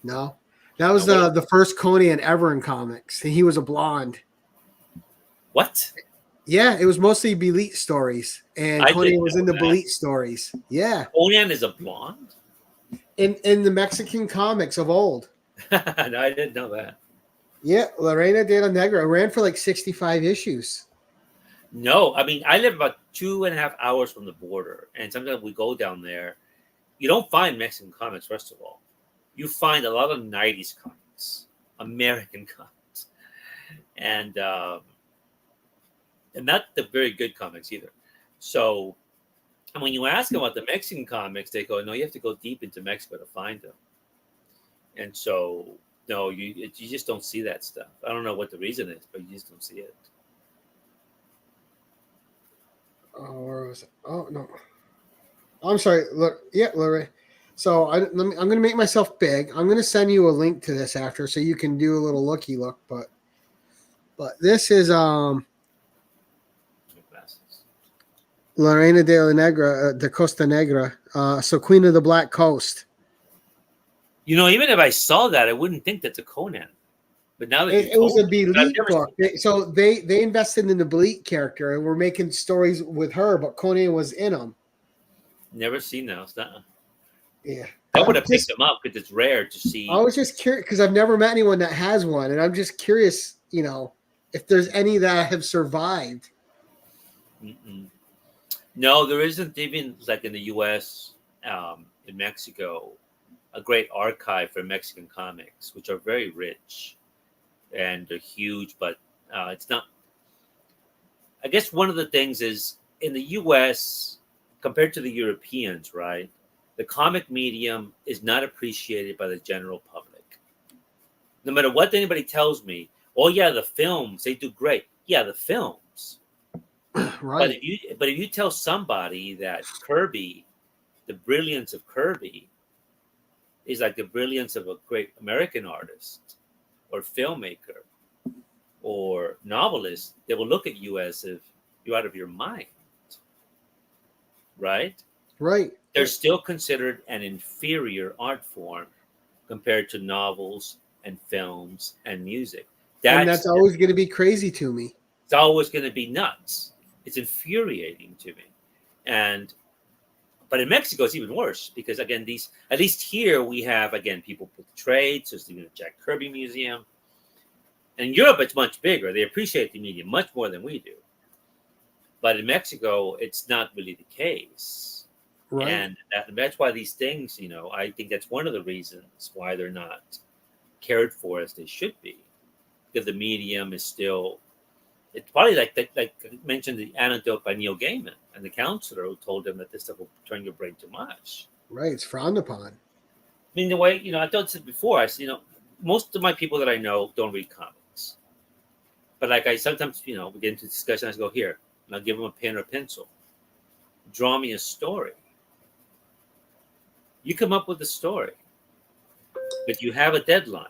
A: No. That was the first Conan ever in comics. He was a blonde.
B: What?
A: Yeah, it was mostly Belit stories, and Conan was in the Belit stories. Yeah.
B: Conan is a blonde?
A: In the Mexican comics of old.
B: No, I didn't know that.
A: Yeah, Lorena de la Negra ran for like 65 issues.
B: No, I mean, I live about 2.5 hours from the border, and sometimes we go down there. You don't find Mexican comics, first of all. You find a lot of 90s comics, American comics, and not the very good comics either. So, and when you ask them about the Mexican comics, they go, no, you have to go deep into Mexico to find them. And so, no, you just don't see that stuff. I don't know what the reason is, but you just don't see it.
A: Oh, where was it? Oh, no. I'm sorry. Look, yeah, Lorraine. So I'm going to make myself big. I'm going to send you a link to this after, so you can do a little looky look. But this is Lorena de la Negra, de Costa Negra. So Queen of the Black Coast.
B: Even if I saw that, I wouldn't think that's a Conan. But now that
A: it was a Belit book. So they invested in the Belit character and were making stories with her, but Conan was in them.
B: Never seen those.
A: Yeah.
B: I would have picked them up because it's rare to see.
A: I was just curious because I've never met anyone that has one, and I'm just curious, if there's any that have survived.
B: Mm-mm. No, there isn't even like in the U.S., in Mexico, a great archive for Mexican comics, which are very rich and they're huge, but it's not. I guess one of the things is in the U.S. compared to the Europeans, right? The comic medium is not appreciated by the general public. No matter what anybody tells me, oh yeah, the films, they do great. Yeah, the films.
A: Right.
B: But if you tell somebody that Kirby, the brilliance of Kirby, is like the brilliance of a great American artist or filmmaker or novelist, they will look at you as if you're out of your mind. Right?
A: Right.
B: They're still considered an inferior art form compared to novels and films and music.
A: That's always going to be crazy to me.
B: It's always going to be nuts. It's infuriating to me. But in Mexico, it's even worse because, again, at least here we have, again, people put the trade. So it's even a Jack Kirby museum. And in Europe, it's much bigger. They appreciate the medium much more than we do. But in Mexico, it's not really the case. Right. And that's why these things, I think that's one of the reasons why they're not cared for as they should be. Because the medium is still, it's probably like I mentioned the anecdote by Neil Gaiman and the counselor who told him that this stuff will turn your brain too much.
A: Right. It's frowned upon.
B: I mean, the way, I told you before, most of my people that I know don't read comics. But like I sometimes, we get into discussion, I go, here, and I'll give them a pen or a pencil. Draw me a story. You come up with a story, but you have a deadline.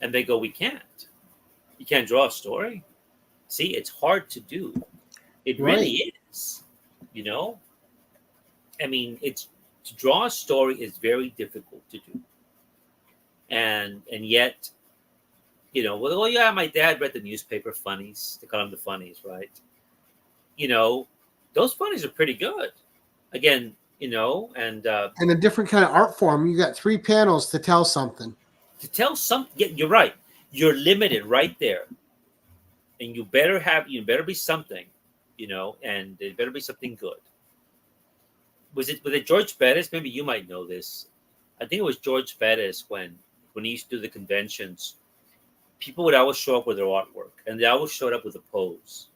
B: And they go, we can't. You can't draw a story? See, it's hard to do. It really is. I mean, to draw a story is very difficult to do. And yet, well, yeah, my dad read the newspaper funnies. They call them the funnies, right? Those funnies are pretty good. Again, and a
A: different kind of art form. You got 3 panels to tell something.
B: Yeah, you're right. You're limited right there, and you better be something, and it better be something good. Was it George Bettis? Maybe you might know this. I think it was George Bettis when he used to do the conventions. People would always show up with their artwork, and they always showed up with a pose,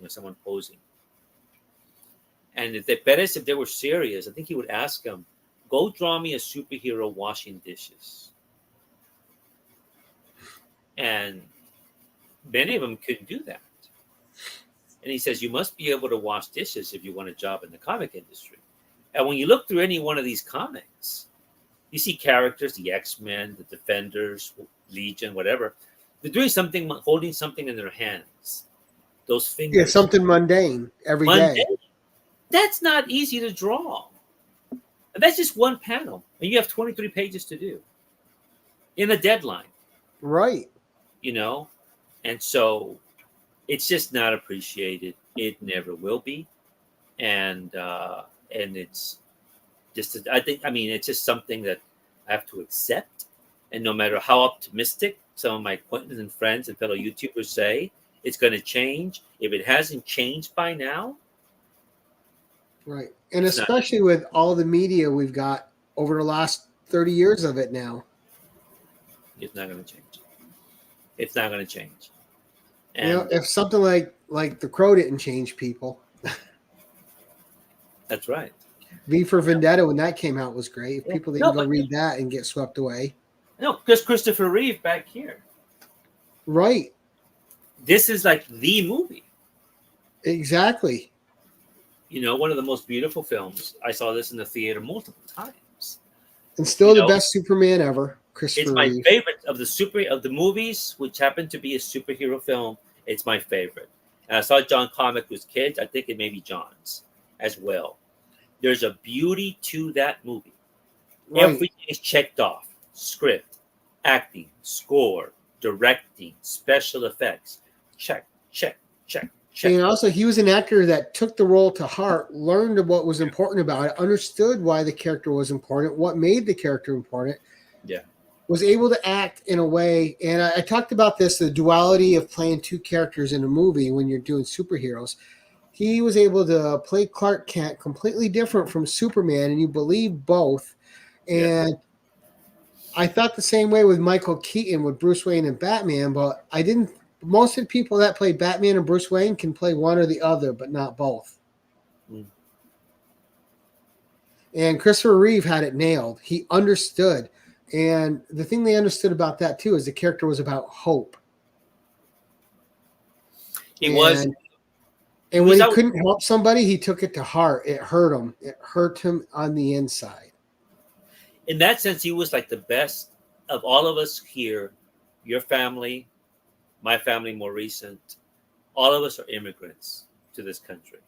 B: someone posing. And if they were serious, I think he would ask them, go draw me a superhero washing dishes. And many of them couldn't do that. And he says, you must be able to wash dishes if you want a job in the comic industry. And when you look through any one of these comics, you see characters, the X-Men, the Defenders, Legion, whatever. They're doing something, holding something in their hands. Those fingers.
A: Yeah, something mundane every day.
B: That's not easy to draw. And that's just one panel. And you have 23 pages to do in a deadline.
A: Right.
B: You know? And so it's just not appreciated. It never will be. And it's just, it's just something that I have to accept. And no matter how optimistic some of my acquaintances and friends and fellow YouTubers say it's going to change, if it hasn't changed by now.
A: Right. And especially with all the media we've got over the last 30 years of it now.
B: It's not going to change. It's not going to change. And,
A: you know, if something like The Crow didn't change people.
B: That's right.
A: V for Vendetta, when that came out, was great. If people didn't go read that and get swept away.
B: No, because Christopher Reeve back here.
A: Right.
B: This is like the movie.
A: Exactly.
B: You know, one of the most beautiful films. I saw this in the theater multiple times.
A: And still the best Superman ever, Christopher Reeve.
B: It's my favorite of the movies, which happened to be a superhero film. It's my favorite. And I saw John comic with kids. I think it may be John's as well. There's a beauty to that movie. Right. Everything is checked off. Script, acting, score, directing, special effects. Check, check, check, check.
A: And also, he was an actor that took the role to heart, learned what was important about it, understood why the character was important, what made the character important.
B: Yeah.
A: Was able to act in a way, and I talked about this, the duality of playing two characters in a movie when you're doing superheroes. He was able to play Clark Kent completely different from Superman, and you believe both. And yeah. I thought the same way with Michael Keaton with Bruce Wayne and Batman, but I didn't. Most of the people that play Batman and Bruce Wayne can play one or the other, but not both. Mm. And Christopher Reeve had it nailed. He understood. And the thing they understood about that, too, is the character was about hope.
B: He was.
A: And when he couldn't help somebody, he took it to heart. It hurt him. It hurt him on the inside.
B: In that sense, he was like the best of all of us here. Your family, my family more recent. All of us are immigrants to this country.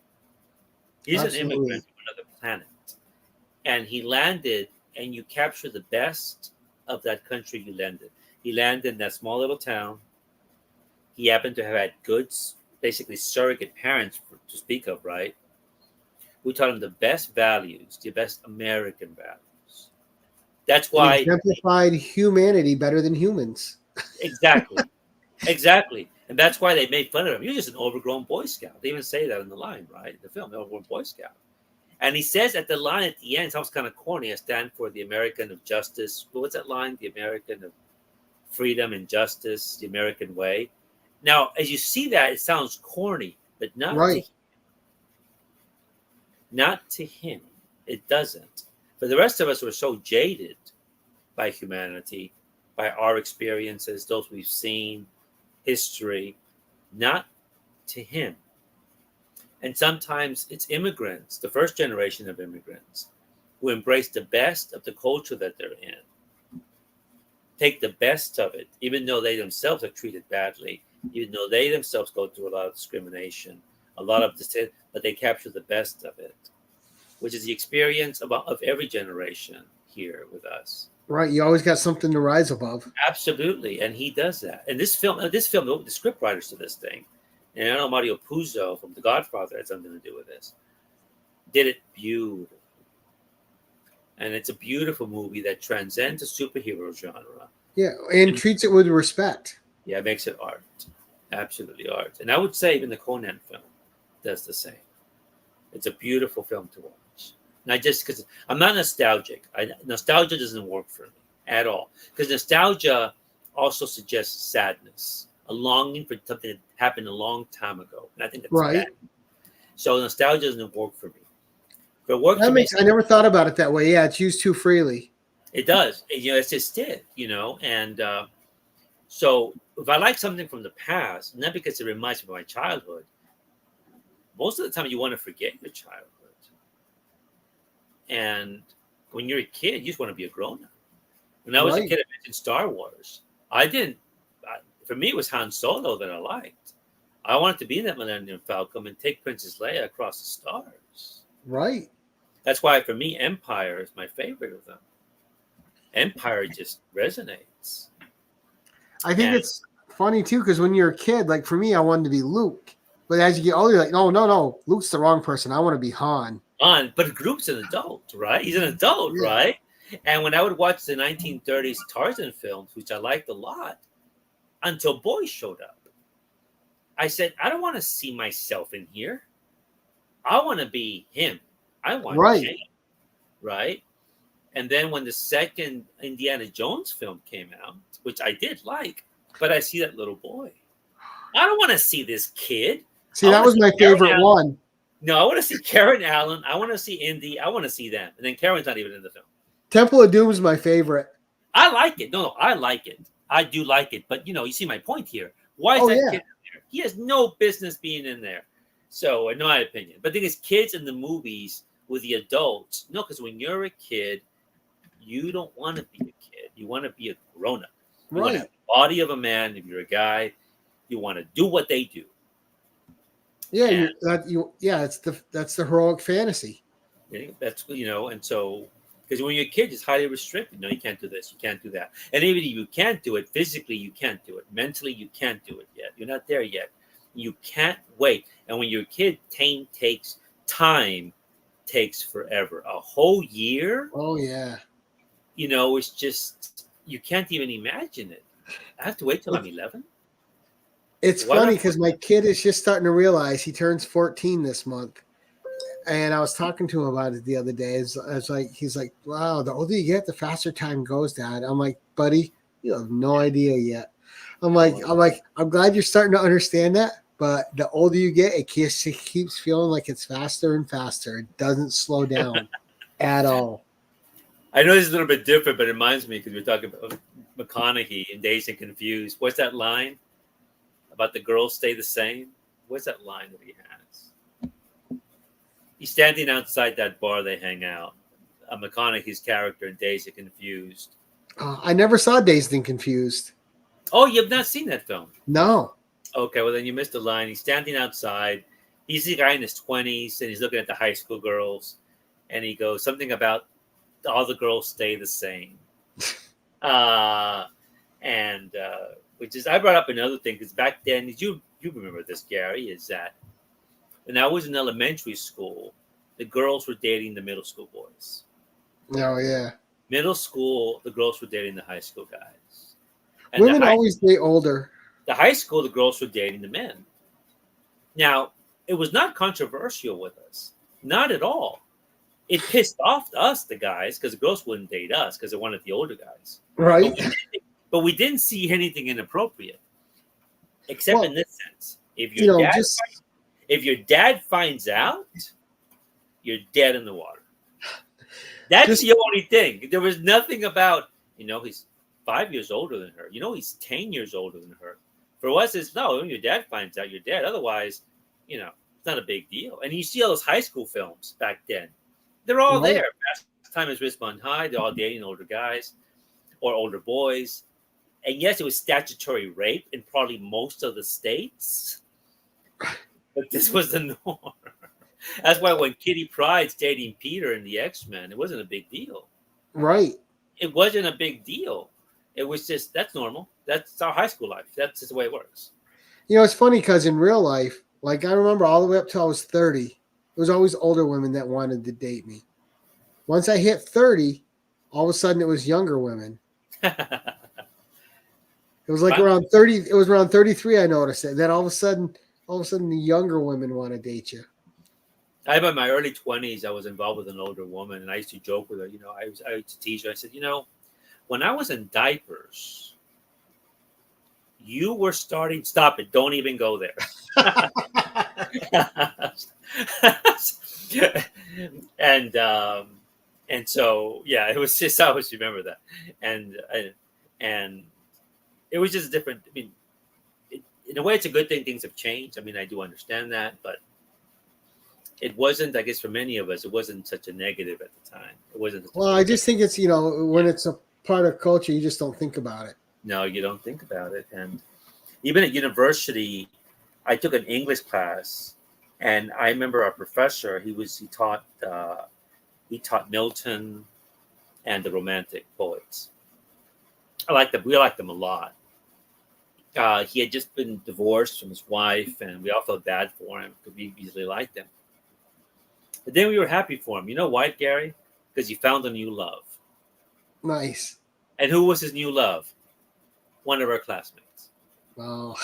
B: He's Absolutely. An immigrant from another planet. And he landed, and you capture the best of that country you landed. He landed in that small little town. He happened to have had goods, basically surrogate parents to speak of, right? We taught him the best values, the best American values. That's why...
A: He exemplified humanity better than humans.
B: Exactly. Exactly. And that's why they made fun of him. You're just an overgrown Boy Scout. They even say that in the line, right? In the film, the overgrown Boy Scout. And he says at the line at the end, it sounds kind of corny, I stand for the American of justice. What's that line? The American of freedom and justice, the American way. Now, as you see that, it sounds corny, but not right. To him. Not to him. It doesn't. For the rest of us, we're so jaded by humanity, by our experiences, those we've seen, history, not to him. And sometimes it's immigrants, the first generation of immigrants, who embrace the best of the culture that they're in. Take the best of it, even though they themselves are treated badly, even though they themselves go through a lot of discrimination, a lot of dissent, but they capture the best of it, which is the experience of every generation here with us.
A: Right, you always got something to rise above.
B: Absolutely, and he does that. And this film, the script writers to this thing, and I know Mario Puzo from The Godfather had something to do with this, did it beautifully. And it's a beautiful movie that transcends the superhero genre.
A: Yeah, and treats it with respect.
B: Yeah, it makes it art. Absolutely art. And I would say even the Conan film does the same. It's a beautiful film to watch. Not just because I'm not nostalgic. Nostalgia doesn't work for me at all. Because nostalgia also suggests sadness, a longing for something that happened a long time ago. And I think that's
A: right.
B: bad. So nostalgia doesn't work for me. But it works
A: I never thought about it that way. Yeah, it's used too freely.
B: It does. It's just it, And so if I like something from the past, not because it reminds me of my childhood, most of the time you want to forget your childhood. And when you're a kid, you just want to be a grown up. When I was a
A: Right.
B: kid, I mentioned Star Wars. I didn't. For me, it was Han Solo that I liked. I wanted to be that Millennium Falcon and take Princess Leia across the stars.
A: Right.
B: That's why, for me, Empire is my favorite of them. Empire just resonates.
A: I think
B: And
A: it's funny too, because when you're a kid, like for me, I wanted to be Luke. But as you get older, you're like, no, no, no, Luke's the wrong person. I want to be Han.
B: but Groot's an adult, right? He's an adult,
A: Yeah.
B: right? And when I would watch the 1930s Tarzan films, which I liked a lot, until boys showed up, I said, I don't want to see myself in here. I want to be him. I want
A: Right.
B: change, right? And then when the second Indiana Jones film came out, which I did like, but I see that little boy. I don't want to see this kid.
A: See,
B: I
A: that
B: wanna
A: was
B: see
A: my
B: Karen
A: favorite
B: Allen.
A: one.
B: No, I want to see Karen Allen. I want to see Indy. I want to see them. And then Karen's not even in the film.
A: Temple of Doom is my favorite.
B: I like it. No, I like it. I do like it. But, you see my point here. Why is
A: Oh,
B: that
A: yeah.
B: kid in there? He has no business being in there. So, in my opinion. But the thing is, kids in the movies with the adults, no, because when you're a kid, you don't want to be a kid. You want to be a grown-up. You want to
A: Right.
B: have the body of a man. If you're a guy, you want to do what they do.
A: Yeah,
B: And
A: that's the heroic fantasy.
B: that's and so because when you're a kid, it's highly restricted. No, you can't do this, you can't do that, and even if you can't do it physically, you can't do it mentally. You can't do it yet. You're not there yet. You can't wait. And when you're a kid, time takes forever. A whole year.
A: Oh yeah.
B: It's just you can't even imagine it. I have to wait till I'm 11.
A: It's
B: Why
A: funny
B: not?
A: because my kid is just starting to realize he turns 14 this month. And I was talking to him about it the other day. It's like he's like, wow, the older you get, the faster time goes, Dad. I'm like, buddy, you have no idea yet. I'm like, I'm glad you're starting to understand that. But the older you get, it keeps feeling like it's faster and faster. It doesn't slow down at all.
B: I know this is a little bit different, but it reminds me because we're talking about McConaughey and Dazed and Confused. What's that line about the girls stay the same? What's that line that he has? He's standing outside that bar they hang out. McConaughey's character in Dazed and Confused.
A: I never saw Dazed and Confused.
B: Oh, you have not seen that film?
A: No.
B: Okay, well then you missed the line. He's standing outside. He's the guy in his 20s, and he's looking at the high school girls, and he goes something about all the girls stay the same. Which is I brought up another thing because back then, you remember this, Gary, is that when I was in elementary school, the girls were dating the middle school boys.
A: Oh yeah.
B: Middle school, the girls were dating the high school guys. And
A: Women always date older.
B: the high school, the girls were dating the men. Now, it was not controversial with us. Not at all. It pissed off us, the guys, because the girls wouldn't date us because they wanted the older guys.
A: Right.
B: But we didn't see anything inappropriate, except in this sense: if your dad finds out, you're dead in the water. That's the only thing. There was nothing about he's 5 years older than her. He's 10 years older than her. For us, it's no. When your dad finds out, you're dead. Otherwise, it's not a big deal. And you see all those high school films back then; they're all there. Time is Richmond High. They're all dating older guys or older boys. And yes, it was statutory rape in probably most of the states, but this was the norm. That's why when Kitty Pryde's dating Peter in the X-Men, it wasn't a big deal.
A: Right.
B: It wasn't a big deal. It was just, that's normal. That's our high school life. That's just the way it works.
A: It's funny because in real life, like I remember all the way up till I was 30, it was always older women that wanted to date me. Once I hit 30, all of a sudden it was younger women. It was like around 30. It was around 33. I noticed it. Then all of a sudden, the younger women want to date you.
B: I in my early 20s, I was involved with an older woman, and I used to joke with her. I used to tease her. I said, when I was in diapers, you were starting. Stop it! Don't even go there. and so yeah, it was just I always remember that, and it was just different. I mean, in a way, it's a good thing. Things have changed. I mean, I do understand that, but it wasn't, I guess for many of us, it wasn't such a negative at the time. It wasn't.
A: Well, I just think it's, when it's a part of culture, you just don't think about it.
B: No, you don't think about it. And even at university, I took an English class, and I remember our professor. He taught Milton and the Romantic poets. I liked them. We liked them a lot. He had just been divorced from his wife, and we all felt bad for him because we easily liked him. But then we were happy for him. You know why, Gary? Because he found a new love.
A: Nice.
B: And who was his new love? One of our classmates.
A: Oh,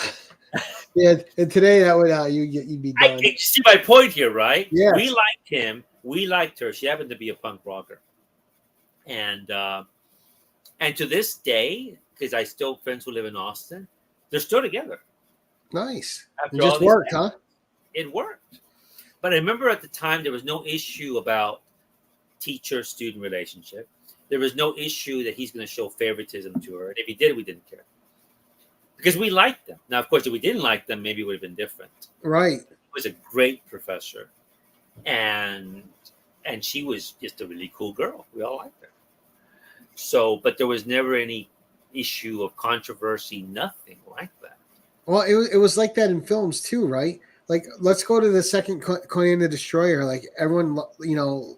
A: yeah. And today that would you'd be done.
B: You see my point here, right?
A: Yeah.
B: We liked him. We liked her. She happened to be a punk rocker, and to this day, because I still have friends who live in Austin, they're still together.
A: Nice.
B: After
A: It just
B: all
A: worked,
B: these
A: huh?
B: It worked. But I remember at the time there was no issue about teacher-student relationship. There was no issue that he's going to show favoritism to her. And if he did, we didn't care. Because we liked them. Now, of course, if we didn't like them, maybe it would have been different.
A: Right.
B: He was a great professor. And she was just a really cool girl. We all liked her. So, but there was never any issue of controversy, nothing like that.
A: Well, it was like that in films too, right? Like, let's go to the second Conan the Destroyer. Like, everyone,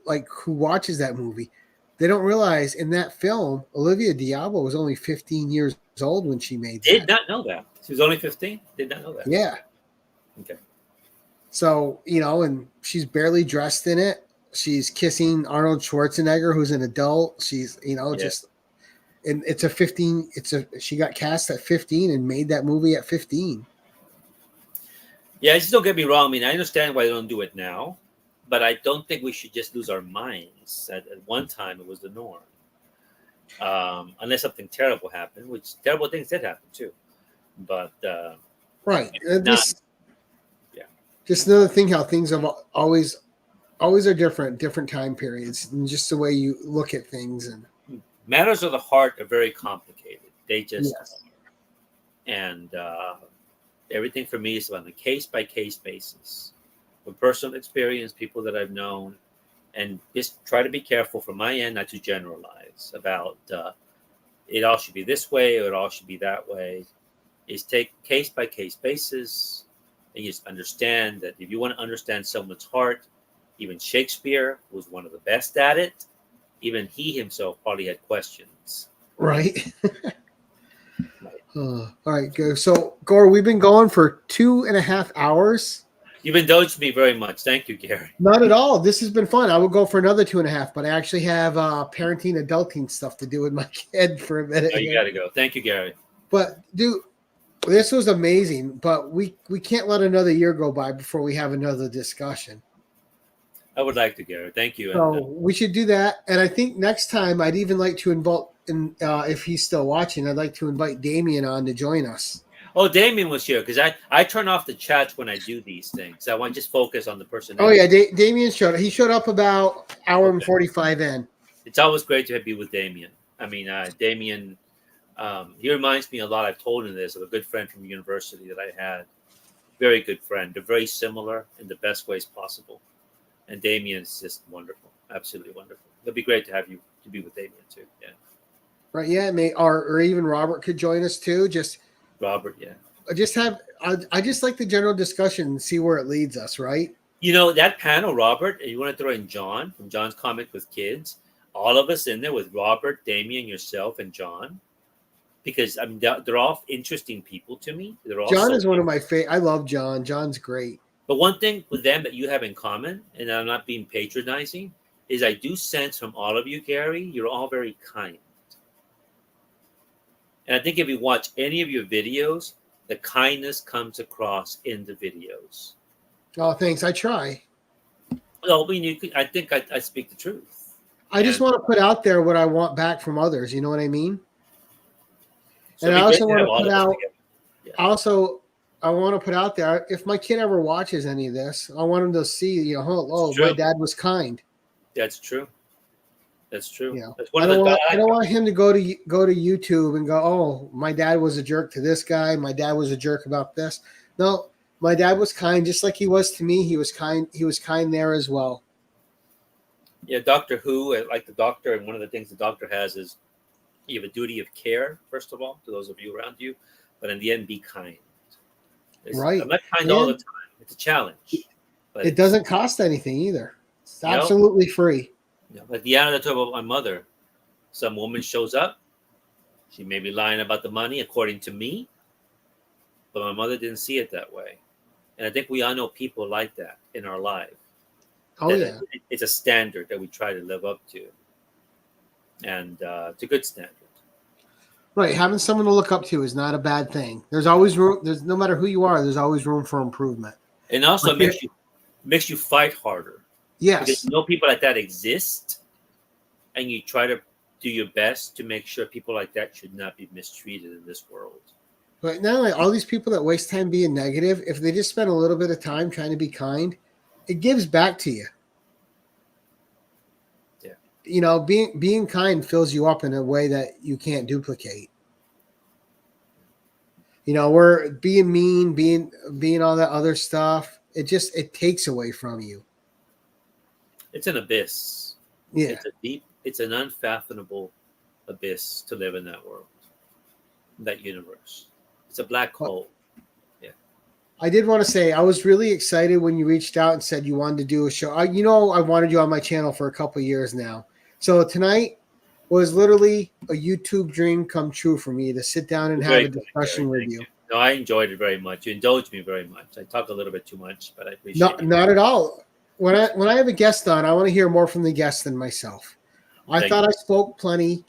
A: like, who watches that movie, they don't realize in that film, Olivia Diabo was only 15 years old when she made that.
B: Did not know that. She was only 15? Did not know that.
A: Yeah.
B: Okay.
A: So, and she's barely dressed in it. She's kissing Arnold Schwarzenegger, who's an adult. She's, just, and she got cast at 15 and made that movie at 15.
B: Yeah, just don't get me wrong. I mean, I understand why they don't do it now, but I don't think we should just lose our minds. At one time, it was the norm. Unless something terrible happened, which terrible things did happen too. But
A: right,
B: yeah.
A: Just another thing, how things have always are different time periods, and just the way you look at things. And
B: matters of the heart are very complicated. They just
A: yes.
B: And everything for me is on a case-by-case basis. From personal experience, people that I've known, and just try to be careful from my end not to generalize about it all should be this way or it all should be that way. Is take case-by-case basis, and you just understand that if you want to understand someone's heart, even Shakespeare was one of the best at it. Even he himself probably had questions.
A: Right. All right, good. So, Gore, we've been going for 2.5 hours.
B: You've indulged me very much. Thank you, Gary.
A: Not at all. This has been fun. I will go for another 2.5, but I actually have parenting, adulting stuff to do with my kid for a minute.
B: Oh, you got to go. Thank you, Gary.
A: But, dude, this was amazing, but we can't let another year go by before we have another discussion.
B: I would like to, Gary. Thank you.
A: So we should do that. And I think next time I'd even like to invite, if he's still watching, I'd like to invite Damien on to join us.
B: Oh, Damien was here because I turn off the chats when I do these things. I want to just focus on the person.
A: Oh, yeah. Damien showed up. He showed up about hour and 45 in.
B: It's always great to be with Damien. I mean, Damien, he reminds me a lot. I've told him this, of a good friend from university that I had. Very good friend. They're very similar in the best ways possible. And Damien's just wonderful. Absolutely wonderful. It'd be great to have you to be with Damien too. Yeah.
A: Right. Yeah. Or even Robert could join us too. Just
B: Robert. Yeah.
A: I just like the general discussion and see where it leads us. Right.
B: That panel, Robert, and you want to throw in John from John's Comic with Kids, all of us in there with Robert, Damien, yourself, and John, because I mean they're all interesting people to me.
A: John is one of my favorite. I love John. John's great. But
B: one thing with them that you have in common, and I'm not being patronizing, is I do sense from all of you, Gary, you're all very kind. And I think if you watch any of your videos, the kindness comes across in the videos.
A: Oh, thanks. I try.
B: Well, I mean, I think I speak the truth.
A: I just want to put out there what I want back from others. You know what I mean?
B: So
A: and I also want to put out.
B: Yeah.
A: I want to put out there, if my kid ever watches any of this, I want him to see, my dad was kind.
B: That's true. That's true.
A: Yeah.
B: That's
A: I don't want him to go to YouTube and go, oh, my dad was a jerk to this guy. My dad was a jerk about this. No, My dad was kind, just like he was to me. He was kind. He was kind there as well.
B: Yeah, Doctor Who, like the doctor, and one of the things the doctor has is you have a duty of care, first of all, to those of you around you, but in the end, be kind.
A: Right.
B: I'm not kind all
A: And
B: the time. It's a challenge. But
A: it doesn't cost anything either. It's
B: you know,
A: absolutely free.
B: like the anecdote I told about my mother. Some woman shows up. She may be lying about the money, according to me, but my mother didn't see it that way. And I think we all know people like that in our life.
A: Oh, yeah.
B: It's a standard that we try to live up to, and it's a good standard.
A: Right. Having someone to look up to is not a bad thing. There's always room. There's no matter who you are, there's always room for improvement.
B: And also
A: Okay.
B: makes you fight harder. Because
A: Yes.
B: you know people like that exist, and you try to do your best to make sure people like that should not be mistreated in this world.
A: But not only all these people that waste time being negative, if they just spend a little bit of time trying to be kind, it gives back to you.
B: Yeah.
A: You know, being kind fills you up in a way that you can't duplicate. You know, we're being mean, being all that other stuff. It takes away from you.
B: It's an abyss.
A: Yeah.
B: It's an unfathomable abyss to live in that world, that universe. It's a black hole. Yeah.
A: I did want to say I was really excited when you reached out and said you wanted to do a show. I wanted you on my channel for a couple of years now. So tonight was literally a YouTube dream come true for me to sit down and have a discussion with you.
B: No, I enjoyed it very much. You indulged me very much. I talk a little bit too much, but I appreciate it.
A: Not at all. When I have a guest on, I want to hear more from the guest than myself. I thought I spoke plenty,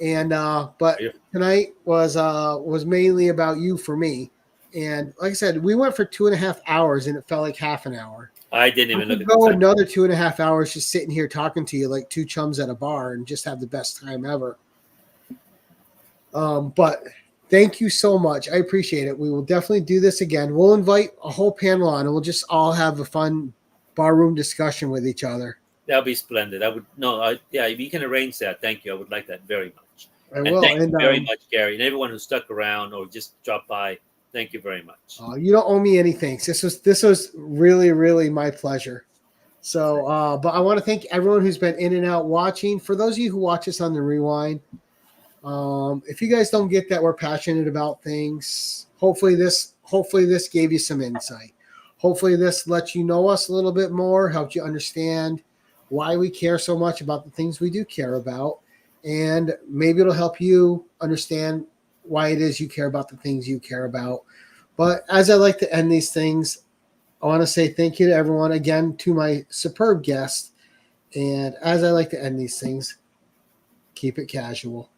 A: and but tonight was mainly about you for me. And like I said, we went for 2.5 hours, and it felt like half an hour.
B: I didn't even look at
A: go another 2.5 hours just sitting here talking to you like two chums at a bar and just have the best time ever. But thank you so much. I appreciate it. We will definitely do this again. We'll invite a whole panel on, and we'll just all have a fun barroom discussion with each other.
B: That'll be splendid. Yeah, if you can arrange that, thank you. I would like that very much.
A: I will.
B: Thank you very much, Gary, and everyone who stuck around or just dropped by. Thank you very much.
A: You don't owe me any thanks. This was really, really my pleasure. So, but I want to thank everyone who's been in and out watching. For those of you who watch us on the rewind, if you guys don't get that we're passionate about things, hopefully this gave you some insight. Hopefully this lets you know us a little bit more, helped you understand why we care so much about the things we do care about, and maybe it'll help you understand why it is you care about the things you care about. But as I like to end these things, I want to say thank you to everyone again, to my superb guest. And as I like to end these things, keep it casual.